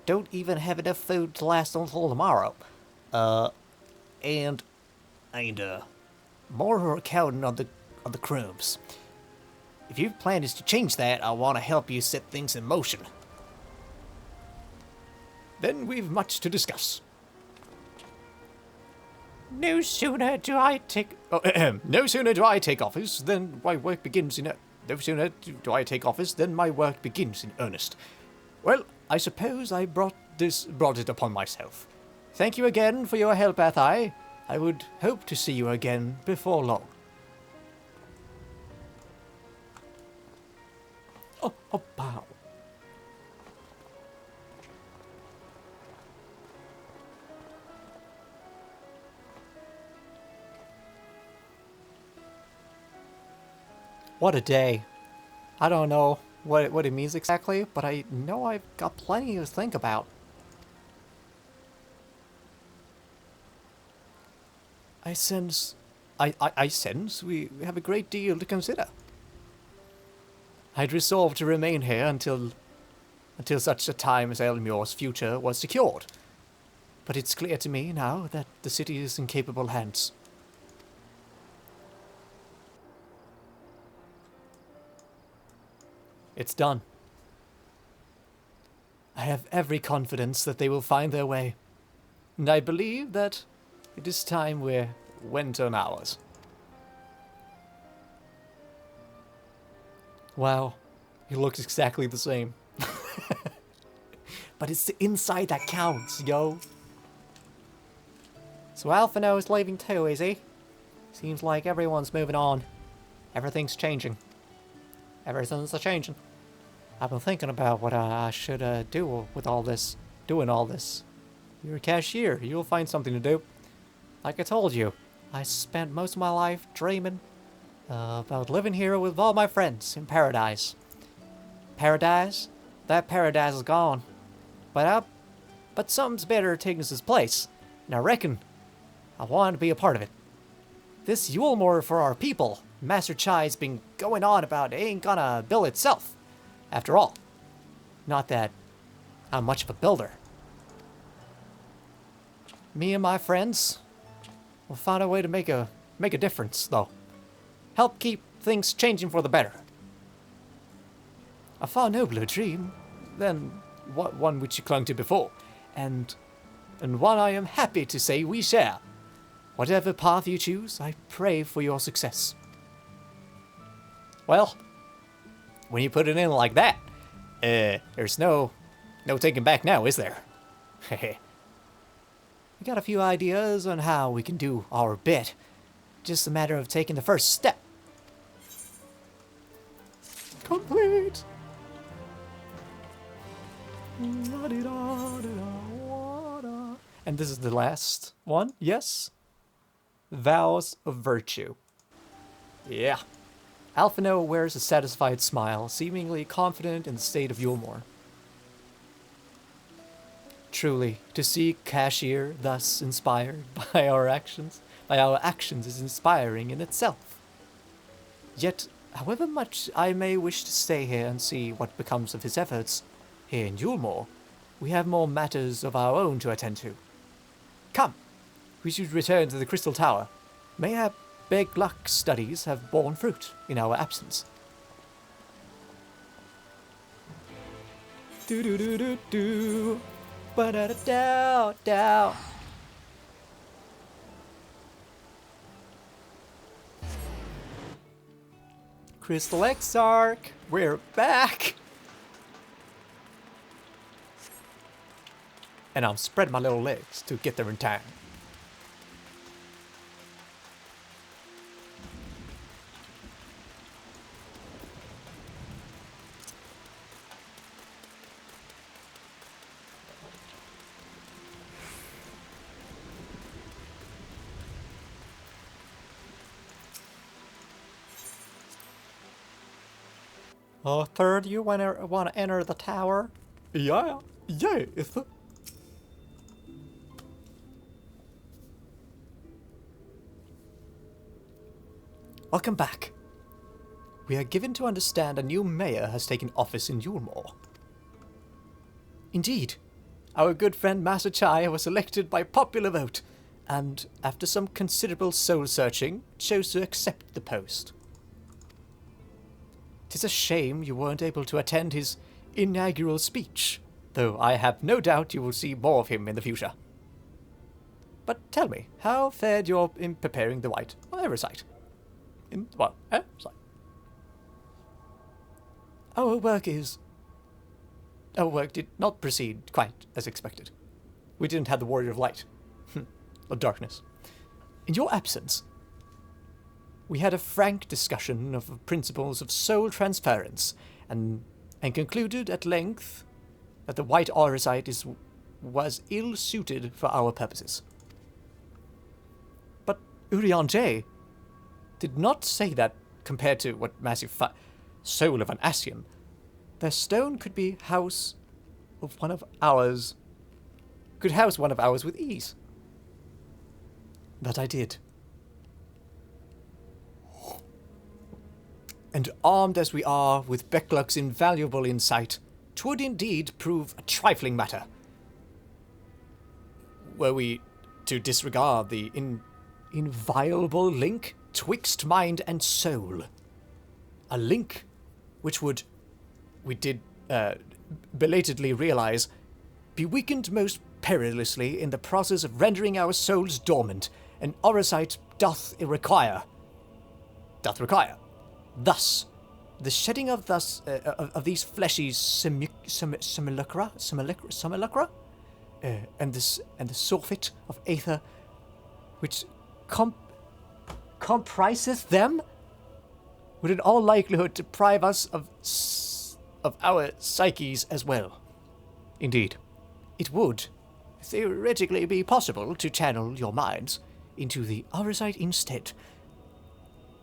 don't even have enough food to last until tomorrow. And more are counting on the crumbs. If your plan is to change that, I want to help you set things in motion. Then we've much to discuss. No sooner do I take office than my work begins in. No sooner do I take office than my work begins in earnest. Well, I suppose I brought it upon myself. Thank you again for your help, Athai. I would hope to see you again before long. Oh, bow. What a day. I don't know what it means exactly, but I know I've got plenty to think about. I sense we have a great deal to consider. I'd resolved to remain here until such a time as Elmure's future was secured. But it's clear to me now that the city is in capable hands. It's done. I have every confidence that they will find their way, and I believe that it is time we went on ours. Wow, he looks exactly the same. But it's the inside that counts, yo. So Alphino is leaving too, is he? Seems like everyone's moving on. Everything's changing. Everything's a-changing. I've been thinking about what I should do with all this, doing all this. You're a cashier. You'll find something to do. Like I told you, I spent most of my life dreaming about living here with all my friends in paradise. Paradise? That paradise is gone. But something's better taking its place, and I reckon I want to be a part of it. This Yulmore for our people, Master Chai's been going on about, it ain't gonna build itself. After all, not that I'm much of a builder. Me and my friends will find a way to make a difference, though. Help keep things changing for the better. A far nobler dream than one which you clung to before, and one I am happy to say we share. Whatever path you choose, I pray for your success. Well, when you put it in like that, there's no taking back now, is there? We got a few ideas on how we can do our bit. Just a matter of taking the first step. Complete. And this is the last one, yes? Vows of Virtue. Yeah. Alphino wears a satisfied smile, seemingly confident in the state of Yulmore. Truly, to see Cashier thus inspired by our actions is inspiring in itself. Yet, however much I may wish to stay here and see what becomes of his efforts, here in Yulmore, we have more matters of our own to attend to. Come, we should return to the Crystal Tower. Mayhap Beg Luck's studies have borne fruit in our absence. Do do do do do. Ba da da da da. Crystal Exarch, we're back. And I'm spreading my little legs to get there in time. Third, you want to enter the tower? Yeah, it's the... Welcome back. We are given to understand a new mayor has taken office in Yulmore. Indeed, our good friend Master Chai was elected by popular vote, and after some considerable soul-searching, chose to accept the post. 'Tis a shame you weren't able to attend his inaugural speech, though I have no doubt you will see more of him in the future. But tell me, how fared you in preparing the white oversight? Our work did not proceed quite as expected. We didn't have the Warrior of Light. Of Darkness. In your absence, we had a frank discussion of principles of soul transference, and concluded at length that the white auracite was ill-suited for our purposes. But Urianger did not say that compared to what massive soul of an Ascian, the stone could house one of ours with ease. That I did. And armed as we are with Beckluck's invaluable insight, 'twould indeed prove a trifling matter, were we to disregard the inviolable link twixt mind and soul. A link which would, we did belatedly realize, be weakened most perilously in the process of rendering our souls dormant, and auracite doth require. Thus, the shedding of these fleshy simulacra, and the surfeit of aether, which compriseth them, would in all likelihood deprive us of our psyches as well. Indeed, it would theoretically be possible to channel your minds into the auracite instead,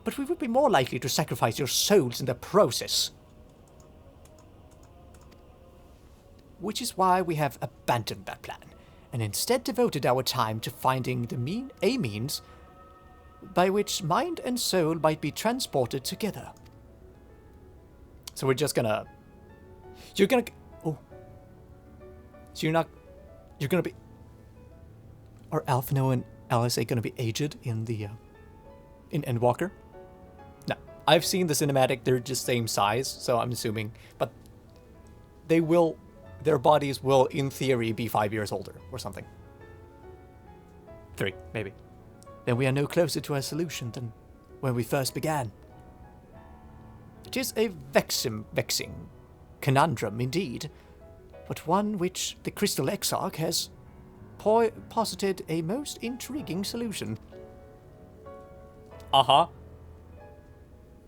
but we would be more likely to sacrifice your souls in the process. Which is why we have abandoned that plan, and instead devoted our time to finding a means by which mind and soul might be transported together. So we're just gonna... You're gonna be... Are Alphino and LSA gonna be aged in the... in Endwalker? No. I've seen the cinematic, they're just same size, so I'm assuming. But they will... Their bodies will, in theory, be 5 years older, or something. 3, maybe. Then we are no closer to a solution than when we first began. It is a vexing conundrum indeed, but one which the Crystal Exarch has posited a most intriguing solution.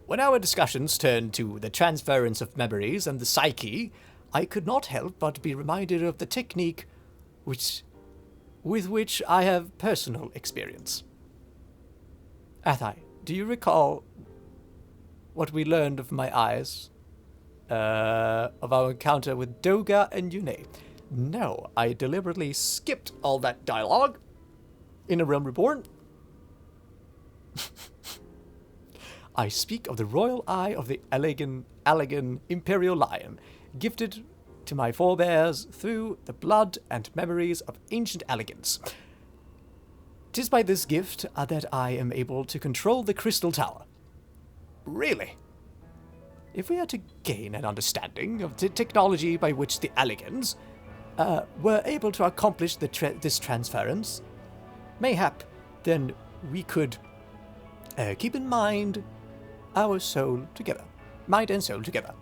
When our discussions turned to the transference of memories and the psyche, I could not help but be reminded of the technique with which I have personal experience. Athai, do you recall what we learned of my eyes, of our encounter with Doga and Yune? No, I deliberately skipped all that dialogue. In A Realm Reborn, I speak of the royal eye of the Allegan Imperial Lion, gifted to my forebears through the blood and memories of ancient Allegans. 'Tis by this gift that I am able to control the Crystal Tower. Really? If we are to gain an understanding of the technology by which the Allegans were able to accomplish this transference, mayhap then we could keep in mind our soul together. Mind and soul together.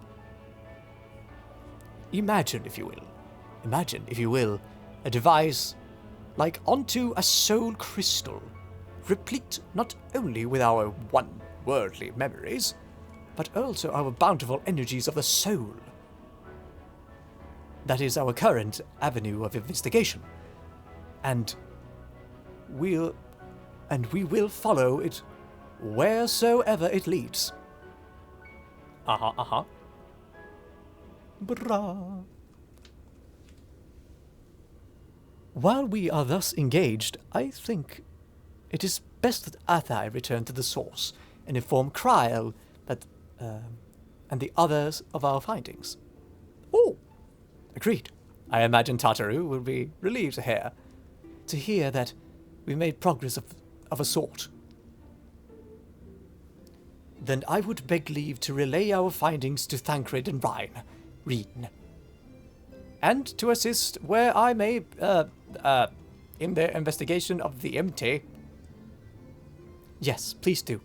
Imagine, if you will, a device like onto a soul crystal, replete not only with our one-worldly memories, but also our bountiful energies of the soul. That is our current avenue of investigation. And we will follow it wheresoever it leads. Brah. While we are thus engaged, I think it is best that Athai return to the source and inform Kryl and the others of our findings. Oh, agreed. I imagine Tataru will be relieved to hear that we made progress of a sort. Then I would beg leave to relay our findings to Thancred and Reen, and to assist where I may, in their investigation of the MT. Yes, please do.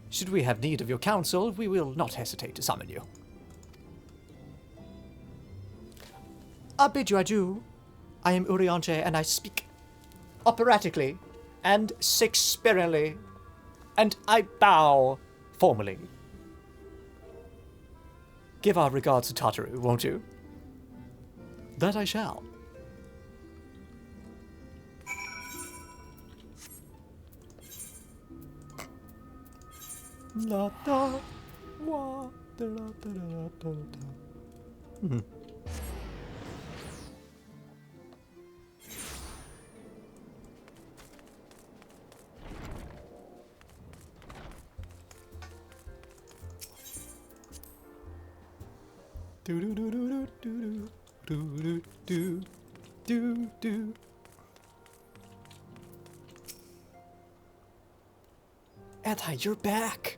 Should we have need of your counsel, we will not hesitate to summon you. I bid you adieu. I am Urianger, and I speak operatically and Shakespeareanly, and I bow formally. Give our regards to Tataru, won't you? That I shall. La da wa da da da da da. Do do do do do do do do do. Athai, you're back.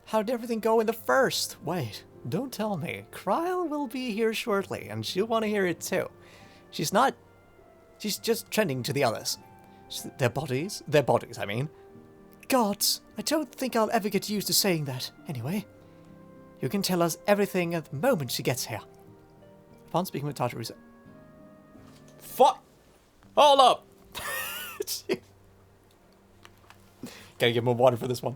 How did everything go in the first? Wait, don't tell me. Kryl will be here shortly, and she'll want to hear it too. She's just trending to the others. Their bodies, I mean. Gods, I don't think I'll ever get used to saying that. Anyway, you can tell us everything at the moment she gets here. Upon speaking with Tataru, fuck! Hold up! Gotta get more water for this one.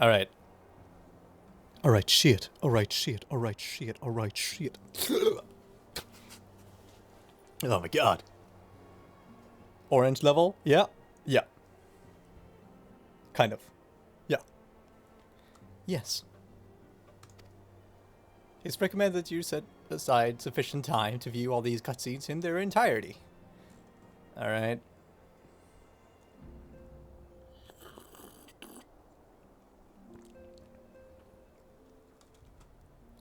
Alright. Alright, shit. Alright, shit. Alright, shit. Alright, shit. Oh my god. Orange level? Yeah. Yeah. Kind of. Yeah. Yes. It's recommended that you set aside sufficient time to view all these cutscenes in their entirety. Alright.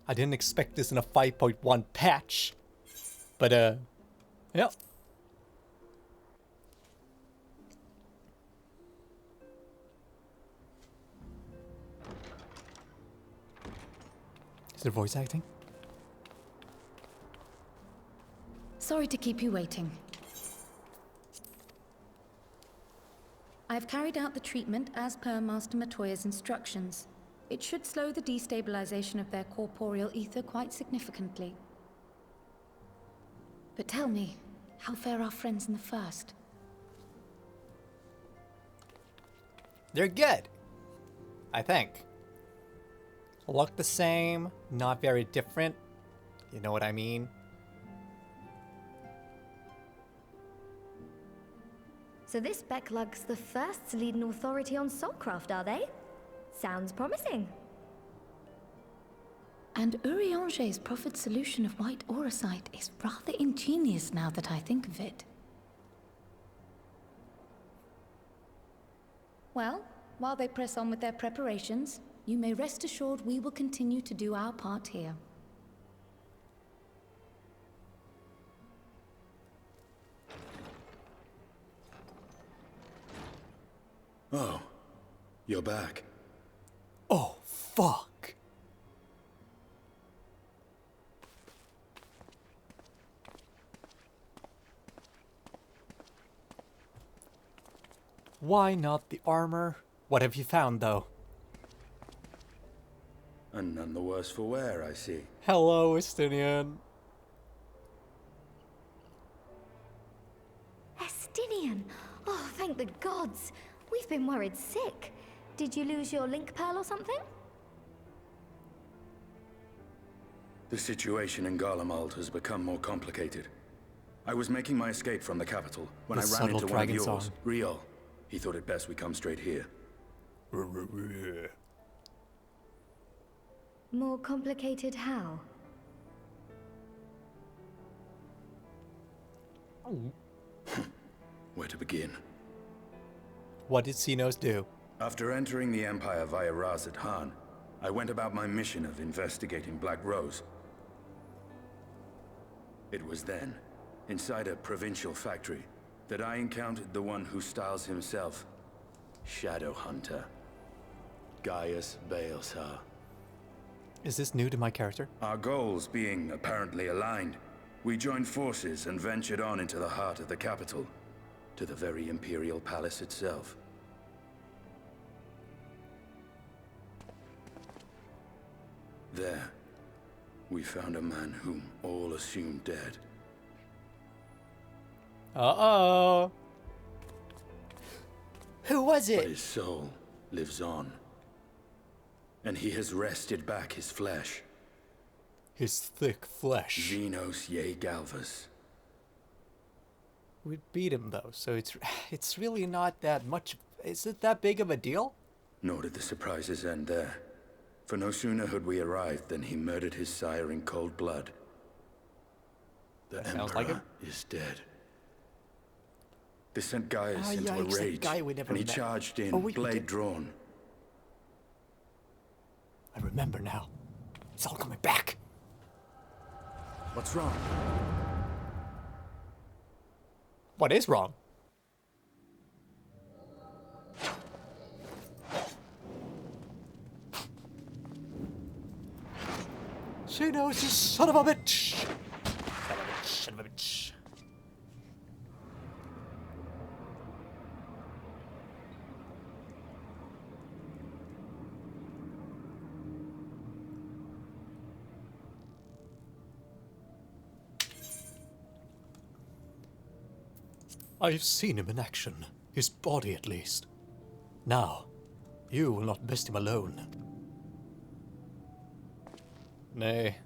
I didn't expect this in a 5.1 patch. But, yeah. Is it voice acting? Sorry to keep you waiting. I've carried out the treatment as per Master Matoya's instructions. It should slow the destabilization of their corporeal ether quite significantly. But tell me, how fare our friends in the first? They're good. I think. Look the same, not very different. You know what I mean? So this Becklug's the first to lead an authority on soulcraft, are they? Sounds promising. And Urianger's proffered solution of white auracite is rather ingenious now that I think of it. Well, while they press on with their preparations, you may rest assured we will continue to do our part here. Oh, you're back. Oh, fuck. Why not the armor? What have you found, though? And none the worse for wear, I see. Hello, Estinian. Estinian! Oh, thank the gods! We've been worried sick. Did you lose your link pearl or something? The situation in Garlemald has become more complicated. I was making my escape from the capital when The I ran subtle into one of dragon yours, song. Riol. He thought it best we come straight here. More complicated how? Where to begin? What did Xenos do? After entering the Empire via Razat Han, I went about my mission of investigating Black Rose. It was then, inside a provincial factory, that I encountered the one who styles himself Shadow Hunter, Gaius Baelsar. Is this new to my character? Our goals being apparently aligned, we joined forces and ventured on into the heart of the capital, to the very Imperial Palace itself. There, we found a man whom all assumed dead. Uh-oh. Who was But it? his soul lives on. And he has wrested back his flesh. His thick flesh. Xenos Ye Galvas. We beat him though, so it's really not that much. Is it that big of a deal? Nor did the surprises end there. For no sooner had we arrived than he murdered his sire in cold blood. The That sounds Emperor like him. is dead. This sent Gaius Ah, into a yikes, that rage, guy we never and he met. charged in, Oh, wait, we blade did. drawn. I remember now. It's all coming back. What's wrong? What is wrong? She knows, you son of a bitch! Son of a bitch, son of a bitch. I've seen him in action. His body, at least. Now, You will not best him alone. Nay,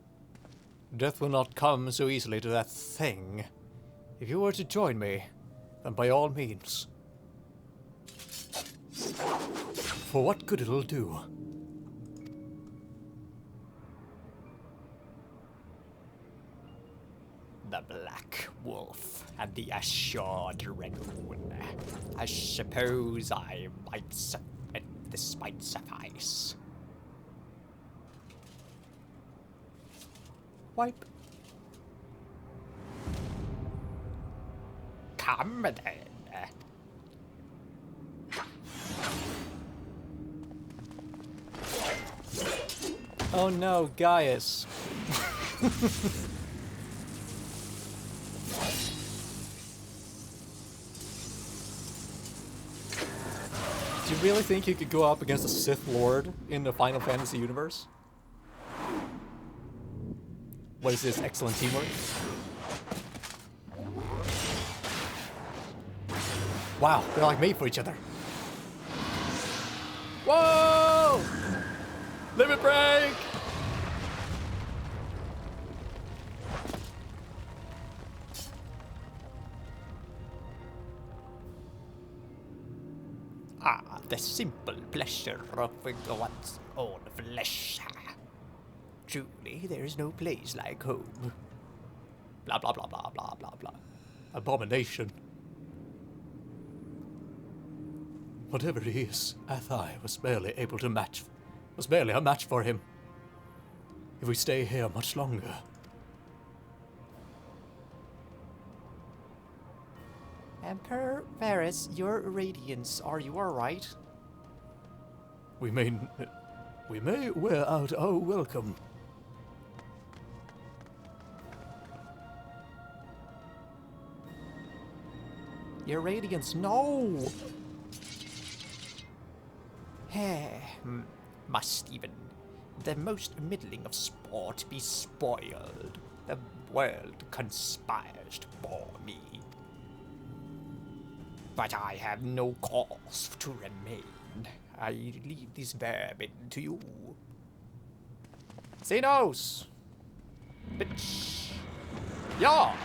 death will not come so easily to that thing. If you were to join me, then by all means. For what good it'll do. The Black Wolf and the Assured Dragoon. I suppose this might suffice. Wipe. Come then. Oh no, Gaius. Do you really think you could go up against a Sith Lord in the Final Fantasy universe? What is this, excellent teamwork? Wow, they're like made for each other. Whoa! Limit break! Ah, the simple pleasure of one's own flesh. Truly, there is no place like home. Blah blah blah blah blah blah blah. Abomination. Whatever he is, Athai was barely a match for him. If we stay here much longer. Emperor Varys, your radiance, are you alright? We may wear out our welcome. Your radiance, no! Must even the most middling of sport be spoiled? The world conspires for me. But I have no cause to remain. I leave this vermin to you. Xenos! Bitch! Yeah!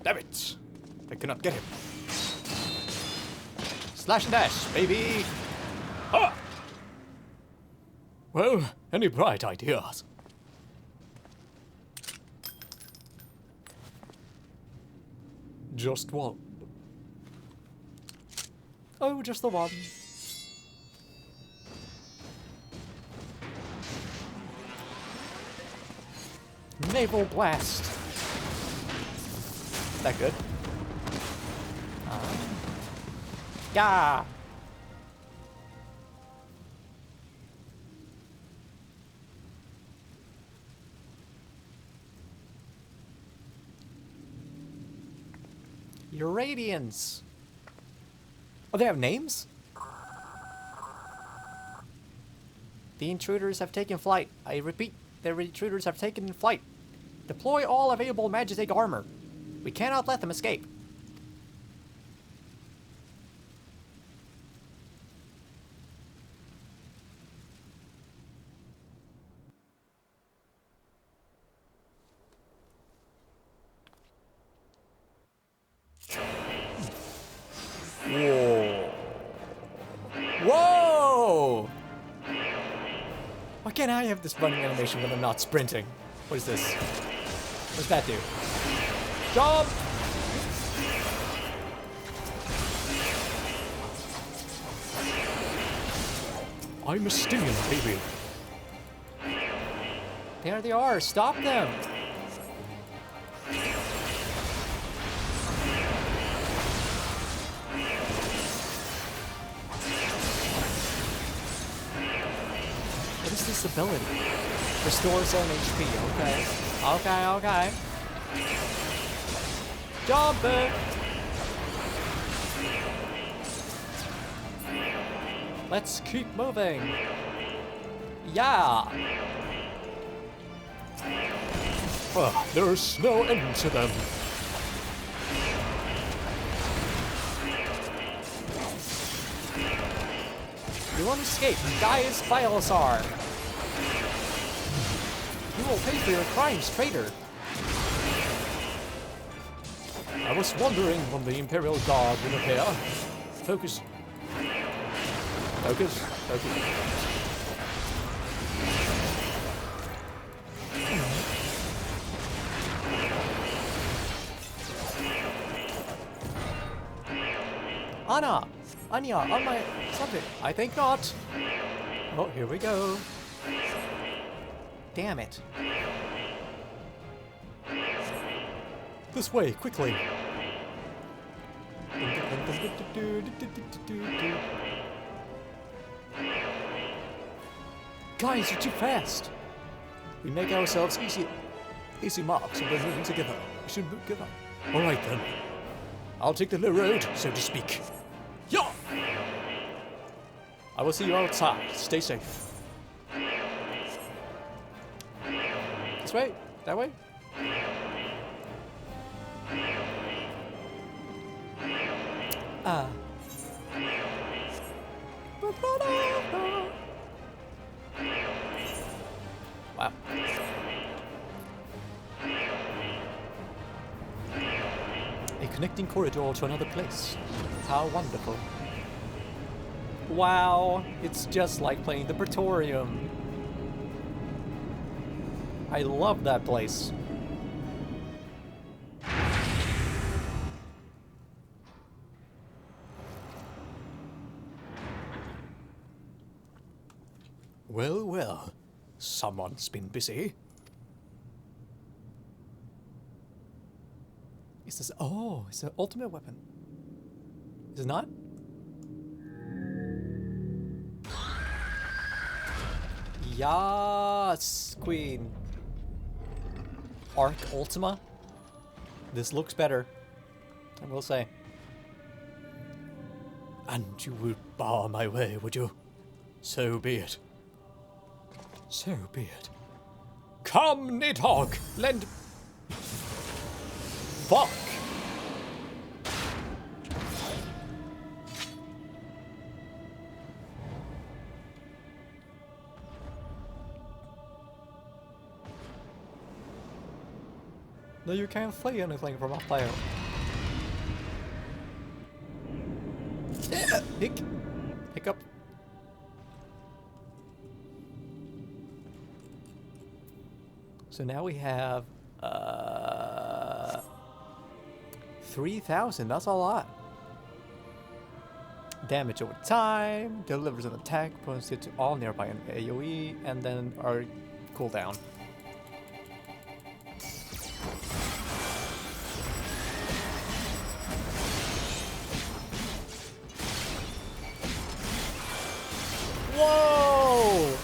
Damn it! I cannot get him. Slash and dash, baby! Ha! Well, any bright ideas? Just one. Oh, just the one. Naval blast. Is that good? Yeah! Your radiance. Oh, they have names? The intruders have taken flight. I repeat, the intruders have taken flight. Deploy all available Magitek armor. We cannot let them escape. Whoa. Whoa! Why can't I have this running animation when I'm not sprinting? What is this? What does that do? Jump! I'm a stimulant, baby. There they are. Stop them. What is this ability? Restores own HP. Okay. Okay, okay. Jump it! Let's keep moving. Yeah. There's no end to them. Everyone escape! Gaius Biosar! You will pay for your crimes, traitor! I was wondering when the Imperial Guard will appear. Focus. Focus. Focus. Anna! Anya, on my subject. I think not. Oh, here we go. Damn it. This way, quickly. Guys, you're too fast. We make ourselves easy marks and we're moving together. We should move together. Alright then. I'll take the low road, so to speak. Yeah! I will see you outside. Stay safe. This way? That way? Ah. Wow. A connecting corridor to another place. How wonderful. Wow, it's just like playing the Praetorium. I love that place. Well, well, someone's been busy. Is this? Oh, it's an ultimate weapon. Is it not? Yes, Queen. Arc Ultima. This looks better, I will say. And you would bar my way, would you? So be it. So be it. Come, Nidhogg, lend... Fuck! No, you can't play anything from up there. Hiccup. So now we have 3,000. That's a lot. Damage over time, delivers an attack, opponents get to all nearby an AoE, and then our cooldown. Whoa!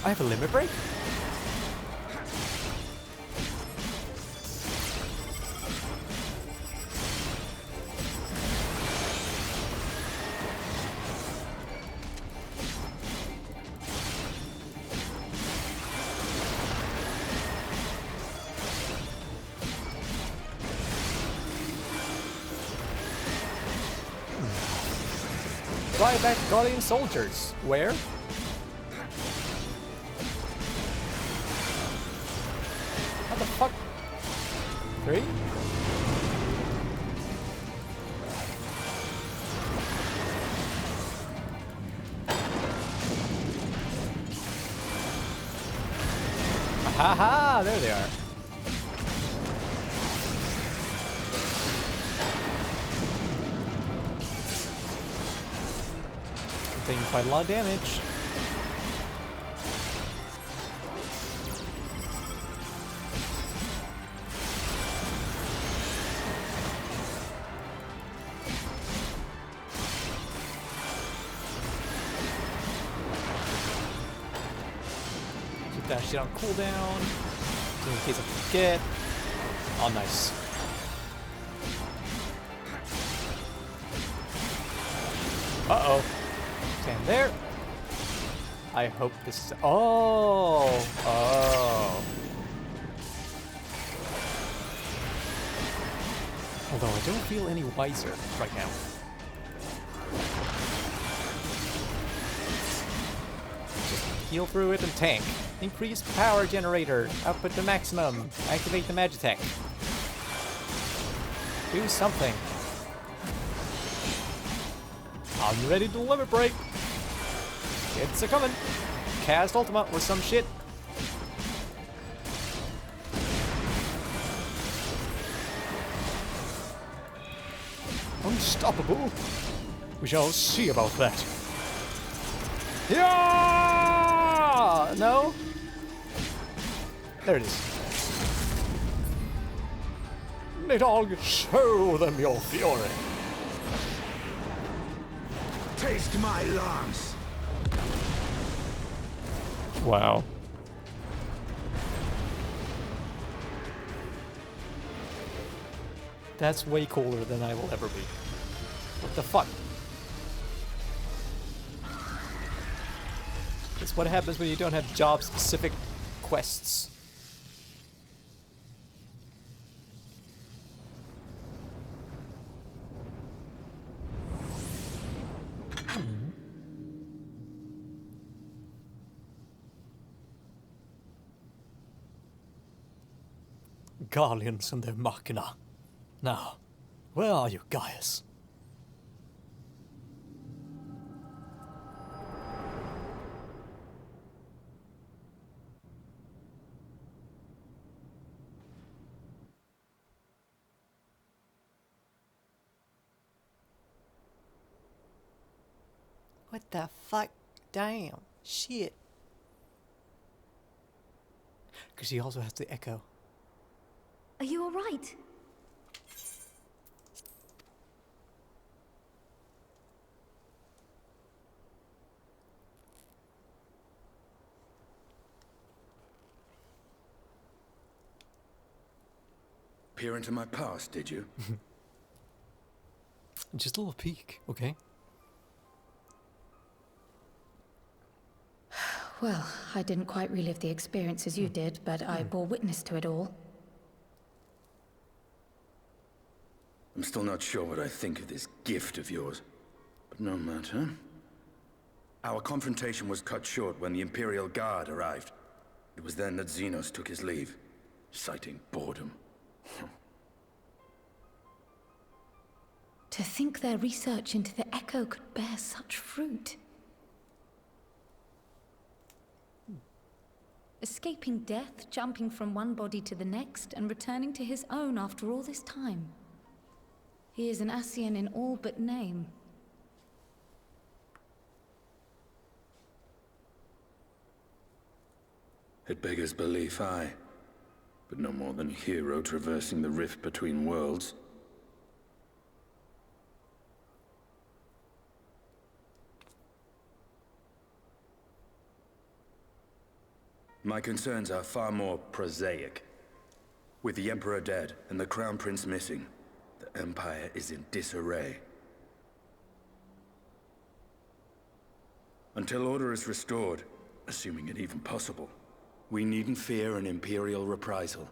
I have a limit break? Fly back Guardian soldiers. Where? How the fuck? 3? Haha, there they are. Taking quite a lot of damage. Keep that shit on cooldown. In case I forget. Oh, nice. Uh-oh. Stand there. I hope this is... Oh! Oh. Although I don't feel any wiser right now. Just heal through it and tank. Increase power generator. Output to maximum. Activate the Magitech. Do something. I'm ready to limit break. It's a-coming. Cast Ultima or some shit. Unstoppable. We shall see about that. Yeah! No? There it is. Nidhogg, show them your fury. Taste my lance. Wow. That's way cooler than I will ever be. What the fuck? That's what happens when you don't have job-specific quests. Guardians and their Machina. Now, where are you, Gaius? What the fuck? Damn. Shit. Because he also has the echo. Are you alright? Peer into my past, did you? Just a little peek, okay? Well, I didn't quite relive the experience as you did, but I bore witness to it all. I'm still not sure what I think of this gift of yours, but no matter. Our confrontation was cut short when the Imperial Guard arrived. It was then that Xenos took his leave, citing boredom. To think their research into the Echo could bear such fruit. Escaping death, jumping from one body to the next, and returning to his own after all this time. He is an Ascian in all but name. It beggars belief, aye. But no more than a hero traversing the rift between worlds. My concerns are far more prosaic. With the Emperor dead and the Crown Prince missing, the Empire is in disarray. Until order is restored, assuming it even possible, we needn't fear an Imperial reprisal.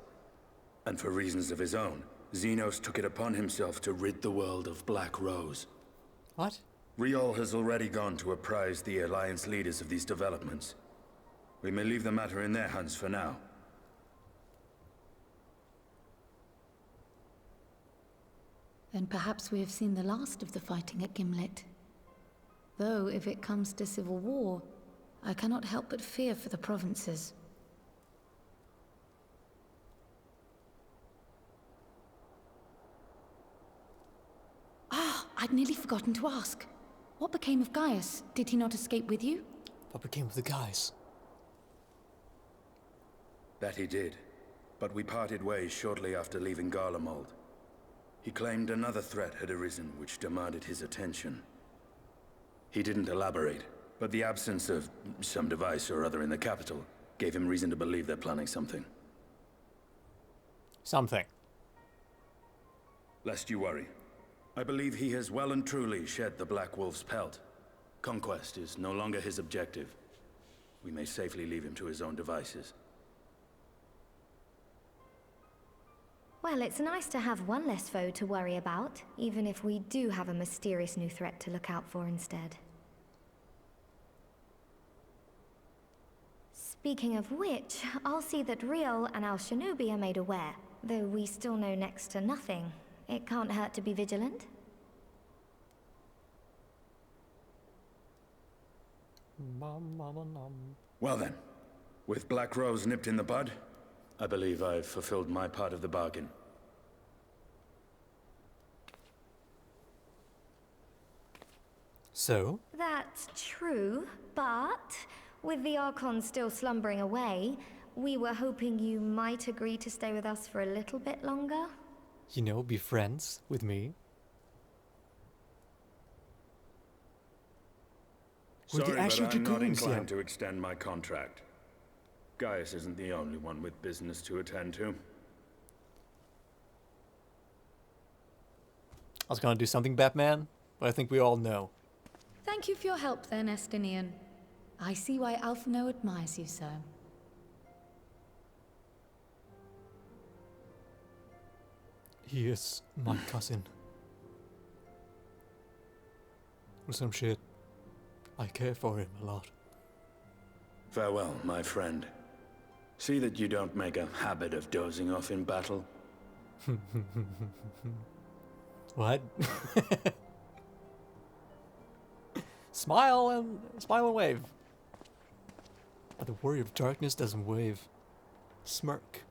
And for reasons of his own, Xenos took it upon himself to rid the world of Black Rose. What? Riol has already gone to apprise the Alliance leaders of these developments. We may leave the matter in their hands for now. Then perhaps we have seen the last of the fighting at Gimlet. Though, if it comes to civil war, I cannot help but fear for the provinces. Ah, I'd nearly forgotten to ask. What became of Gaius? Did he not escape with you? What became of the guys? That he did, but we parted ways shortly after leaving Garlemald. He claimed another threat had arisen which demanded his attention. He didn't elaborate, but the absence of some device or other in the capital gave him reason to believe they're planning something. Something. Lest you worry. I believe he has well and truly shed the Black Wolf's pelt. Conquest is no longer his objective. We may safely leave him to his own devices. Well, it's nice to have one less foe to worry about, even if we do have a mysterious new threat to look out for instead. Speaking of which, I'll see that Riel and Al Shinobi are made aware. Though we still know next to nothing, it can't hurt to be vigilant. Well then, with Black Rose nipped in the bud, I believe I've fulfilled my part of the bargain. So? That's true, but with the Archon still slumbering away, we were hoping you might agree to stay with us for a little bit longer. You know, be friends with me. Sorry, but I'm not inclined to extend my contract. Gaius isn't the only one with business to attend to. I was gonna do something, Batman, but I think we all know. Thank you for your help then, Estinian. I see why Alphino admires you so. He is my cousin. Or some shit. I care for him a lot. Farewell, my friend. See that you don't make a habit of dozing off in battle. What? Smile and wave. But the warrior of darkness doesn't wave. Smirk.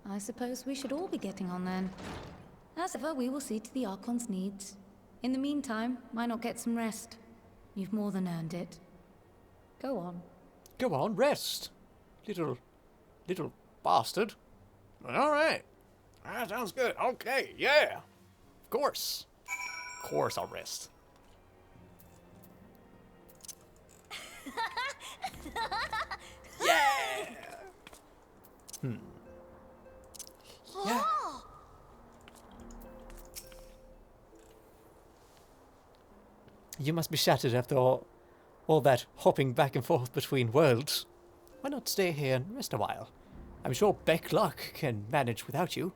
I suppose we should all be getting on then. As ever, we will see to the Archon's needs. In the meantime, why not get some rest? You've more than earned it. Go on. Go on, rest. Little bastard. Alright. That sounds good. Okay, yeah. Of course. Of course I'll rest. Yeah! Yeah. You must be shattered after all that hopping back and forth between worlds. Why not stay here and rest a while? I'm sure Beckluck can manage without you.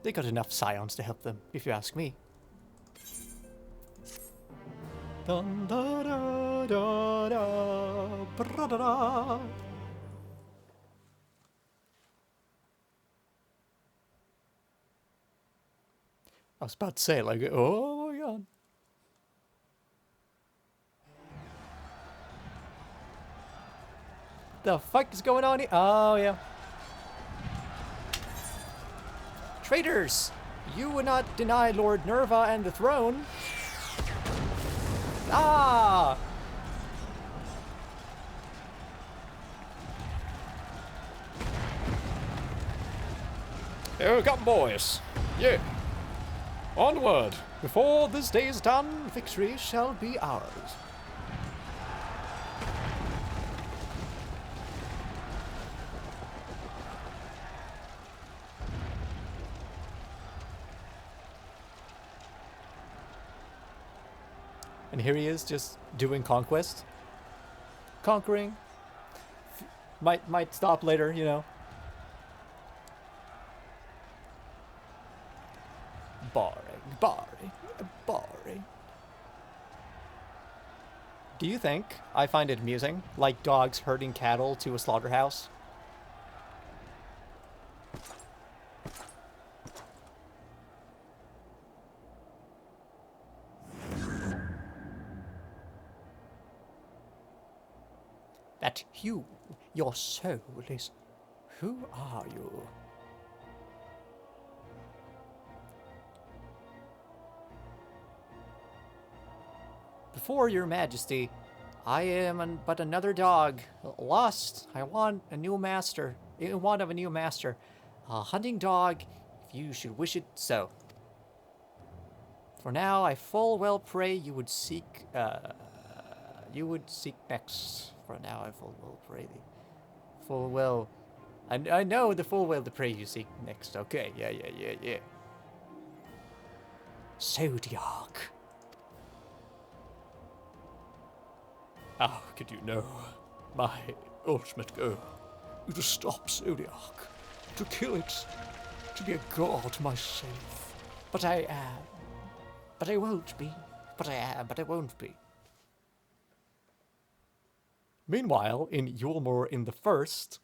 They got enough scions to help them, if you ask me. Dun, da, da, da, da, bra, da, da. I was about to say, like, oh my god. The fuck is going on here? Oh, yeah. Traitors! You would not deny Lord Nerva and the throne. Ah! Here we come, boys. Yeah. Onward! Before this day is done, victory shall be ours. And here he is, just doing conquest. Conquering. Might stop later, you know. Boring. Do you think I find it amusing, like dogs herding cattle to a slaughterhouse? That you, your soul is... Who are you? Before your majesty, I am but another dog, lost. I want a new master, in want of a new master. A hunting dog, if you should wish it so. For now, I full well pray you would seek, you would seek next. For now, I full will pray thee. Full will. I know the full will to pray you seek next. Okay, yeah. Zodiac. How could you know? My ultimate goal is to stop Zodiac, to kill it, to be a god myself. But I am. But I won't be. But I am, but I won't be. Meanwhile, in Yulmore in the first...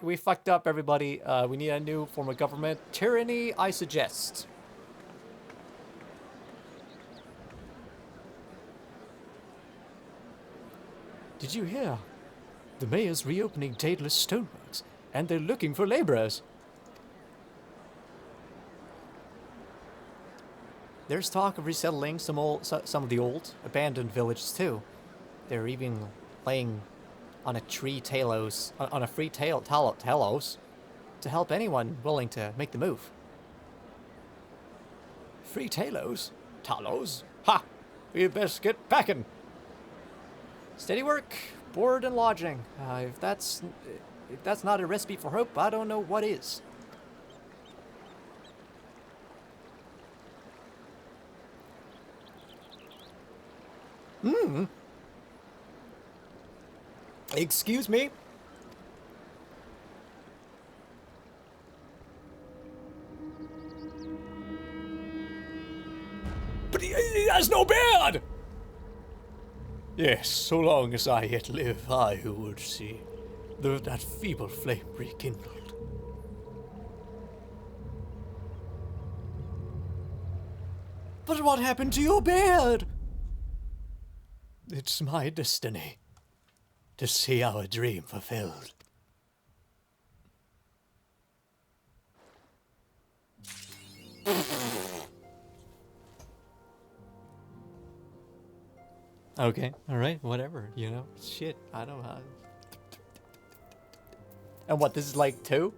we fucked up, everybody. We need a new form of government. Tyranny, I suggest. Did you hear? The mayor's reopening Daedalus stoneworks, and they're looking for laborers. There's talk of resettling some of the old, abandoned villages too. They're even laying on a free talos to help anyone willing to make the move. Free talos? Talos? Ha! We best get packing. Steady work, board and lodging. If that's not a recipe for hope, I don't know what is. Excuse me? But he has no beard! Yes, so long as I yet live, I would see that feeble flame rekindled. But what happened to your beard? It's my destiny to see our dream fulfilled. Okay, alright, whatever, you know. Shit, I don't know. And what, this is like 2?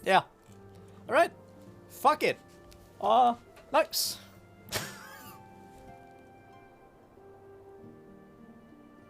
Yeah. Alright. Fuck it. Nice.